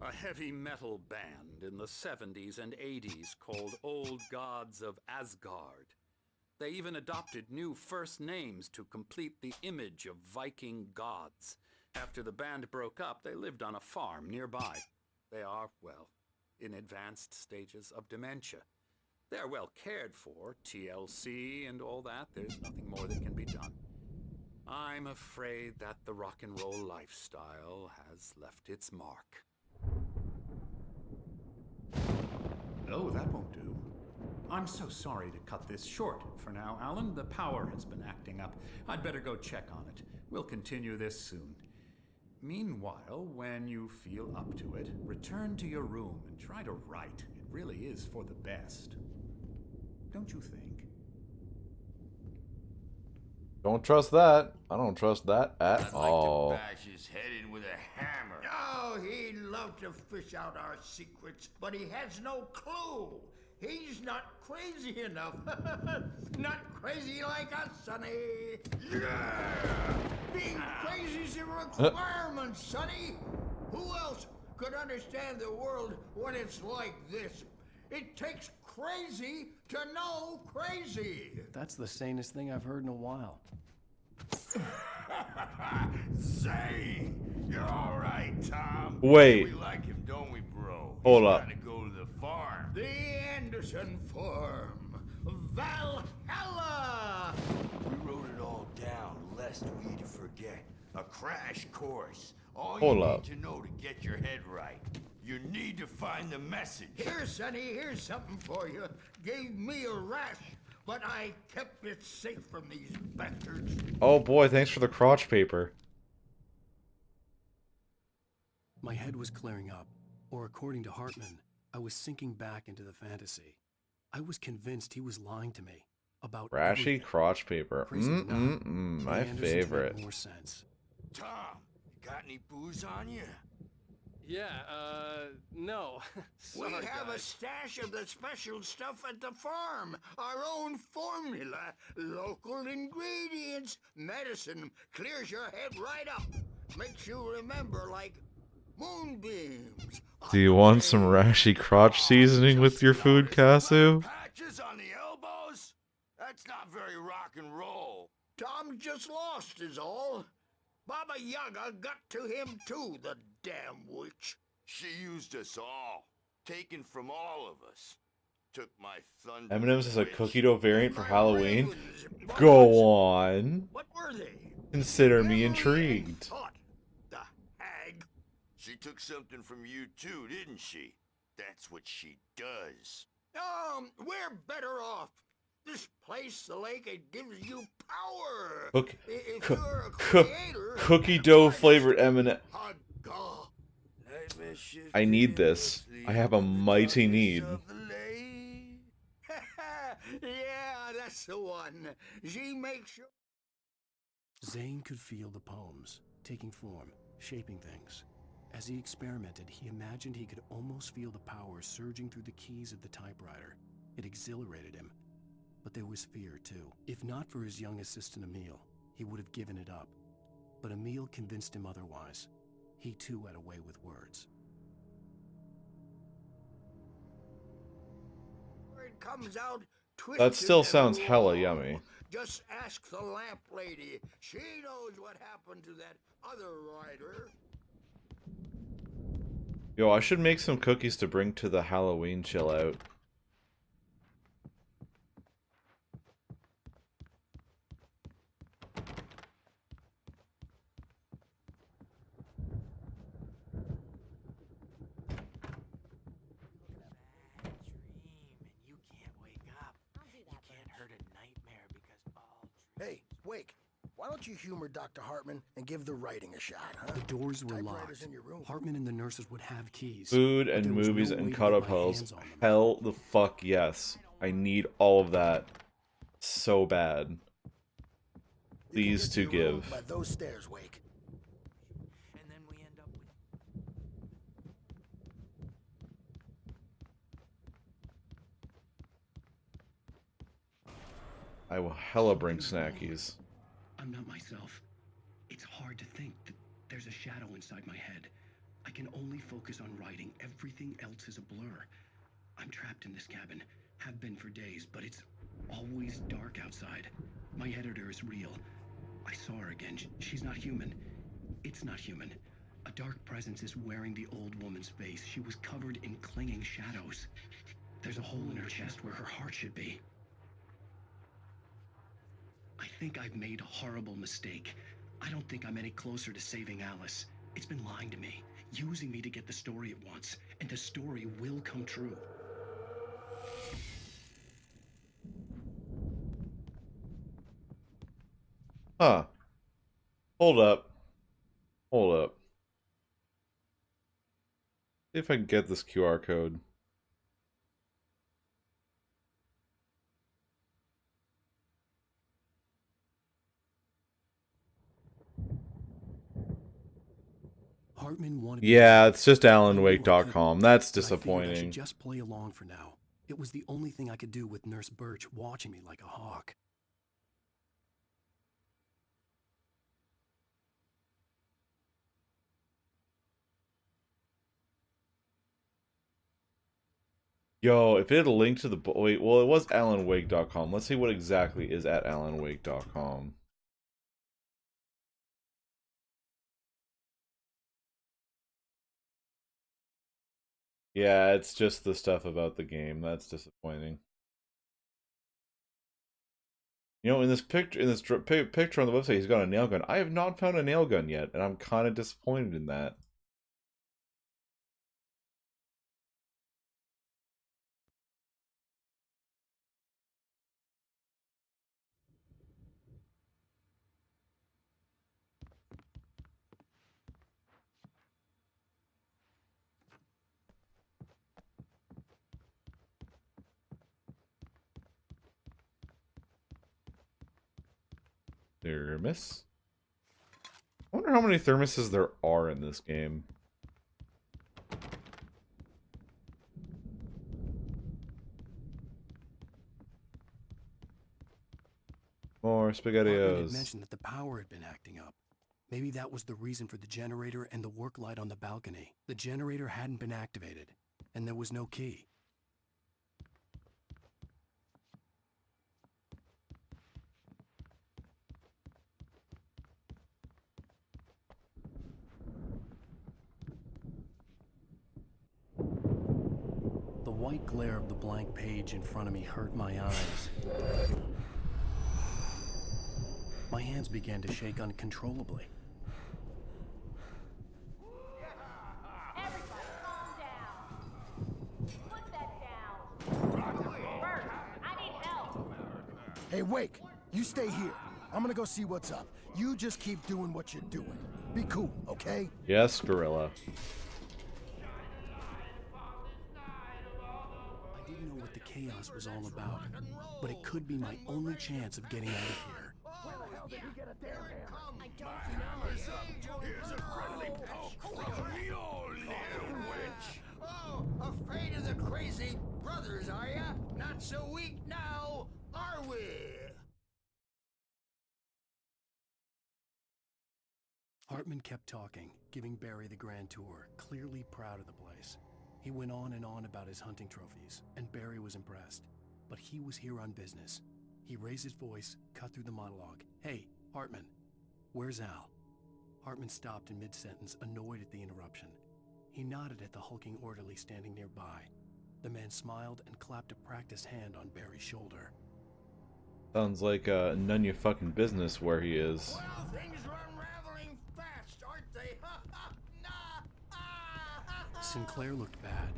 Speaker 7: A heavy metal band in the 70s and 80s called Old Gods of Asgard. They even adopted new first names to complete the image of Viking gods. After the band broke up, they lived on a farm nearby. They are, well, in advanced stages of dementia. They're well cared for, TLC and all that. There's nothing more that can be done. I'm afraid that the rock and roll lifestyle has left its mark.
Speaker 16: Oh, that won't do. I'm so sorry to cut this short for now, Alan. The power has been acting up. I'd better go check on it. We'll continue this soon. Meanwhile, when you feel up to it, return to your room and try to write. It really is for the best. Don't you think?
Speaker 1: Don't trust that. I don't trust that at all.
Speaker 5: I'd like to bash his head in with a hammer.
Speaker 11: Oh, he'd love to fish out our secrets, but he has no clue. He's not crazy enough. Not crazy like us, Sonny. Yeah! Being crazy's a requirement, Sonny. Who else could understand the world when it's like this? It takes crazy to know crazy.
Speaker 3: That's the sanest thing I've heard in a while.
Speaker 5: Say, you're all right, Tom.
Speaker 1: Wait.
Speaker 5: We like him, don't we, bro?
Speaker 1: Hold
Speaker 5: He's
Speaker 1: up.
Speaker 5: gotta go to the farm.
Speaker 11: The Anderson Farm. Valhalla!
Speaker 5: We wrote it all down, lest we forget. A crash course. All
Speaker 1: Hold
Speaker 5: you
Speaker 1: up.
Speaker 5: need to know to get your head right. You need to find the message.
Speaker 11: Here, Sonny, here's something for you. Gave me a rash, but I kept it safe from these bastards.
Speaker 1: Oh boy, thanks for the crotch paper.
Speaker 3: My head was clearing up, or according to Hartman, I was sinking back into the fantasy. I was convinced he was lying to me about
Speaker 1: Rashy
Speaker 3: everything.
Speaker 1: crotch paper.
Speaker 3: Crazy or not,
Speaker 1: My
Speaker 3: the Andersons
Speaker 1: favorite.
Speaker 3: made more sense.
Speaker 5: Tom, you got any booze on you?
Speaker 18: Yeah, no.
Speaker 11: We
Speaker 18: Sorry,
Speaker 11: have a
Speaker 18: guys.
Speaker 11: stash of the special stuff at the farm. Our own formula. Local ingredients. Medicine clears your head right up. Makes you remember like moonbeams.
Speaker 1: Do you want some rashy crotch seasoning with your food, Kasu?
Speaker 5: Patches on the elbows? That's not very rock and roll.
Speaker 11: Tom just lost is all. Baba Yaga got to him too, the damn witch.
Speaker 5: She used us all. Taken from all of us. Took my thunder.
Speaker 1: M&M's is a cookie dough variant for Halloween. Go on.
Speaker 11: What were they?
Speaker 1: Consider me intrigued.
Speaker 11: The hag.
Speaker 5: She took something from you too, didn't she? That's what she does.
Speaker 11: We're better off. This place, the lake, it gives you power. If
Speaker 1: Cook,
Speaker 11: you're a
Speaker 1: cook,
Speaker 11: creator,
Speaker 1: cookie dough flavored M&M.
Speaker 11: Hagah.
Speaker 1: I need this. I have a mighty need.
Speaker 11: Yeah, that's the one. She makes you.
Speaker 3: Zane could feel the poems, taking form, shaping things. As he experimented, he imagined he could almost feel the power surging through the keys of the typewriter. It exhilarated him. But there was fear, too. If not for his young assistant Emil, he would have given it up. But Emil convinced him otherwise. He, too, had a way with words.
Speaker 11: It comes out twisted
Speaker 1: That still
Speaker 11: and
Speaker 1: sounds hella
Speaker 11: raw.
Speaker 1: yummy.
Speaker 11: Just ask the lamp lady. She knows what happened to that other writer.
Speaker 1: Yo, I should make some cookies to bring to the Halloween chill out.
Speaker 12: Hey, Wake, why don't you humor Dr. Hartman and give the writing a shot, huh?
Speaker 3: The doors were
Speaker 12: Typewriter's
Speaker 3: locked.
Speaker 12: in your room.
Speaker 3: Hartman and the nurses would have keys.
Speaker 1: Food
Speaker 3: but
Speaker 1: and
Speaker 3: there was
Speaker 1: movies
Speaker 3: no
Speaker 1: and
Speaker 3: way to
Speaker 1: cut
Speaker 3: get
Speaker 1: up
Speaker 3: my
Speaker 1: hills.
Speaker 3: hands on them.
Speaker 1: Hell the fuck yes. I need all of that. So bad. Please to give.
Speaker 12: By those stairs, Wake.
Speaker 4: And then we end up with...
Speaker 1: I will hella bring snackies.
Speaker 9: I'm not myself. It's hard to think that there's a shadow inside my head. I can only focus on writing. Everything else is a blur. I'm trapped in this cabin. Have been for days, but it's always dark outside. My editor is real. I saw her again. She's not human. It's not human. A dark presence is wearing the old woman's face. She was covered in clinging shadows. There's a hole in her chest where her heart should be. I think I've made a horrible mistake. I don't think I'm any closer to saving Alice. It's been lying to me, using me to get the story it wants, and the story will come true.
Speaker 1: Huh. Hold up. Hold up. See if I can get this QR code.
Speaker 3: Hartman wanted
Speaker 1: Yeah, it's just
Speaker 3: I
Speaker 1: AlanWake.com. That's
Speaker 3: figured I should
Speaker 1: disappointing.
Speaker 3: just play along for now. It was the only thing I could do with Nurse Birch watching me like a hawk.
Speaker 1: Yo, if it had a link to the... Wait, well, it was AlanWake.com. Let's see what exactly is at AlanWake.com. Yeah, it's just the stuff about the game. That's disappointing. You know, in this picture, picture on the website, he's got a nail gun. I have not found a nail gun yet, and I'm kind of disappointed in that. Thermos. I wonder how many thermoses there are in this game. More
Speaker 3: Hartman had
Speaker 1: SpaghettiOs.
Speaker 3: mentioned that the power had been acting up. Maybe that was the reason for the generator and the work light on the balcony. The generator hadn't been activated, and there was no key. The white glare of the blank page in front of me hurt my eyes. My hands began to shake uncontrollably.
Speaker 12: Hey, Wake, you stay here. I'm gonna go see what's up. You just keep doing what you're doing. Be cool, okay?
Speaker 1: Yes, Gorilla.
Speaker 3: I didn't know what the chaos was all about, but it could be my only chance of getting out of here.
Speaker 12: Where the hell did he get a damn hammer?
Speaker 21: I don't know.
Speaker 5: Here's a friendly poke from the old little witch.
Speaker 22: Oh, afraid of the crazy brothers, are ya? Not so weak now, are we?
Speaker 3: Hartman kept talking, giving Barry the grand tour, clearly proud of the place. He went on and on about his hunting trophies, and Barry was impressed. But he was here on business. He raised his voice, cut through the monologue. Hey, Hartman, where's Al? Hartman stopped in mid-sentence, annoyed at the interruption. He nodded at the hulking orderly standing nearby. The man smiled and clapped a practiced hand on Barry's shoulder.
Speaker 1: Sounds like none your fucking business where he is.
Speaker 22: Well, things are unraveling fast, aren't they?
Speaker 3: Sinclair looked bad.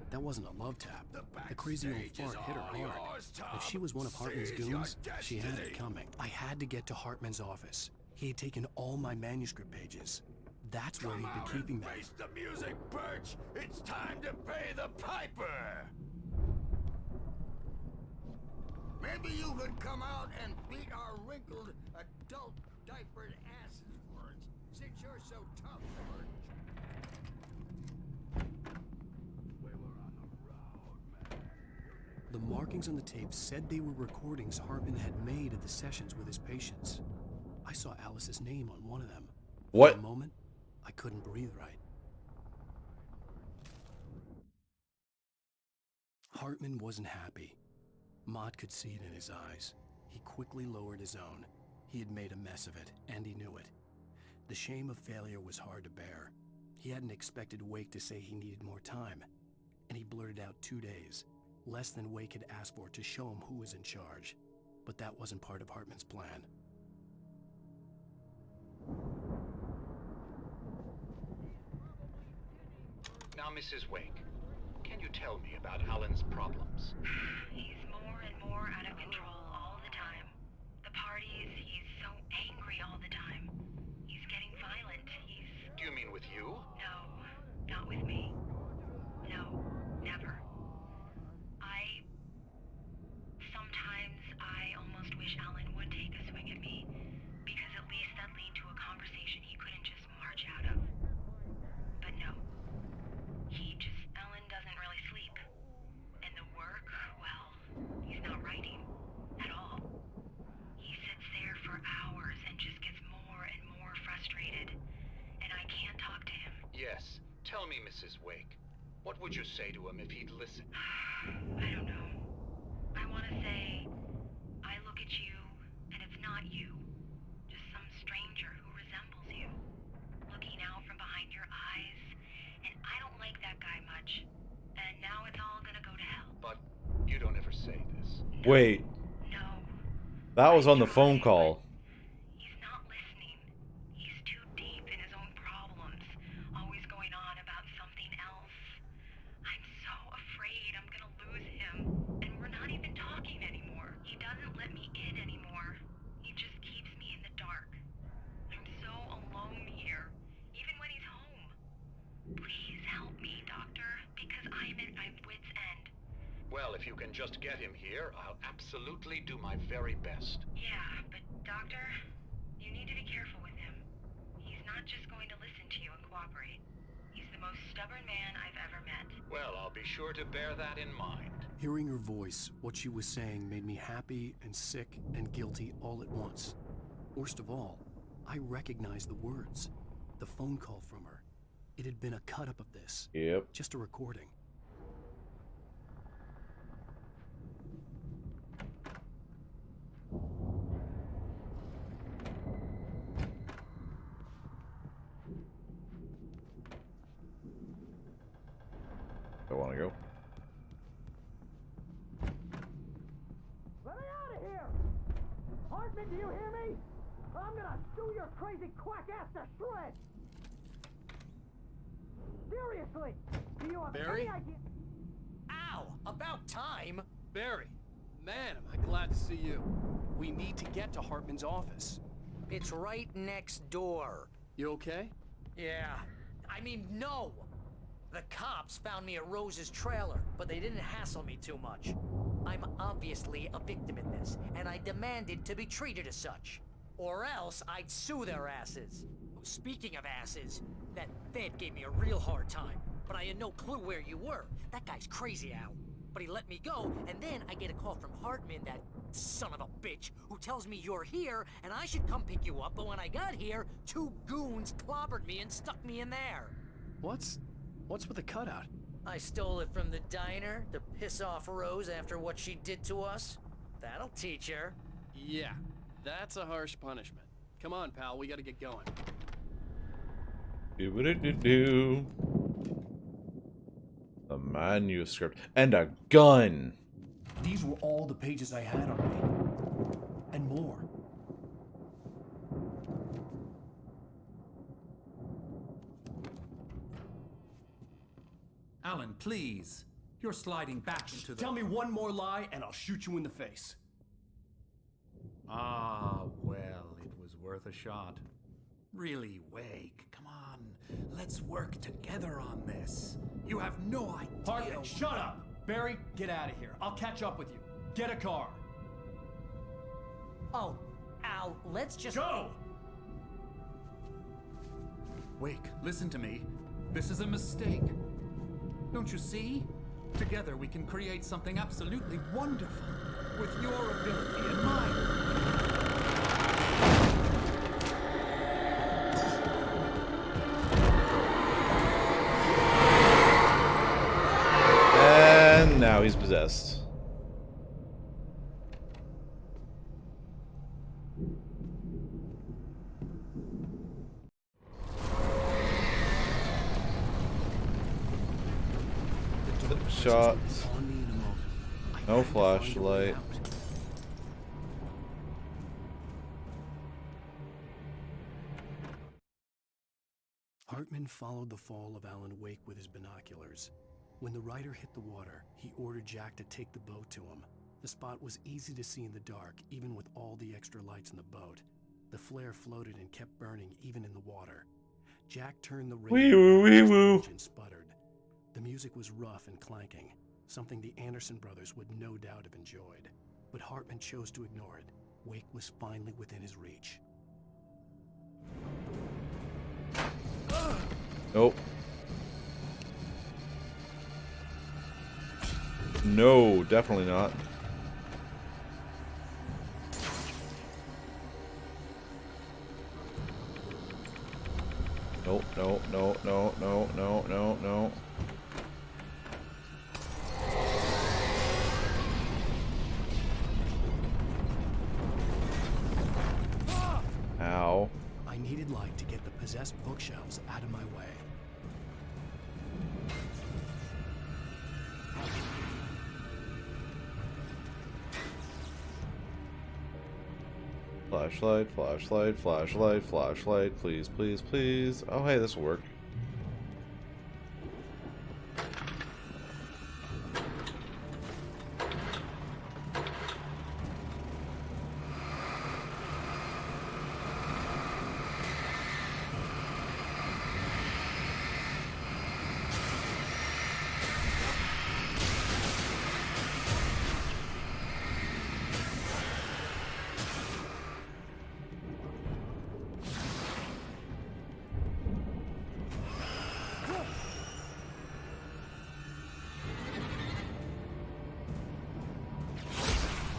Speaker 3: That wasn't a love tap. The crazy old fart hit her hard. If she was one of Hartman's goons, she had it coming. I had to get to Hartman's office. He had taken all my manuscript pages. That's where he'd been keeping them.
Speaker 22: Face the music, Birch. It's time to pay the piper. Maybe you could come out and beat our wrinkled adult diapered asses for us, since you're so tough, Birch.
Speaker 3: The markings on the tape said they were recordings Hartman had made of the sessions with his patients. I saw Alice's name on one of them.
Speaker 1: What?
Speaker 3: For a moment, I couldn't breathe right. Hartman wasn't happy. Maude could see it in his eyes. He quickly lowered his own. He had made a mess of it, and he knew it. The shame of failure was hard to bear. He hadn't expected Wake to say he needed more time, and he blurted out 2 days, less than Wake had asked for to show him who was in charge. But that wasn't part of Hartman's plan.
Speaker 7: Now, Mrs. Wake, can you tell me about Alan's problems?
Speaker 15: He's more and more out of control all the time. The parties, he's so angry all the time. He's getting violent.
Speaker 7: Do you mean with you?
Speaker 15: No, not with me. No, never. Sometimes I almost wish Alan would take a swing at me, because at least that'd lead to a conversation he couldn't just march out of. But no. Alan doesn't really sleep. And the work, well, he's not writing at all. He sits there for hours and just gets more and more frustrated. And I can't talk to him.
Speaker 7: Yes. Tell me, Mrs. Wake. What would you say to him if he'd listen?
Speaker 15: I don't know. I want to say, I look at you, and it's not you. Just some stranger who resembles you. Looking out from behind your eyes. And I don't like that guy much. And now it's all gonna go to hell.
Speaker 7: But you don't ever say this.
Speaker 1: Wait.
Speaker 15: No.
Speaker 1: That was on the phone call.
Speaker 15: He's not listening. He's too deep in his own problems. Always going on about something else. I'm so afraid I'm gonna lose him. And we're not even talking anymore. He doesn't let me in anymore. He just keeps me in the dark. I'm so alone here. Even when he's home. Please help me, Doctor, because I'm at my wit's end.
Speaker 7: Well, if you can just get him here, I'll absolutely do my very best.
Speaker 15: Yeah, but Doctor, you need to be careful with him. He's not just going to listen to you and cooperate. He's the most stubborn man I've ever met.
Speaker 7: Well, I'll be sure to bear that in mind.
Speaker 3: Hearing her voice, what she was saying made me happy and sick and guilty all at once. Worst of all, I recognized the words. The phone call from her. It had been a cut-up of this.
Speaker 1: Yep.
Speaker 3: Just a recording.
Speaker 1: I want to go.
Speaker 2: Let me out of here! Hartman, do you hear me? I'm gonna chew your crazy quack ass to shreds! Seriously! Do you have
Speaker 18: Barry?
Speaker 2: any idea?
Speaker 4: Ow! About time!
Speaker 18: Barry, man, am I glad to see you. We need to get to Hartman's office.
Speaker 4: It's right next door.
Speaker 18: You okay?
Speaker 4: Yeah. I mean, no! The cops found me at Rose's trailer, but they didn't hassle me too much. I'm obviously a victim in this, and I demanded to be treated as such. Or else I'd sue their asses. Speaking of asses, that Fed gave me a real hard time, but I had no clue where you were. That guy's crazy, Al. But he let me go, and then I get a call from Hartman, that son of a bitch, who tells me you're here, and I should come pick you up, but when I got here, 2 goons clobbered me and stuck me in there.
Speaker 3: What's with the cutout?
Speaker 4: I stole it from the diner to piss off Rose after what she did to us. That'll teach her.
Speaker 18: Yeah, that's a harsh punishment. Come on, pal, we gotta get going.
Speaker 1: Do-ba-do-do-do. manuscript. And a gun!
Speaker 3: These were all the pages I had on me. And more.
Speaker 16: Alan, please. You're sliding back into the...
Speaker 3: Tell me one more lie and I'll shoot you in the face.
Speaker 16: Ah, well, it was worth a shot. Really, Wake, come on. Let's work together on this. You have no idea...
Speaker 3: Hartman, shut up! Barry, get out of here. I'll catch up with you. Get a car.
Speaker 4: Oh, Al, let's just...
Speaker 3: Go!
Speaker 16: Wake, listen to me. This is a mistake. Don't you see? Together we can create something absolutely wonderful. With your ability and mine.
Speaker 1: And now he's possessed. Shots. No flashlight.
Speaker 3: Hartman followed the fall of Alan Wake with his binoculars. When the rider hit the water, he ordered Jack to take the boat to him. The spot was easy to see in the dark, even with all the extra lights in the boat. The flare floated and kept burning even in the water. Jack turned the radio and sputtered. The music was rough and clanking, something the Anderson brothers would no doubt have enjoyed. But Hartman chose to ignore it. Wake was finally within his reach.
Speaker 1: Nope. No, definitely not. Nope, no, no, no, no, no, no, no. Ow.
Speaker 3: I needed light to get the possessed bookshelves out of my way.
Speaker 1: Flashlight, flashlight, flashlight, flashlight. Please, please, please. Oh, hey, this will work.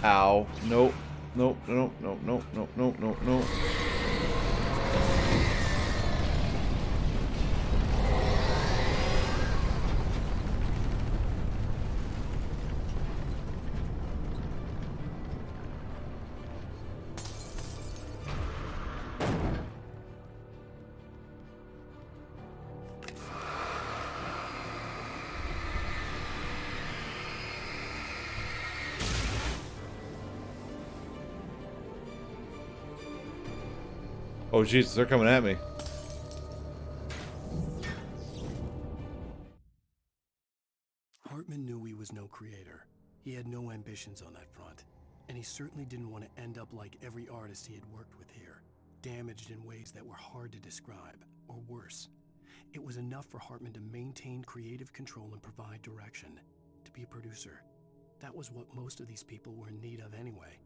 Speaker 1: Ow. Nope. Nope. Nope. Nope. Nope. Nope. Nope. Nope. Nope. Oh, Jesus, they're coming at me.
Speaker 3: Hartman knew he was no creator. He had no ambitions on that front. And he certainly didn't want to end up like every artist he had worked with here, damaged in ways that were hard to describe, or worse. It was enough for Hartman to maintain creative control and provide direction, to be a producer. That was what most of these people were in need of anyway.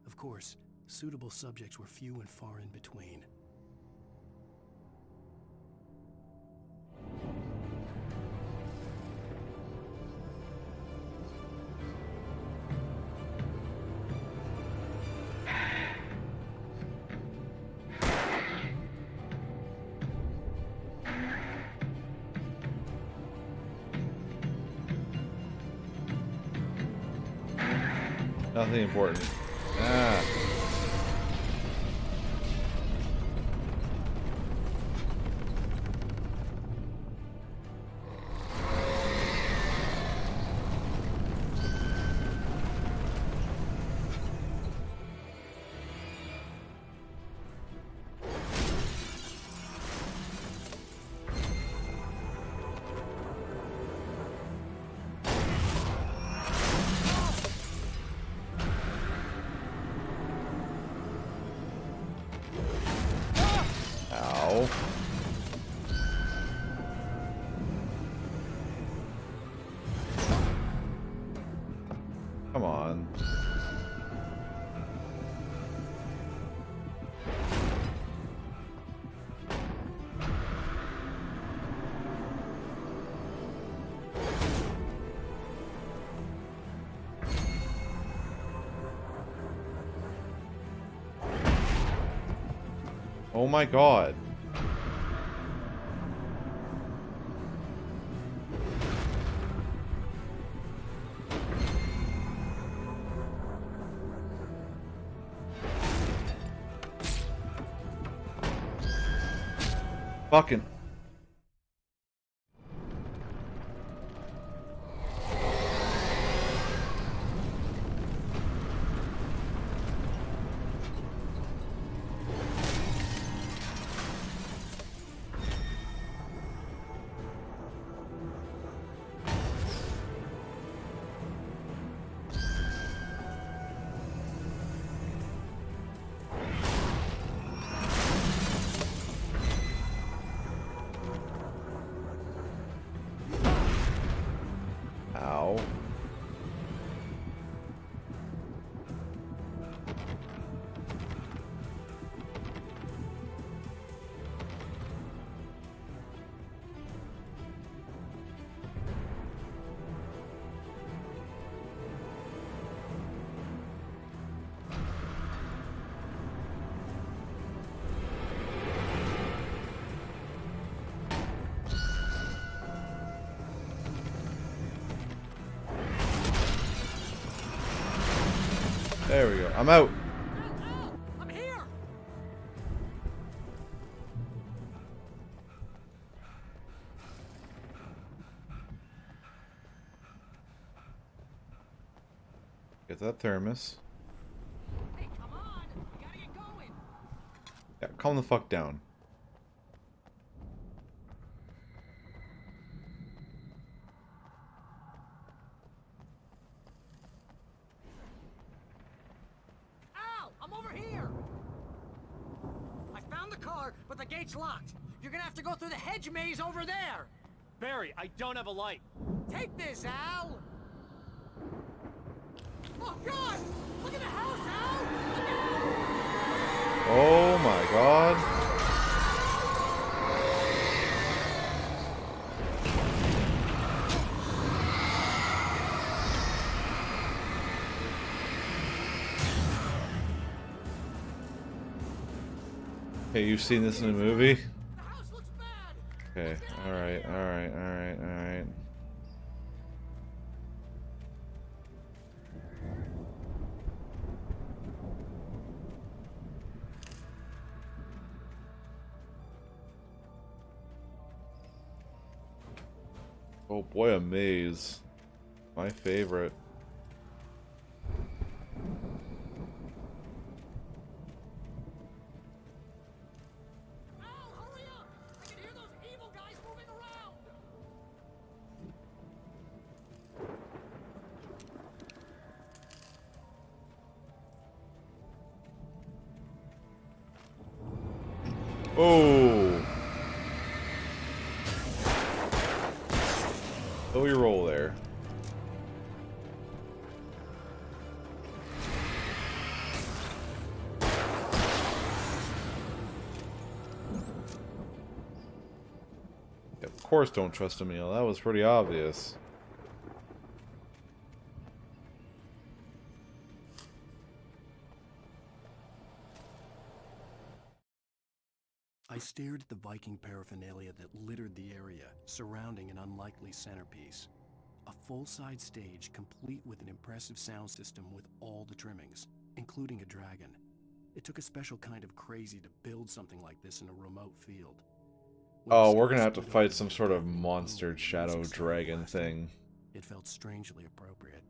Speaker 3: Of course, suitable subjects were few and far in between.
Speaker 1: Nothing important. Ah. Ow. Come on. Oh my god. Fucking. Ow. There we go. I'm out.
Speaker 4: I'm here.
Speaker 1: Get that thermos.
Speaker 4: Hey, come on. We gotta get going.
Speaker 1: Yeah, calm the fuck down.
Speaker 4: Al, I'm over here. I found the car, but the gate's locked. You're gonna have to go through the hedge maze over there.
Speaker 18: Barry, I don't have a light.
Speaker 4: Take this, Al. Oh, God! Look at the house, Al! Look out!
Speaker 1: Oh my god. Okay, you've seen this in a movie? Okay, alright, alright, alright, alright. Oh boy, a maze. My favorite. Oh! Slow your roll there. Yeah, of course don't trust Emil. That was pretty obvious.
Speaker 3: I stared at the Viking paraphernalia that littered the area, surrounding an unlikely centerpiece. A full-size stage complete with an impressive sound system with all the trimmings, including a dragon. It took a special kind of crazy to build something like this in a remote field.
Speaker 1: Oh, we're gonna have to fight some sort of monster shadow dragon thing.
Speaker 3: It felt strangely appropriate.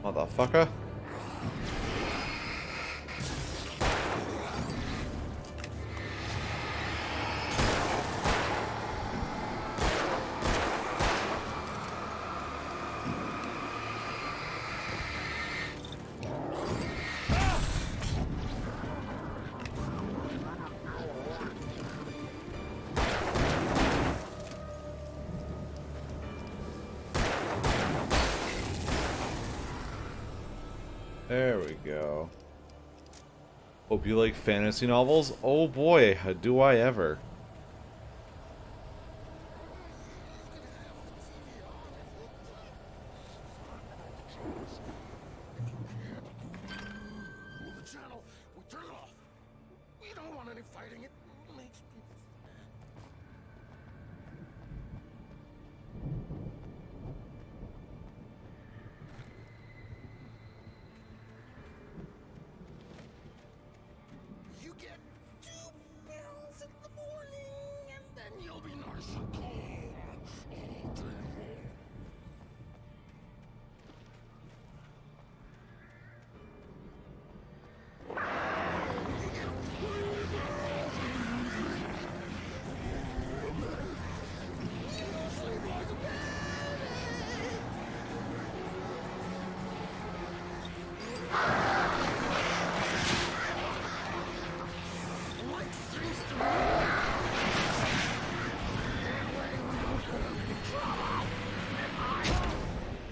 Speaker 1: Motherfucker. There we go. Hope you like fantasy novels. Oh boy, do I ever.
Speaker 8: The channel, we turn it off. We don't want any fighting. It makes people sad. You get 2 pills in the morning, and then you'll be nice and calm all day long.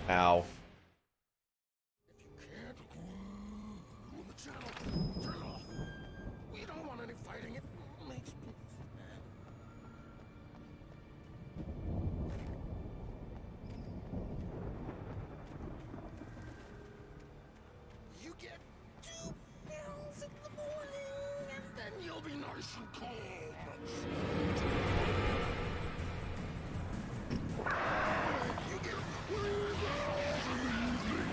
Speaker 1: Ow.
Speaker 8: The channel, turn it off. We don't want any fighting. It makes people sad. You get 2 pills in the morning, and then you'll be nice and calm. You get 3 pills in the evening.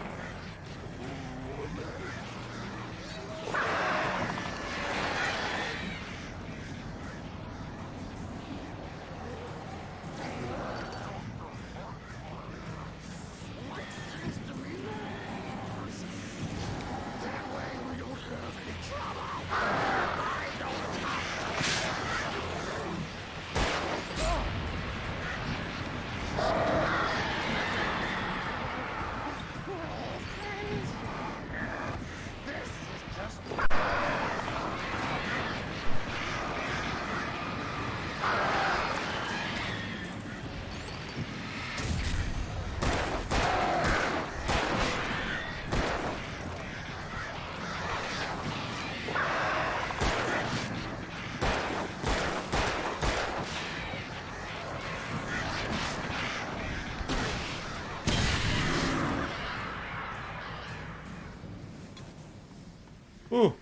Speaker 1: Ooh.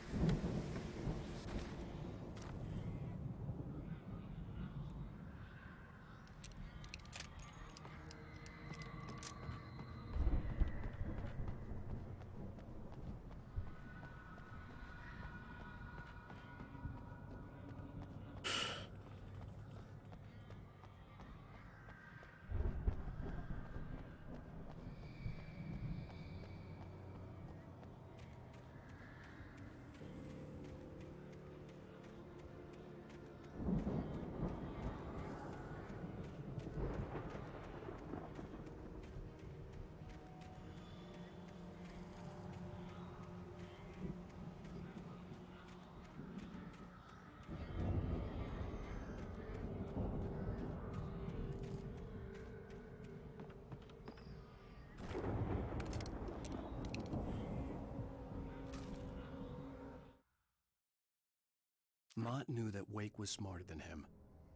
Speaker 3: Mott knew that Wake was smarter than him.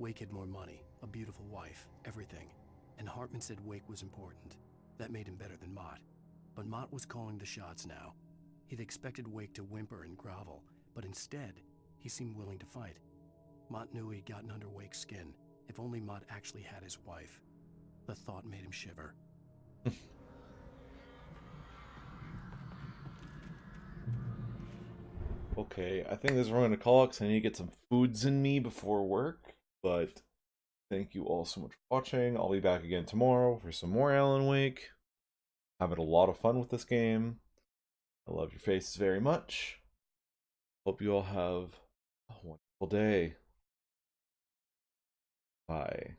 Speaker 3: Wake had more money, a beautiful wife, everything. And Hartman said Wake was important. That made him better than Mott. But Mott was calling the shots now. He'd expected Wake to whimper and grovel, but instead, he seemed willing to fight. Mott knew he'd gotten under Wake's skin. If only Mott actually had his wife. The thought made him shiver.
Speaker 1: Okay, I think this is where I'm going to call it because I need to get some foods in me before work. But thank you all so much for watching. I'll be back again tomorrow for some more Alan Wake. having a lot of fun with this game. I love your faces very much. Hope you all have a wonderful day. Bye.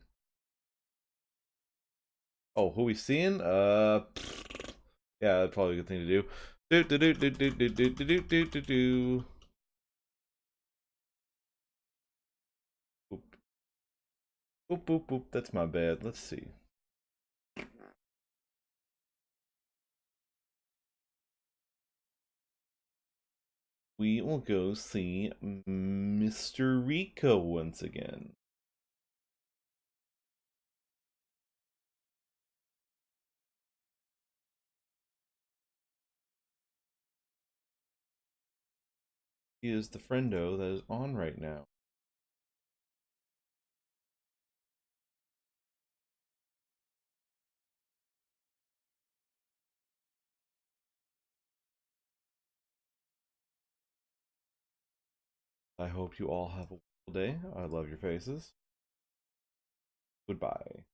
Speaker 1: Oh, who we seeing? Yeah, that's probably a good thing to do. Do do do do do do do do do do do. Boop. Boop boop boop. That's my bad. Let's see. We will go see Mr. Rico once again. He is the friendo that is on right now. I hope you all have a wonderful day. I love your faces. Goodbye.